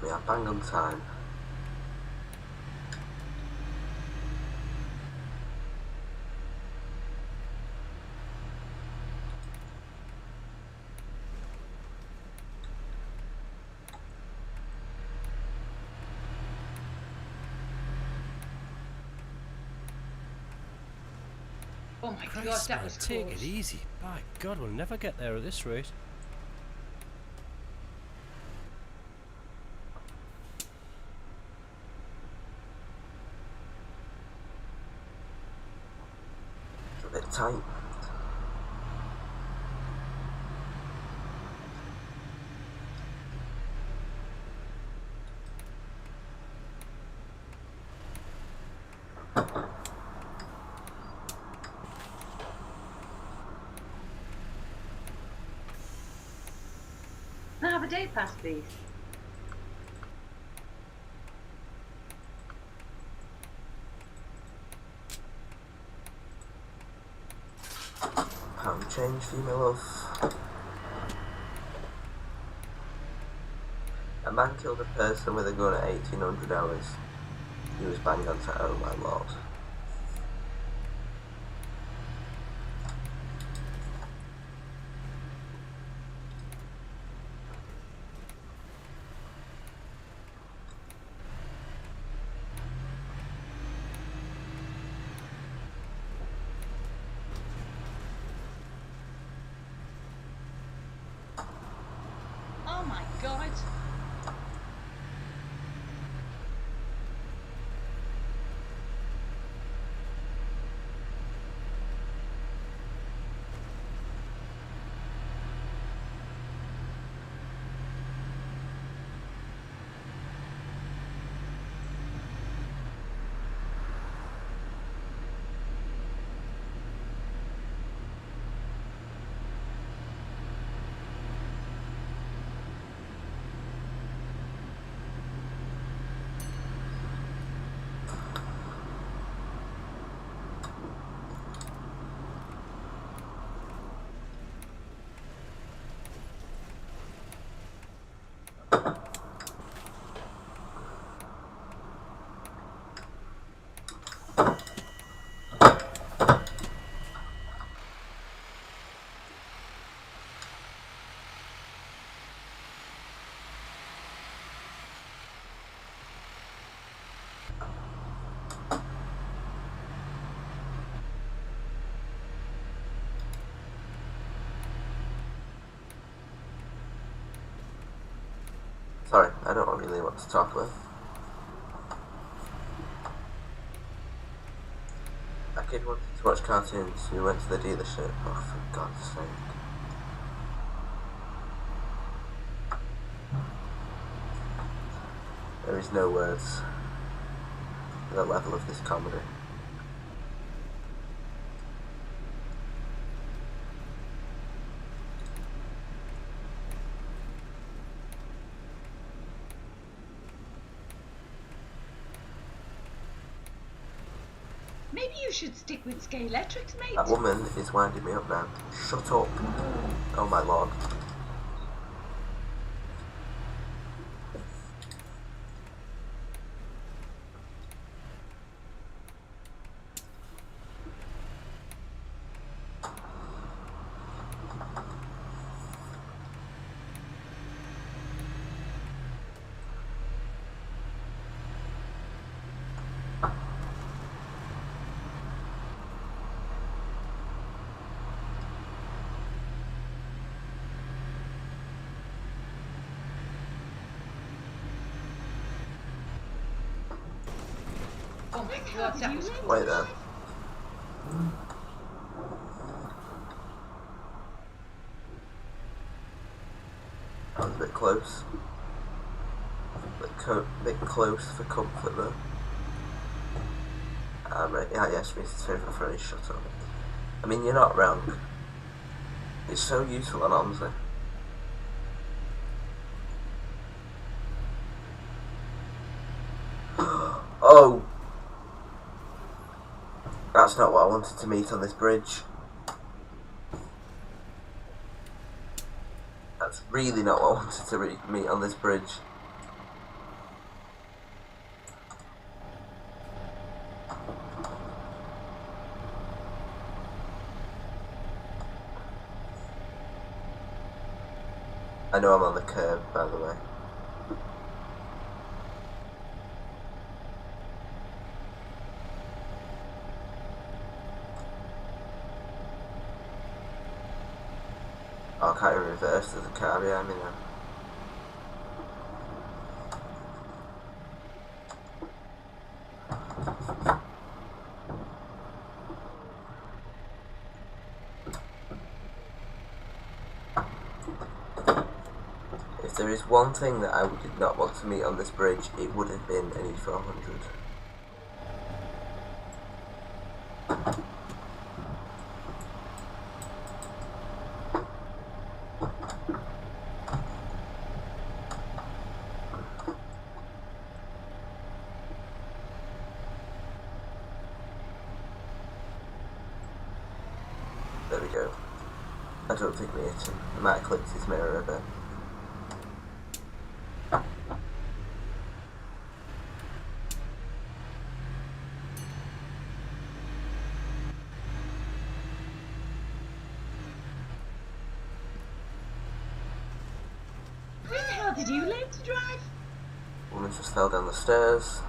We are bang on time. Oh my god, Christ, that man, was take close. it easy. By God, we'll never get there at this rate. It's a bit tight. Can I have a day pass, please? Pound change for you, my love. A man killed a person with a gun at 1800 hours. He was bang on to oh my lord. Oh my god. Sorry, I don't really want to talk with. A kid wanted to watch cartoons, so we went to the dealership. Oh, for God's sake. There is no words for the level of this comedy. Maybe you should stick with Scalextrics, mate. That woman is winding me up now. Shut up. Oh my lord. Oh my god, that was cool. Wait there. That was a bit close. Bit close for comfort though. Right, yeah, yes, Mr. Favorite Friendly, shut up. I mean, you're not wrong. It's so useful on OMSI. Oh! That's not what I wanted to meet on this bridge. That's really not what I wanted to meet on this bridge. I know I'm on the curb, by the way. Oh, I can't even reverse, there's a car behind me now. If there is one thing that I did not want to meet on this bridge, it would have been an E400. There we go. I don't think we hit him. I might have clipped his mirror a bit. When the hell did you learn to drive? Woman just fell down the stairs.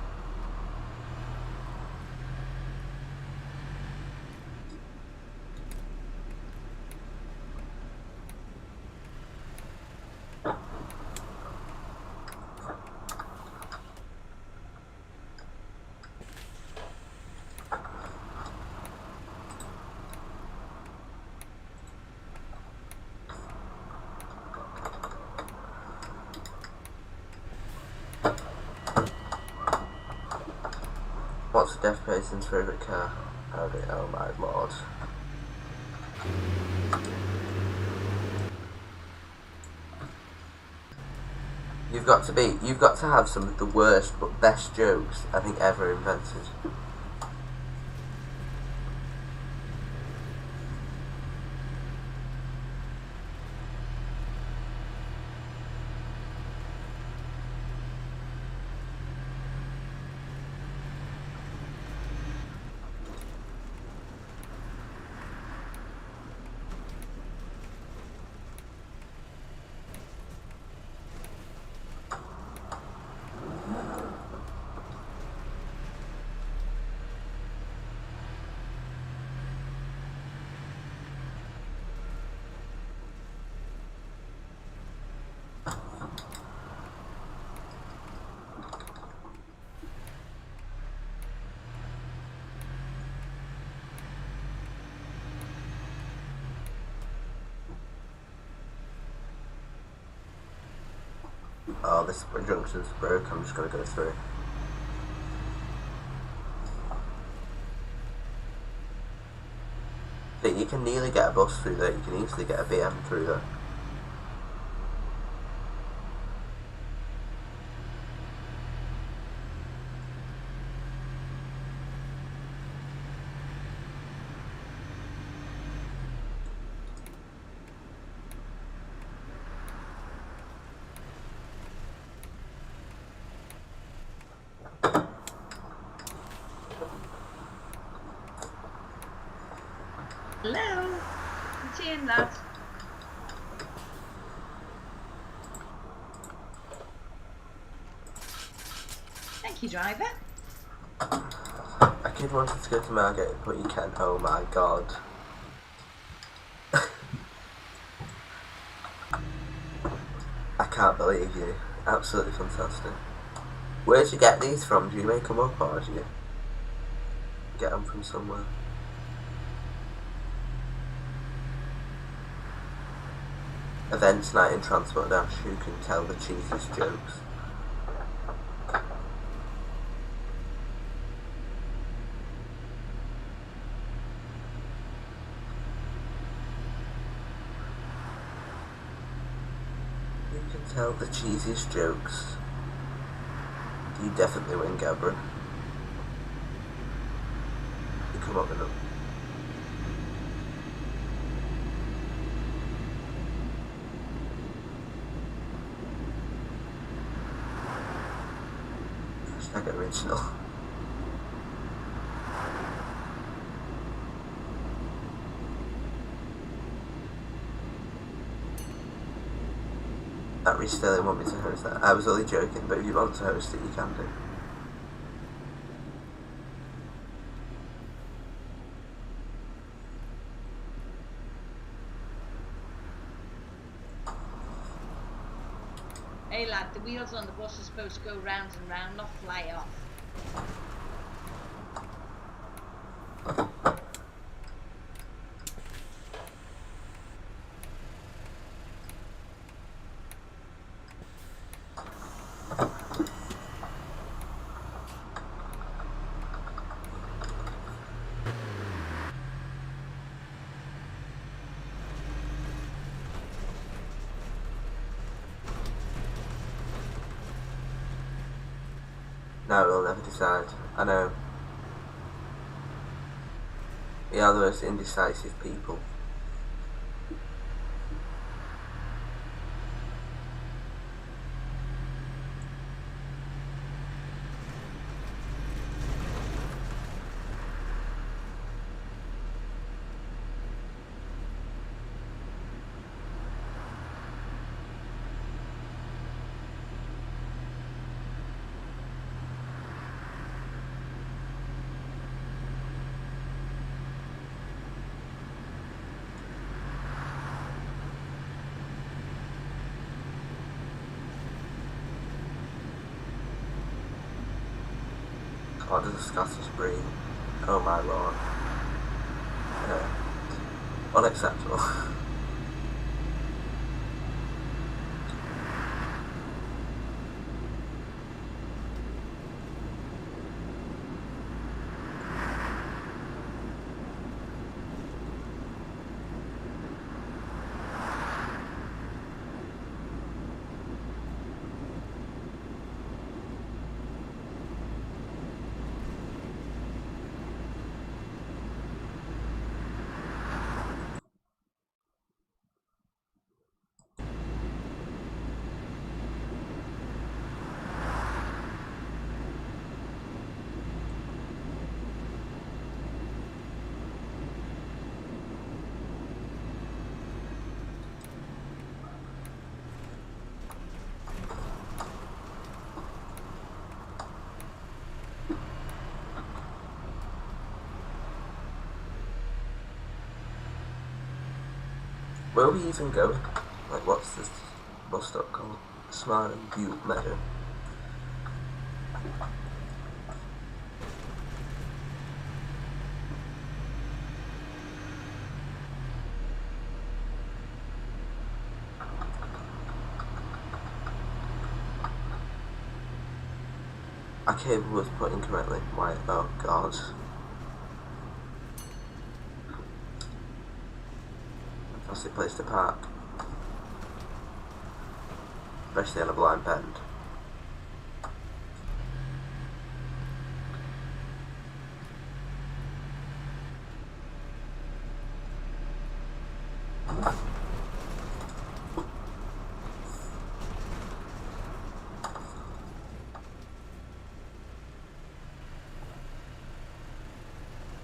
What's the deaf person's favourite car? Oh my lord. You've got to have some of the worst but best jokes I think ever invented. Oh, this junction's broke, I'm just gonna go through. See, you can nearly get a bus through there, you can easily get a BM through there. Hello? I'm seeing that. Thank you, driver. A kid wanted to go to Margate, but you can't. Oh my god. I can't believe you. Absolutely fantastic. Where'd you get these from? Do you make them up or do you get them from somewhere? Events night in Transport Dash, who can tell the cheesiest jokes? Who can tell the cheesiest jokes? You definitely win, Gabra. You come up with them. Hashtag original. That really still didn't want me to host that. I was only joking, but if you want to host it, you can do. Hey lad, the wheels on the bus are supposed to go round and round, not fly off. No, we'll never decide. I know. We are the most indecisive people. What does a Scottish breed? Oh my lord. Unacceptable. Where are we even going? Like, what's this bus stop called? Smarden Butte Meadow. Our cable was put incorrectly. Why? Oh god. Fantastic place to park. Especially on a blind bend.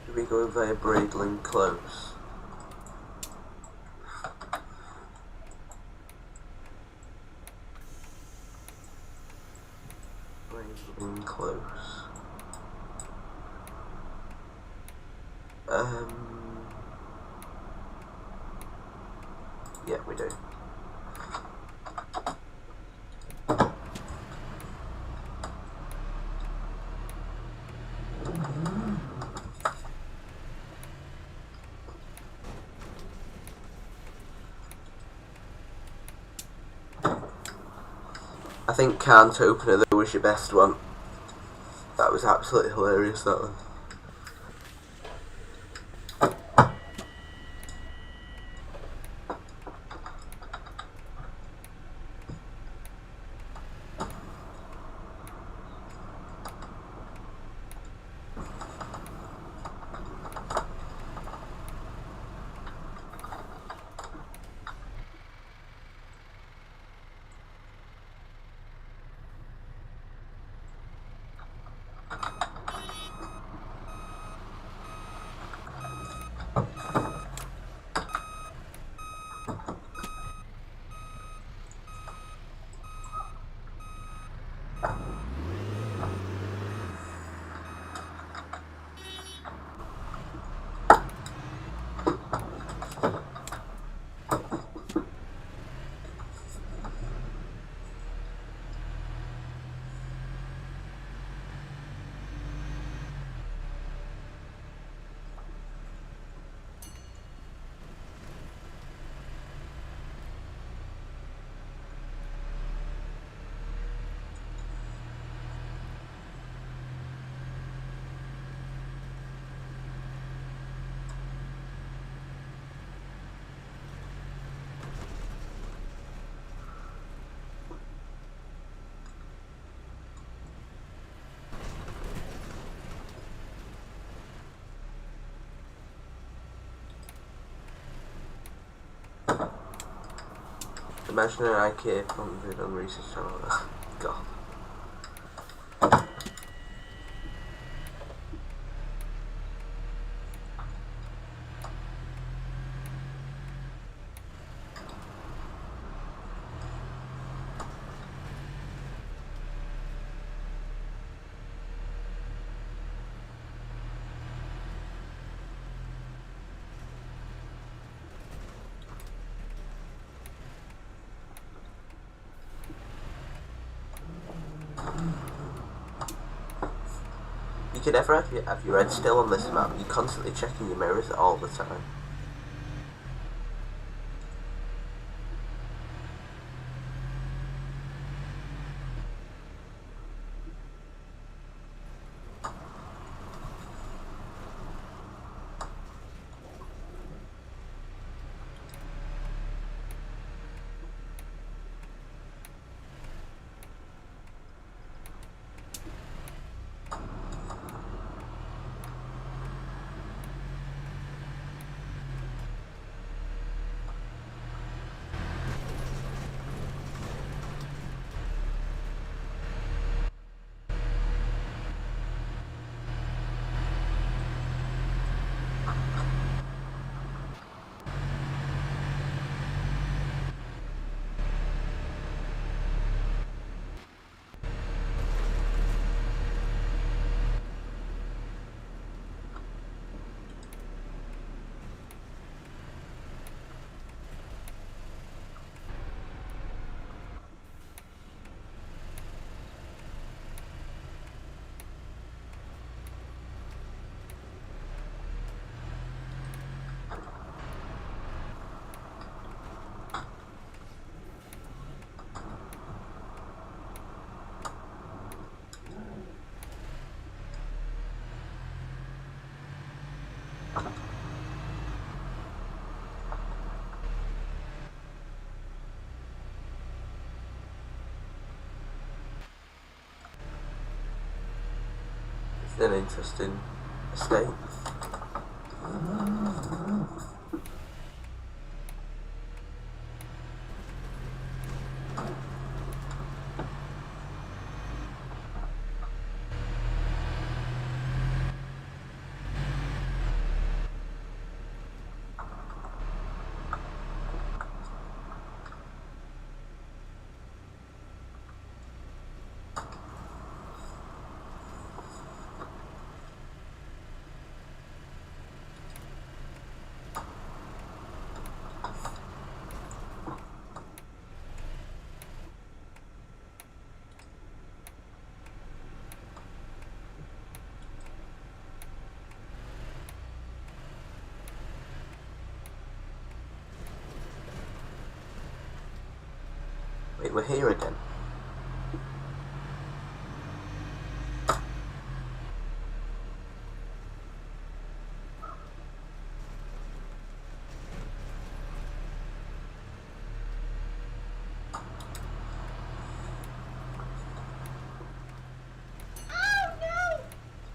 Do we go via Braidling Close? Braidling Close. Yeah, we do. I think can't opener though was your best one. That was absolutely hilarious, that one. Imagine an IKEA 100 on research channel. God. You can never have your head still on this map. You're constantly checking your mirrors all the time. an interesting estate. Wait, we're here again.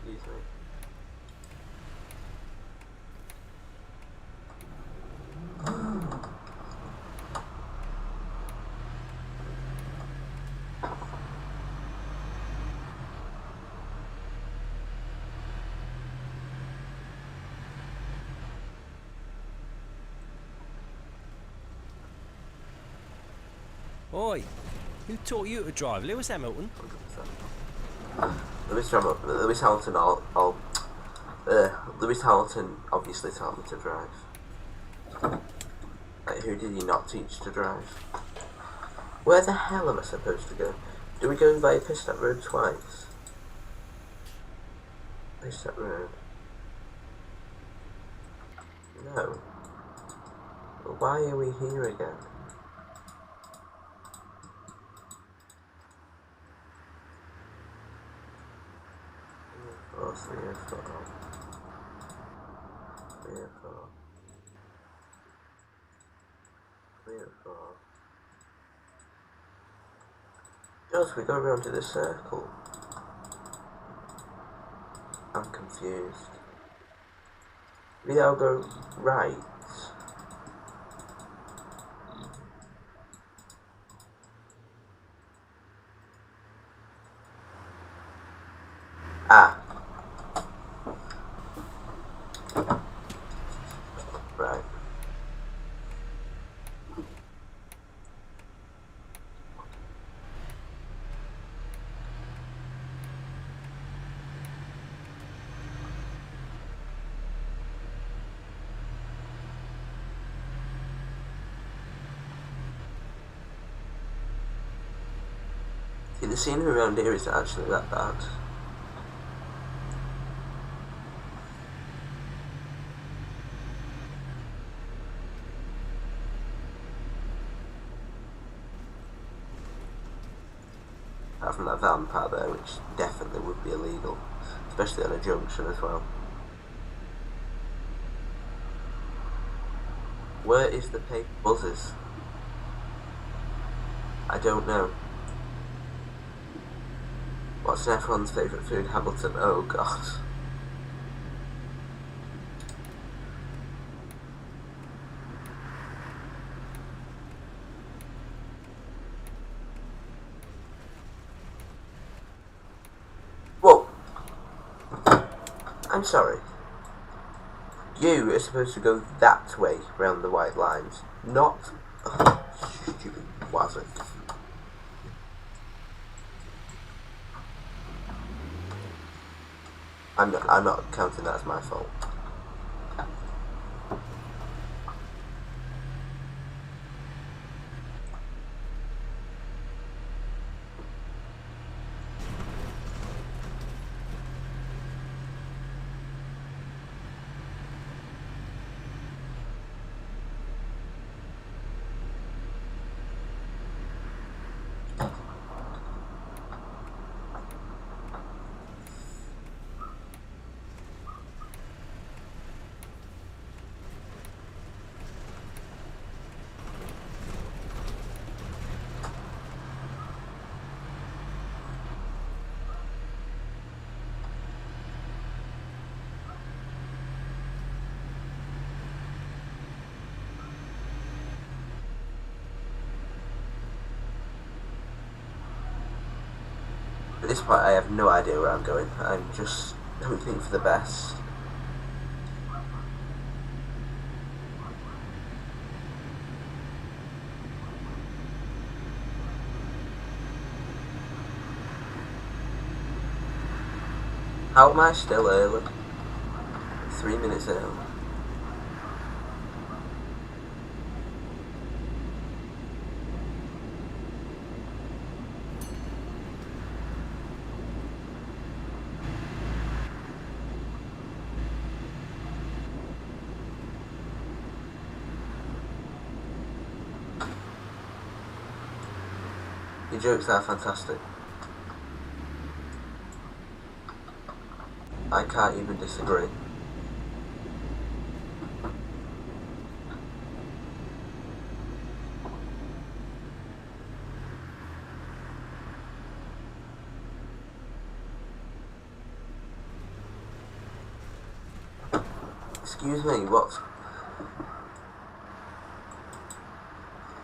Excuse me. Oi, who taught you to drive? Lewis Hamilton? Lewis Hamilton Lewis Hamilton obviously taught me to drive. Like, who did he not teach to drive? Where the hell am I supposed to go? Do we go by Pistap Road twice? Pistap Road. No. But why are we here again? Oh, 304. 304. 304. Just we go around to the circle. I'm confused. Maybe I'll go right. Ah. Right. See, the scenery around here is actually that bad. Apart from that van part there, which definitely would be illegal, especially on a junction as well. Where is the paper buzzers? I don't know. What's everyone's favourite food? Hamilton. Oh god. Whoa. I'm sorry. You are supposed to go that way round the white lines, not... Oh, stupid wazzock. I'm not counting that as my fault. At this point I have no idea where I'm going. I'm just hoping for the best. How am I still early? 3 minutes early. Your jokes are fantastic. I can't even disagree. Excuse me, what's